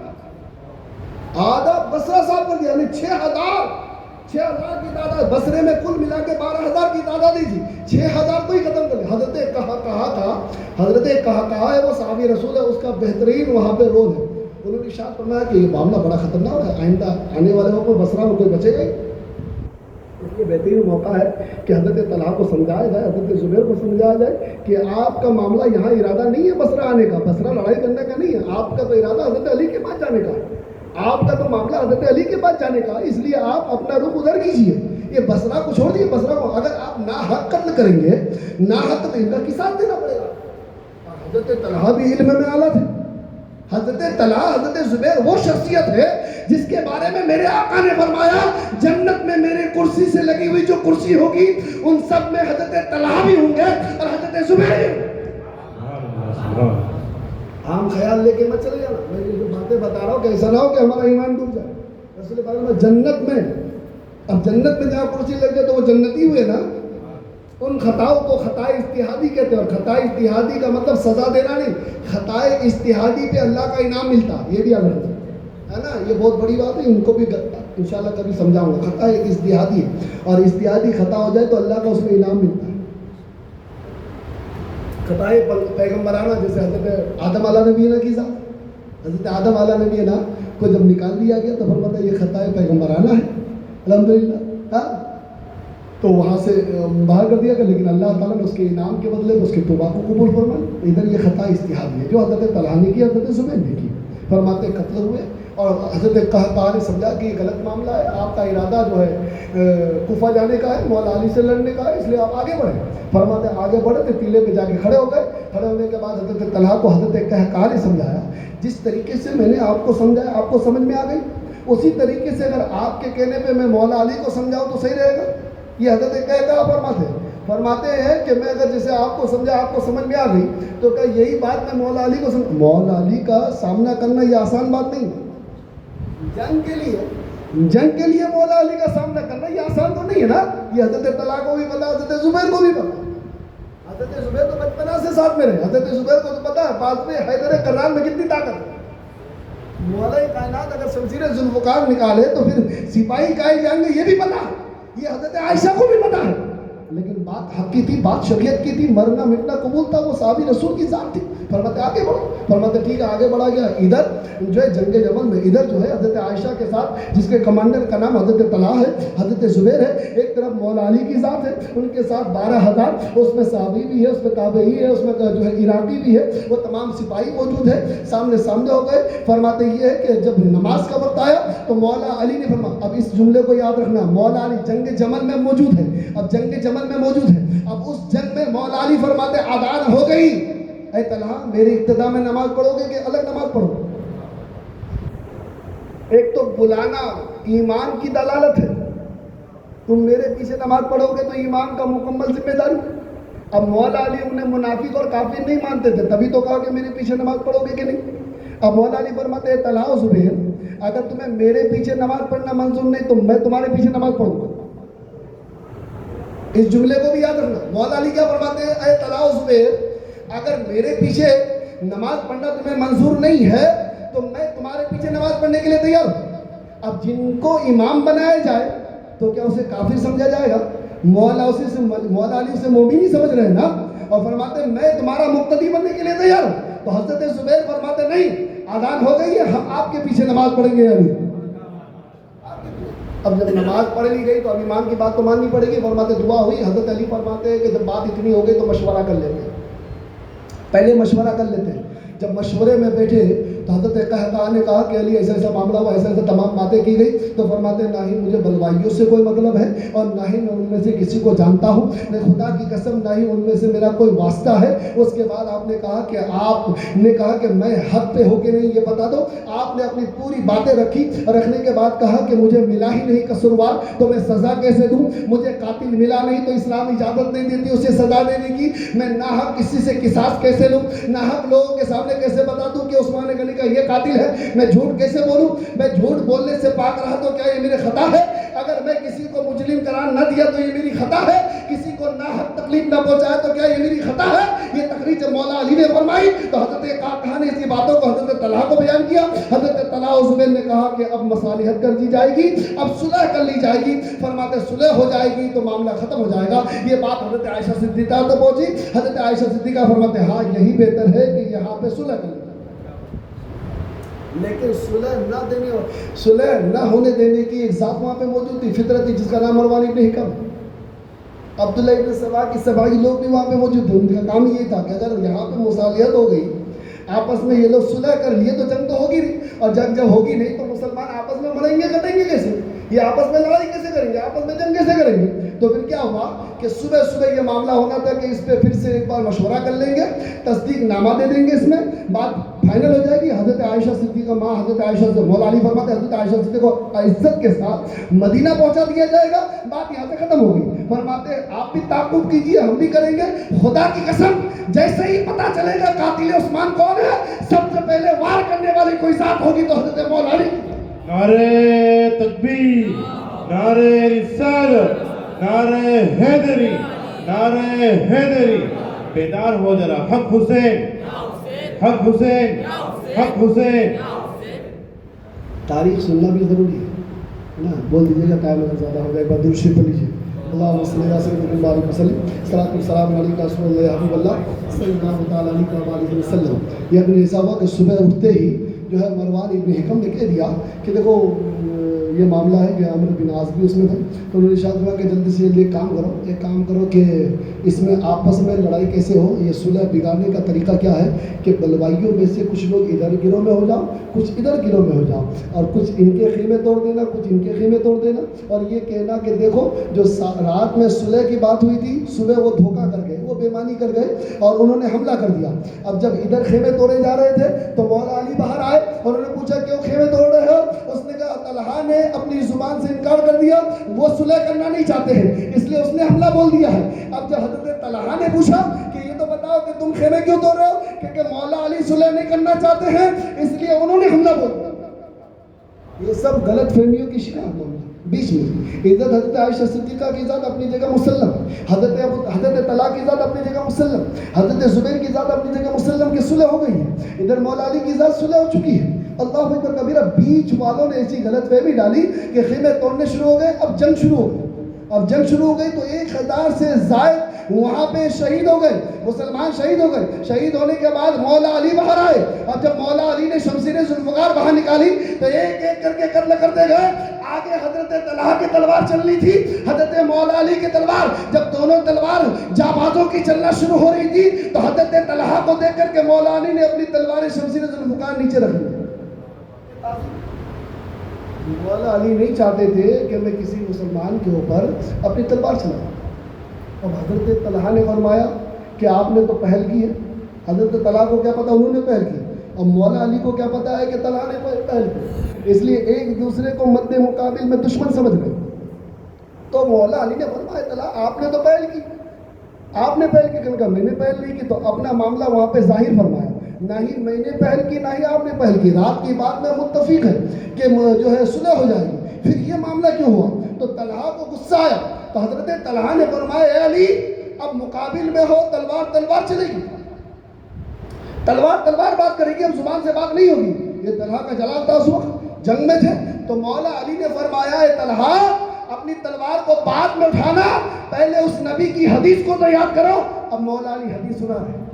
آدھا بصرہ صاف کر دیا، یعنی 6,000 کی تعداد، بصرے میں کل ملا کے 12,000 کی تعداد ہی تھی، 6,000 کو ہی ختم کر دیا۔ حضرت کہا ہے وہ صحابی رسول ہے، اس کا بہترین وہاں پہ رول ہے۔ انہوں نے ارشاد فرمایا کہ یہ معاملہ بڑا خطرناک ہے، آئندہ آنے والے وقت میں بصرہ میں کوئی بچے گا ہی۔ اس لیے بہترین موقع ہے کہ حضرت طلحہ کو سمجھایا جائے، حضرت زبیر کو سمجھایا جائے کہ آپ کا معاملہ یہاں ارادہ نہیں ہے بصرہ آنے کا، بصرہ لڑائی کرنے کا نہیں ہے، آپ کا تو ارادہ حضرت علی کے پاس جانے کا ہے، آپ کا تو معاملہ حضرت علی کے پاس جانے کا، اس لیے آپ اپنا رخ ادھر کیجیے، یہ بصرہ کو چھوڑ دیے۔ بصرہ کو اگر آپ ناحق قتل کریں گے، ناحق قتل ان کا قصاص دینا پڑے گا۔ حضرت طلحہ بھی علم میں اعلیٰ تھے، حضرت طلحہ حضرت زبیر وہ شخصیت ہے جس کے بارے میں میرے آقا نے فرمایا جنت میں میرے کرسی سے لگی ہوئی جو کرسی ہوگی ان سب میں حضرت طلحہ بھی ہوں گے اور حضرت زبیر بھی ہوں گے۔ عام خیال لے کے مت چلے جانا، میں یہ جو باتیں بتا رہا ہوں کہ ایسا نہ ہو کہ ہمارا ایمان ڈوب جائے۔ رسول پاک نے جنت میں، اب جنت میں جہاں کرسی لگ گئے تو وہ جنتی ہوئے نا، ان خطاؤں کو خطائے اجتہادی کہتے ہیں، اور خطائے اجتہادی کا مطلب سزا دینا نہیں، خطائے اجتہادی پہ اللہ کا انعام ملتا ہے، یہ بھی یاد رکھنا ہے نا، یہ بہت بڑی بات ہے، ان کو بھی انشاءاللہ کبھی سمجھاؤں گا۔ خطا ایک اجتہادی ہے، اور اجتہادی خطا ہو جائے تو اللہ کا اس میں انعام ملتا ہے۔ خطائے پیغمبرانہ جیسے حضرت آدم علیہ نبی نے کی ذات، حضرت آدم علیہ نبی نا کو جب نکال دیا گیا تو فرماتا ہے یہ خطائے پیغمبرانہ ہے، الحمدللہ۔ تو وہاں سے باہر کر دیا گیا، لیکن اللہ تعالیٰ نے اس کے انعام کے بدلے میں اس کے توبہ کو قبول فرمایا۔ ادھر یہ خطا اجتہادی ہے جو حضرت طلحہ نے کی، حضرت زبیر نے کی، فرماتے قتل ہوئے، اور حضرت قہقہ نے سمجھا کہ یہ غلط معاملہ ہے، آپ کا ارادہ جو ہے کوفہ جانے کا ہے، مولا علی سے لڑنے کا ہے، اس لیے آپ آگے بڑھیں۔ فرماتے آگے بڑھے تو ٹیلے پہ جا کے کھڑے ہو گئے۔ کھڑے ہونے کے بعد حضرت طلحہ کو حضرت قہقہ نے سمجھایا، جس طریقے سے میں نے آپ کو سمجھایا آپ کو سمجھ میں آ گئی، اسی طریقے سے اگر آپ کے کہنے پہ میں مولا علی کو سمجھاؤں تو صحیح رہے گا۔ یہ حضرت قہقہ فرماتے ہیں کہ میں اگر جیسے آپ کو سمجھا آپ کو سمجھ میں آ گئی تو کیا یہی بات میں مولا علی کو مولا علی کا سامنا کرنا یہ آسان بات نہیں، جنگ کے لیے مولا علی کا سامنا کرنا یہ آسان تو نہیں ہے نا۔ یہ حضرت طلحہ کو بھی پتا، حضرت زبیر کو بھی پتا۔ حضرت زبیر تو بچپنا سے ساتھ میں رہے، حضرت زبیر کو تو پتا ہے بعد میں حیدر کرار میں کتنی طاقت ہے۔ مولا کائنات اگر شمشیر ذوالفقار نکالے تو پھر سپاہی کہے جائیں گے، یہ بھی پتا ہے، یہ حضرت عائشہ کو بھی پتا ہے، لیکن بات حق کی تھی، بات شریعت کی تھی، مرنا مٹنا قبول تھا، وہ صحابی رسول کی ذات تھی۔ فرماتے آگے بڑھو، فرماتے ٹھیک ہے آگے بڑھا گیا۔ ادھر جو ہے جنگ جمل میں ادھر جو ہے حضرت عائشہ کے ساتھ جس کے کمانڈر کا نام حضرت طلحہ ہے، حضرت زبیر ہے، ایک طرف مولا علی کی ذات ہے، ان کے ساتھ 12,000، اس میں صحابی بھی ہے، اس میں تابعی ہے، اس میں جو ہے عراقی بھی ہے، وہ تمام سپاہی موجود ہے، سامنے سامنے ہو گئے۔ فرماتے یہ ہے کہ جب نماز کا وقت آیا تو مولا علی نے فرمایا، اب اس جملے کو یاد رکھنا، مولا علی جنگ جمل میں موجود ہے، اب جنگ جمل میں موجود ہے، اب اس جنگ میں مولا علی فرماتے آذان ہو گئی، اے طلحہ میری ابتدا میں نماز پڑھو گے کہ الگ نماز پڑھو؟ ایک تو بلانا ایمان کی دلالت ہے، تم میرے پیچھے نماز پڑھو گے تو ایمان کا مکمل ذمہ داری۔ اب مولا علی انہیں منافق اور کافر نہیں مانتے تھے، تبھی تو کہا کہ میرے پیچھے نماز پڑھو گے کہ نہیں۔ اب مولا علی فرماتے ہیں طلحہ و زبیر اگر تمہیں میرے پیچھے نماز پڑھنا منظور نہیں تو میں تمہارے پیچھے نماز پڑھوں گا۔ اس جملے کو بھی یاد رکھنا، مولا علی کیا فرماتے ہیں، اے طلحہ و زبیر اگر میرے پیچھے نماز پڑھنا تمہیں منظور نہیں ہے تو میں تمہارے پیچھے نماز پڑھنے کے لیے تیار ہوں۔ اب جن کو امام بنایا جائے تو کیا اسے کافر سمجھا جائے گا؟ مولا علی اسے مومن ہی سمجھ رہے ہیں نا، اور فرماتے ہیں میں تمہارا مقتدی بننے کے لیے تیار ہوں۔ تو حضرت زبیر فرماتے نہیں آذان ہو گئی ہے، ہم آپ کے پیچھے نماز پڑھیں گے یعنی۔ اب جب نماز پڑھ لی گئی تو اب امام کی بات تو ماننی پڑے گی۔ فرماتے دعا ہوئی، حضرت علی فرماتے ہیں کہ جب بات اتنی ہو گئی تو مشورہ کر لیتے ہیں، پہلے مشورہ کر لیتے ہیں۔ جب مشورے میں بیٹھے تو حضرت قہقہ نے کہا کہ علی ایسا ایسا معاملہ ہوا، ایسا ایسا تمام باتیں کی گئی، تو فرماتے ہیں نہ ہی مجھے بلوائیوں سے کوئی مطلب ہے اور نہ ہی میں ان میں سے کسی کو جانتا ہوں، میں خدا کی قسم نہ ہی ان میں سے میرا کوئی واسطہ ہے۔ اس کے بعد آپ نے کہا کہ میں حق پہ ہو کے نہیں یہ بتا دو۔ آپ نے اپنی پوری باتیں رکھنے کے بعد کہا کہ مجھے ملا ہی نہیں قصوروار تو میں سزا کیسے دوں، مجھے قاتل ملا نہیں تو اسلام اجازت نہیں دیتی اسے سزا دینے کی، میں ناحق کسی سے قصاص کیسے لوں، ناحق لوگوں کے سامنے کیسے بتا دوں کہ عثمان غنی کا یہ قاتل ہے، میں جھوٹ کیسے بولوں، میں جھوٹ بولنے سے پاک رہا تو کیا یہ میرے خطا ہے، اگر میں کسی کو مجرم قرار نہ دیا تو یہ میری خطا ہے، کسی کو ناحق تکلیف نہ پہنچایا تو کیا یہ میری خطا ہے۔ یہ تقریر جب مولا علی نے فرمائی تو حضرت قہقہ نے اسی باتوں کو حضرت طلحہ کو بیان کیا۔ حضرت طلحہ و زبیر نے کہا کہ اب مصالحت کر دی جائے گی، اب صلح کر لی جائے گی۔ فرماتے صلح ہو جائے گی تو معاملہ ختم ہو جائے گا۔ یہ بات حضرت عائشہ صدیقہ تک پہنچی، حضرت عائشہ صدیقہ فرماتے ہاں یہی بہتر ہے کہ یہاں پہ صلح کر لی، لیکن صلح نہ ہونے دینے کی ایک ذات وہاں پہ موجود تھی، فطرت تھی، جس کا نام مروان ابن حکم، عبداللہ ابن سبا کی سبائی لوگ بھی وہاں پہ موجود تھے۔ ان کا کام یہ تھا کہ اگر یہاں پہ مصالحت ہو گئی، آپس میں یہ لوگ صلح کر لیے تو جنگ تو ہوگی نہیں، اور جنگ جب ہوگی نہیں تو مسلمان آپس میں مریں گے کٹیں گے کیسے، یہ آپس میں لڑائی کیسے کریں گے، آپس میں جنگ کیسے کریں گے۔ تو پھر کیا ہوا کہ صبح یہ معاملہ ہونا تھا کہ اس پہ پھر سے ایک بار مشورہ کر لیں گے، تصدیق نامہ دے دیں گے، اس میں بات فائنل ہو جائے گی۔ حضرت عائشہ صدیقہ ماں حضرت عائشہ سے مولا علی فرماتے حضرت عائشہ صدیقہ کو عزت کے ساتھ مدینہ پہنچا دیا جائے گا، بات یہاں سے ختم ہوگی۔ فرماتے آپ بھی تعاقب کیجئے، ہم بھی کریں گے، خدا کی قسم جیسے ہی پتہ چلے گا قاتل عثمان کون ہے، سب سے پہلے وار کرنے والی کوئی ذات ہوگی تو حضرت مولا علی۔ نعرہ تکبیر، نعرہ رسالت، نعرہ حیدری، نعرہ حیدری۔ بیدار ہو ذرا، حق حسین، حق حسین، حق حسین۔ تاریخ سننا بھی ضروری ہے نا، بول دیجیے گا ٹائم اگر زیادہ ہو جائے، ایک بار درود شریف پڑھ لیجیے۔ اللہم صلی اللہ علیہ وسلم، صلاۃ والسلام علیکہ رسول اللہ حبیب اللہ صلی اللہ تعالیٰ علیہ وسلم۔ یہ اپنے حساب ہوا کہ صبح اٹھتے ہی جو ہے مروان ابن حکم نے کہہ دیا کہ دیکھو یہ معاملہ ہے کہ عامر بن عاص بھی اس میں تھا. تو انہوں نے ارشاد ہوا کہ جلدی سے ایک کام کرو کہ اس میں آپس میں لڑائی کیسے ہو, یہ صلح بگاڑنے کا طریقہ کیا ہے کہ بلوائیوں میں سے کچھ لوگ ادھر گروہ میں ہو جاؤ, کچھ ادھر گروہ میں ہو جاؤ, اور کچھ ان کے خیمے توڑ دینا, کچھ ان کے خیمے توڑ دینا, اور یہ کہنا کہ دیکھو جو رات میں صلح کی بات ہوئی تھی, صبح وہ دھوکہ کر گئے, وہ بےمانی کر گئے اور انہوں نے حملہ کر دیا. اب جب ادھر خیمے توڑے جا رہے تھے تو مولا علی باہر آئے اور انہوں نے پوچھا کیوں خیمے توڑ رہے ہو؟ اس نے کہا طلحہ نے اپنی زبان سے انکار کر دیا, وہ صلح کرنا نہیں چاہتے ہیں, اس لیے اس نے حملہ بول دیا ہے. اب جب حضرت طلحہ نے پوچھا کہ یہ تو بتاؤ کہ تم خیمے کیوں توڑ رہے ہو, کہ مولا علی صلح نہیں کرنا چاہتے ہیں اس لیے انہوں نے حملہ بول دیا. یہ سب غلط فہمیوں کی شکار معاملہ بیچ میں. عزت حضرت عائشہ صدیقہ کی ذات اپنی جگہ مسلم, حضرت طلحہ کی ذات اپنی جگہ مسلم, حضرت زبیر کی ذات اپنی جگہ مسلم کی صلح ہو گئی ہے. ادھر مولا علی کی ذات صلح ہو چکی ہے. اللہ اکبر کبیرہ. بیچ والوں نے ایسی غلط فہمی ڈالی کہ خیمے توڑنے شروع ہو گئے, اب جنگ شروع ہو گئی. اب جنگ شروع ہو گئی تو 1000 سے زائد وہاں پہ شہید ہو گئے, مسلمان شہید ہو گئے. شہید ہونے کے بعد مولا علی باہر آئے, اور جب مولا علی نے شمشیر ذوالفقار باہر نکالی تو ایک ایک کر کے قتل کرتے گئے. آگے حضرت طلحہ کی تلوار چل رہی تھی, حضرت مولا علی کی تلوار. جب دونوں تلوار جانبازوں کی چلنا شروع ہو رہی تھی تو حضرت طلحہ کو دیکھ کر کے مولا علی نے اپنی تلوار شمشیر ذوالفقار نیچے رکھ لی. مولا علی نہیں چاہتے تھے کہ میں کسی مسلمان کے اوپر اپنی تلوار چلاؤں. اب حضرت طلحہ نے فرمایا کہ آپ نے تو پہل کی ہے. حضرت طلحہ کو کیا پتا انہوں نے پہل کی, اور مولا علی کو کیا پتا ہے کہ طلحہ نے پہل کی, اس لیے ایک دوسرے کو مد مقابل میں دشمن سمجھ گئے. تو مولا علی نے فرمایا طلحہ آپ نے تو پہل کی, آپ نے پہل کی. کہا میں نے پہل نہیں کی. تو اپنا معاملہ وہاں پہ ظاہر فرمایا, نہ ہی میں نے پہل کی نہ ہی آپ نے پہل کی. رات کی بات میں متفق ہے کہ جو ہے صلح ہو جائے گی. پھر یہ معاملہ کیوں ہوا؟ تو طلحہ کو غصہ آیا تو حضرت طلحہ نے فرمایا اے علی اب مقابل میں ہو, تلوار چلے گی, تلوار بات کرے گی, اب زبان سے بات نہیں ہوگی. یہ طلحہ کا جلال تھا, اس وقت جنگ میں تھے. تو مولا علی نے فرمایا اے طلحہ اپنی تلوار کو بعد میں اٹھانا, پہلے اس نبی کی حدیث کو تو یاد کرو. اب مولا علی حدیث سنا ہے,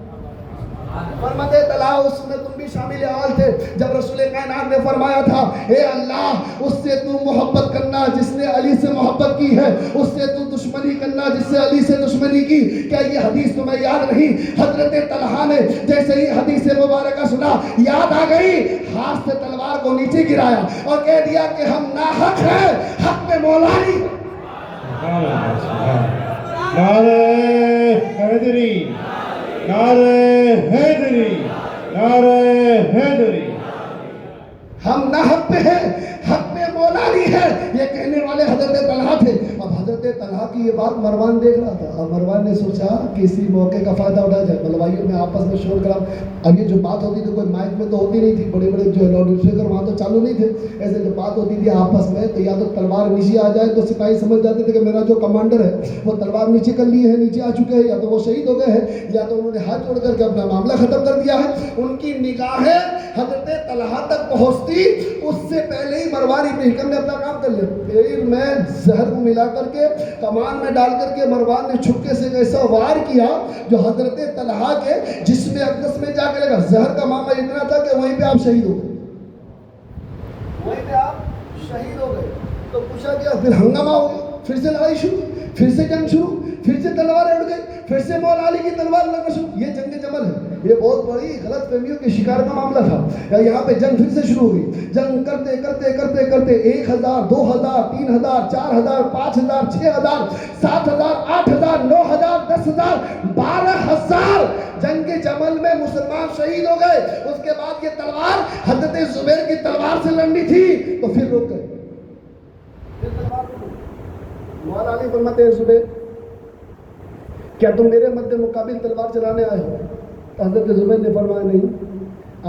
فرماتے طلحہ اس میں تم بھی شامل حال تھے جب رسول کائنات نے فرمایا تھا اے اللہ اس سے تو محبت کرنا جس نے علی سے محبت کی ہے, اس سے تو دشمنی کرنا جس سے علی سے دشمنی کی. کیا یہ حدیث تمہیں یاد نہیں؟ حضرت طلحہ نے جیسے ہی حدیث مبارکہ سنا یاد آ گئی, ہاتھ سے تلوار کو نیچے گرایا اور کہہ دیا کہ ہم ناحق ہیں, حق میں مولا علی. نعرہ حیدری, نعرہ حیدری, نعرہ حیدری. ہم نہ حق پہ ہیں, حق پہ مولا علی ہے, یہ کہنے والے حضرت طلحہ تھے. اب حضرت طلحہ کی یہ بات مروان دیکھ رہا تھا, اور مروان نے سوچا کہ اسی موقع کا فائدہ اٹھایا جائے, بلوائیوں میں آپس میں شور کرا. اب یہ جو بات ہوتی تھی کوئی مائک میں تو ہوتی نہیں تھی, بڑے بڑے جو لاؤڈ اسپیکر وہاں تو چالو نہیں تھے, ایسے جو بات ہوتی تھی آپس میں تو یا تو تلوار نیچے آ جائے تو سپاہی سمجھ جاتے تھے کہ میرا جو کمانڈر ہے وہ تلوار نیچے کر لی ہے, نیچے آ چکے ہیں, یا تو وہ شہید ہو گئے ہیں, یا تو انہوں نے ہاتھ جوڑ کر کے اپنا معاملہ ختم کر دیا ہے. ان کی نگاہیں حضرت طلحہ تک پہنچتی اس سے پہلے ہی مروان ابن حکم نے اپنا کام کر لیا. پھر میں زہر کو ملا کر کے کمان میں ڈال کر کے مروان نے چھپکے سے ایسا وار کیا جو حضرت طلحہ کے جسم اقدس میں جا کے لگا. زہر کا معاملہ اتنا تھا کہ وہیں پہ آپ شہید ہو گئے, وہیں پہ آپ شہید ہو گئے. تو پوچھا گیا, پھر ہنگامہ ہو گیا, پھر سے لڑائی شروع, پھر سے جنگ شروع, پھر سے تلواریں اڑ گئی, پھر سے مولا علی کی تلوار لگنا شروع. یہ جنگ جمل ہے, یہ بہت بڑی غلط فہمیوں کے شکار کا معاملہ تھا. یہاں پہ جنگ پھر سے شروع ہو گئی. جنگ کرتے کرتے کرتے کرتے 1000 2000 3000 4000 5000 6000 7000 8000 9000 10000 12000 جنگ جمل میں مسلمان شہید ہو گئے. اس کے بعد یہ تلوار حضرت زبیر کی تلوار سے لڑنی تھی تو پھر رک گئے. مولا علی فرماتے ہیں زبیر کیا تم میرے مد مقابل تلوار چلانے آئے ہو؟ تو حضرت زبیر نے فرمایا نہیں,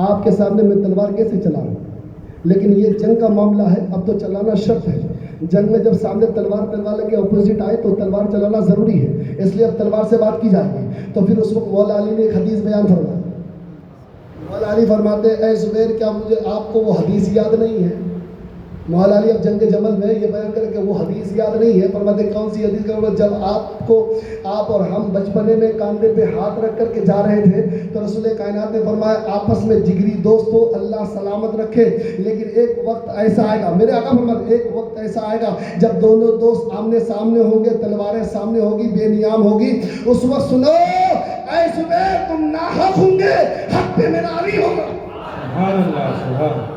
آپ کے سامنے میں تلوار کیسے چلاؤں, لیکن یہ جنگ کا معاملہ ہے, اب تو چلانا شرط ہے. جنگ میں جب سامنے تلوار کے اپوزٹ آئے تو تلوار چلانا ضروری ہے, اس لیے اب تلوار سے بات کی جائے گی. تو پھر اس وقت مولا علی نے ایک حدیث بیان فرمایا. مولا علی فرماتے اے زبیر کیا مجھے آپ کو وہ حدیث یاد نہیں ہے مولا علی اب جنگ جمل میں یہ بیان کر کے وہ حدیث یاد نہیں ہے، فرماتے کون سی حدیث کا؟ جب آپ اور ہم بچپنے میں کاندھے پہ ہاتھ رکھ کر کے جا رہے تھے تو رسول کائنات نے فرمایا آپس میں جگری دوست ہو، اللہ سلامت رکھے، لیکن ایک وقت ایسا آئے گا، میرے آقا فرماتے ایک وقت ایسا آئے گا جب دونوں دوست آمنے سامنے ہوں گے، تلواریں سامنے ہوگی، بے نیام ہوگی، اس وقت سنو اے زبیر تم ناحق ہوں گے، حق پہ میرا علی ہوگا۔ سبحان اللہ، سبحان اللہ۔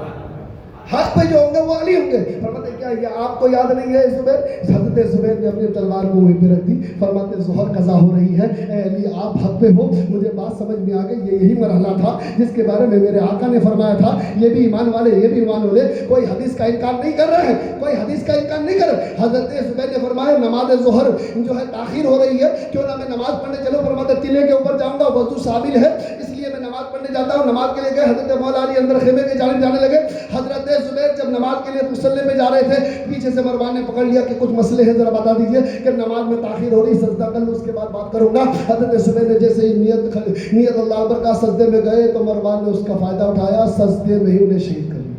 حق پہ جو ہوں گے وہ علی ہوں گے۔ فرماتے کیا یہ آپ کو یاد نہیں ہے زبیر؟ حضرت زبیر نے اپنی تلوار کو وہیں پہ رکھ دی، فرماتے ظہر قضا ہو رہی ہے، اے علی آپ حق پہ ہو۔ مجھے بات سمجھ میں آ گئی، یہ یہی مرحلہ تھا جس کے بارے میں میرے آقا نے فرمایا تھا یہ بھی ایمان والے، یہ بھی ایمان والے، کوئی حدیث کا انکار نہیں کر رہے ہیں، کوئی حدیث کا انکار نہیں کر رہے۔ حضرت زبیر نے فرمایا نماز ظہر جو ہے تاخیر ہو رہی ہے، کیوں نہ میں نماز پڑھنے چلوں؟ فرماتے تلے کے اوپر جاؤں گا، وضو شامل ہے اس لیے میں نماز پڑھنے جاتا ہوں۔ نماز کے لیے گئے، حضرت مولا علی اندر خیمے کے جانب جانے لگے۔ حضرت زبیر جب نماز کے لیے مصلی پہ جا رہے تھے، پیچھے سے مروان نے پکڑ لیا کہ کچھ مسئلے ہیں، ذرا بتا دیجئے کہ نماز میں تاخیر ہو رہی، سجدہ کر لوں اس کے بعد بات کروں گا۔ حضرت زبیر نے جیسے ہی نیت اللہ اکبر کا سجدے میں گئے تو مروان نے اس کا فائدہ اٹھایا، سجدے میں ہی انہیں شہید کر لیا۔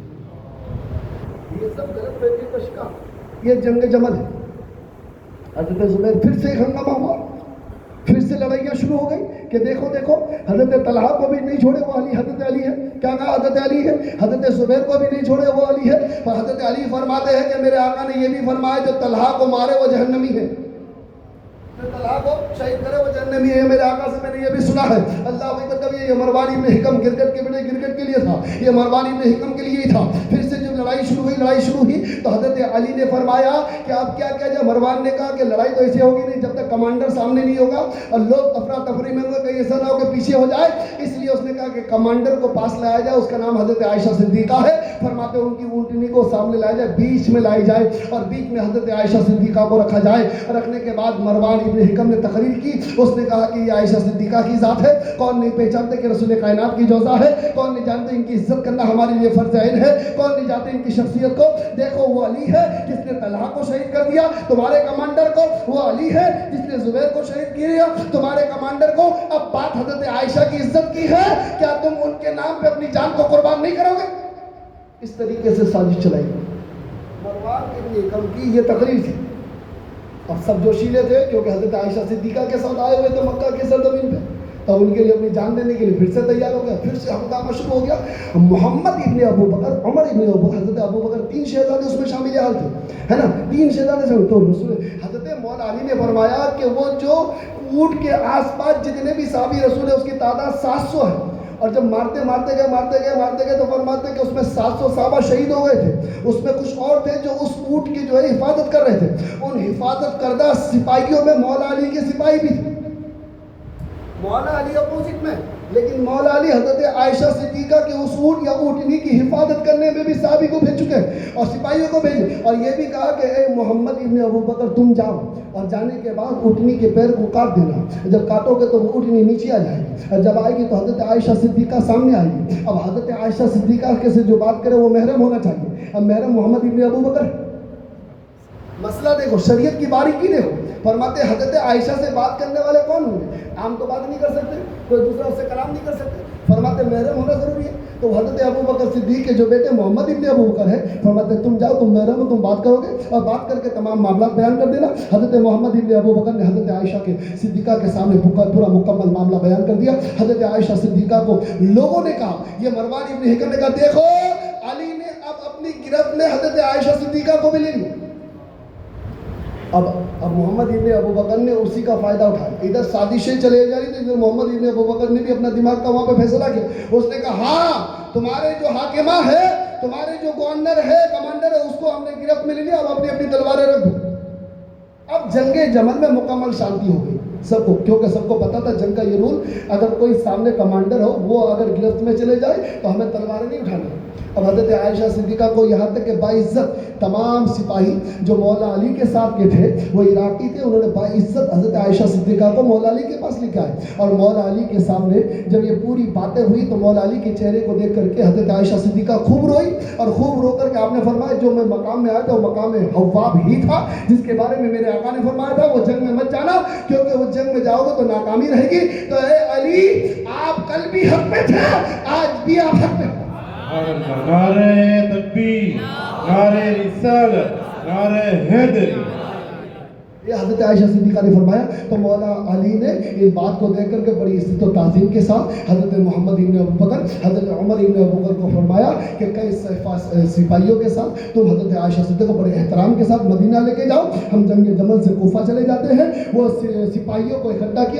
یہ سب غلط فہمی کا شکار، یہ جنگ جمل ہے۔ حضرت زبیر پھر سے ہنگامہ ہوا، پھر سے لڑائیاں شروع ہو گئی کہ دیکھو دیکھو حضرت طلحہ کو بھی نہیں چھوڑے وہ علی، حضرت علی ہے، کیا کہا؟ حضرت علی ہے۔ حضرت زبیر کو بھی نہیں چھوڑے وہ علی ہے، پر حضرت علی فرماتے ہیں کہ میرے آقا نے یہ بھی فرمایا جو طلحہ کو مارے وہ جہنمی ہے، جو طلحہ کو شہید کرے وہ جہنمی ہے۔ میرے آقا سے میں نے یہ بھی سنا ہے، اللہ اکبر، کبھی یہ مروان ابن حکم کرکٹ کے بڑے کرکٹ کے لیے تھا، یہ مروان ابن حکم کے لیے ہی تھا۔ پھر سے جب لڑائی شروع ہوئی تو حضرت علی نے فرمایا کہ اب کیا کیا جائے؟ مروان نے کہا کہ لڑائی تو ایسے ہوگی نہیں جب تک کمانڈر سامنے نہیں ہوگا اور لوگ افراتفری میں ہوگا، کہیں ایسا نہ ہو کہ پیچھے ہو جائے، اس لیے اس نے کہا کہ کمانڈر کو پاس لایا جائے، اس کا نام حضرت عائشہ صدیقہ ہے۔ فرماتے ان کی اونٹنی کو سامنے لایا جائے، بیچ میں لائی جائے اور بیچ میں حضرت عائشہ صدیقہ کو رکھا جائے۔ رکھنے کے بعد مروان ابن حکم نے تقریر کی، اس نے کہا کہ یہ عائشہ صدیقہ کی ذات ہے، کون نہیں پہچانتے کہ رسول کائنات کی جوزہ ہے، کون نہیں جانتے ان کی عزت کرنا ہمارے لیے فرض عین ہے، کون نہیں جانتے ان کی شخصیت کو؟ دیکھو وہ علی ہے جس نے طلحہ کو شہید کر دیا تمہارے کمانڈر کو، وہ علی ہے جس نے زبیر کو شہید کیا تمہارے کمانڈر کو۔ اب بات حضرت عائشہ کی عزت کی ہے، کیا تم ان کے نام پہ اپنی جان کو قربان نہیں کرو گے؟ اس طریقے سے سازش چلائی مروان ابن حکم کی یہ تقریر تھی، اور سب جوشیلے تھے کیونکہ حضرت عائشہ صدیقہ کے ساتھ آئے ہوئے تھے مکہ کی سرزمین پہ، تو ان کے لیے اپنی جان دینے کے لیے پھر سے تیار ہو گیا، پھر سے ہنگامہ شروع ہو گیا۔ محمد ابن ابو بکر، عمر ابن ابو بکر، حضرت ابو بکر، 3 شہزادے اس میں شامل حال تھے، ہے نا، 3 شہزادے سے تو رسول حضرت مولا علی نے فرمایا کہ وہ جو اونٹ کے آس پاس جتنے بھی صحابی رسول ہے اس کی تعداد 700 ہے، اور جب مارتے گئے تو فرماتے کہ اس میں 700 صحابہ شہید ہو گئے تھے، اس میں کچھ اور تھے جو اس اونٹ کی جو ہے حفاظت کر رہے تھے، ان حفاظت کردہ سپاہیوں میں مولا علی کے سپاہی بھی تھے، مولا علی اپوزٹ میں، لیکن مولا علی حضرت عائشہ صدیقہ کے اس اونٹ یا اونٹنی کی حفاظت کرنے میں بھی صحابی کو بھیج چکے اور سپاہیوں کو بھیجے، اور یہ بھی کہا کہ اے محمد ابن ابو بکر تم جاؤ اور جانے کے بعد اونٹنی کے پیر کو کاٹ دینا، جب کاٹو گے تو وہ اونٹنی نیچے آ جائے گی، اور جب آئے گی تو حضرت عائشہ صدیقہ سامنے آئے گی۔ اب حضرت عائشہ صدیقہ کے سے جو بات کرے وہ محرم ہونا چاہیے، اب محرم محمد ابن ابو بکر۔ مسئلہ دیکھو، شریعت کی باریکی دیکھو، فرماتے حضرت عائشہ سے بات کرنے والے کون ہوں گے؟ عام تو بات نہیں کر سکتے، کوئی دوسرا اس سے کلام نہیں کر سکتے، فرماتے محرم ہونا ضروری ہے۔ تو حضرت ابو بکر صدیق کے جو بیٹے محمد ابن ابو بکر ہے، فرماتے تم جاؤ، تم محرم ہو، تم بات کرو گے اور بات کر کے تمام معاملات بیان کر دینا۔ حضرت محمد ابن ابو بکر نے حضرت عائشہ کے صدیقہ کے سامنے پورا مکمل معاملہ بیان کر دیا۔ حضرت عائشہ صدیقہ کو لوگوں نے کہا، یہ مروان ابن حکم نے کہا دیکھو علی نے اب اپنی گرفت میں حضرت عائشہ صدیقہ کو بھی لے لیا۔ اب محمد ابن ابو بکر نے اسی کا فائدہ اٹھایا، ادھر سازشیں چلے جا رہی تھی، ادھر محمد ابن ابو بکر نے بھی اپنا دماغ کا وہاں پہ فیصلہ کیا، اس نے کہا ہاں تمہارے جو حاکمہ ہے، تمہارے جو گورنر ہے، کمانڈر ہے، اس کو ہم نے گرفت میں لے لیا، اب اپنی اپنی تلواریں رکھ دو۔ اب جنگ جمل میں مکمل شانتی ہو گئی سب کو، کیونکہ سب کو پتا تھا جنگ کا یہ رول، اگر کوئی سامنے کمانڈر ہو وہ اگر گرفت میں چلے جائے تو ہمیں تلواریں نہیں اٹھانی۔ اب حضرت عائشہ صدیقہ کو یہاں تک کہ باعزت تمام سپاہی جو مولا علی کے ساتھ کے تھے وہ عراقی تھے، انہوں نے باعزت حضرت عائشہ صدیقہ کو مولا علی کے پاس لے کے آئے، اور مولا علی کے سامنے جب یہ پوری باتیں ہوئی تو مولا علی کے چہرے کو دیکھ کر کے حضرت عائشہ صدیقہ خوب روئی، اور خوب رو کر کے آپ نے فرمایا جو میں مقام میں آیا تھا وہ مقام حواب ہی تھا جس کے بارے میں میرے آقا نے فرمایا تھا وہ جنگ میں مت جانا کیونکہ وہ جنگ میں جاؤ گے تو ناکامی رہے گی۔ تو اے علی آپ کل بھی حق میں تھے، آج بھی آپ حق میں۔ سبحان اللہ، نعرہ تکبیر، نعرہ رسالت، نعرہ حیدری۔ یہ حضرت عائشہ صدیقہ نے فرمایا تو مولا علی نے اس بات کو دیکھ کر کے بڑی عزت و تعظیم کے ساتھ حضرت محمد ابن ابوبکر، حضرت عمر ابن ابوبکر کو فرمایا کہ کئی سپاہیوں کے ساتھ تم حضرت عائشہ صدیقہ کو بڑے احترام کے ساتھ مدینہ لے کے جاؤ، ہم جنگ جمل سے کوفہ چلے جاتے ہیں۔ وہ سپاہیوں کو اکٹھا کیا،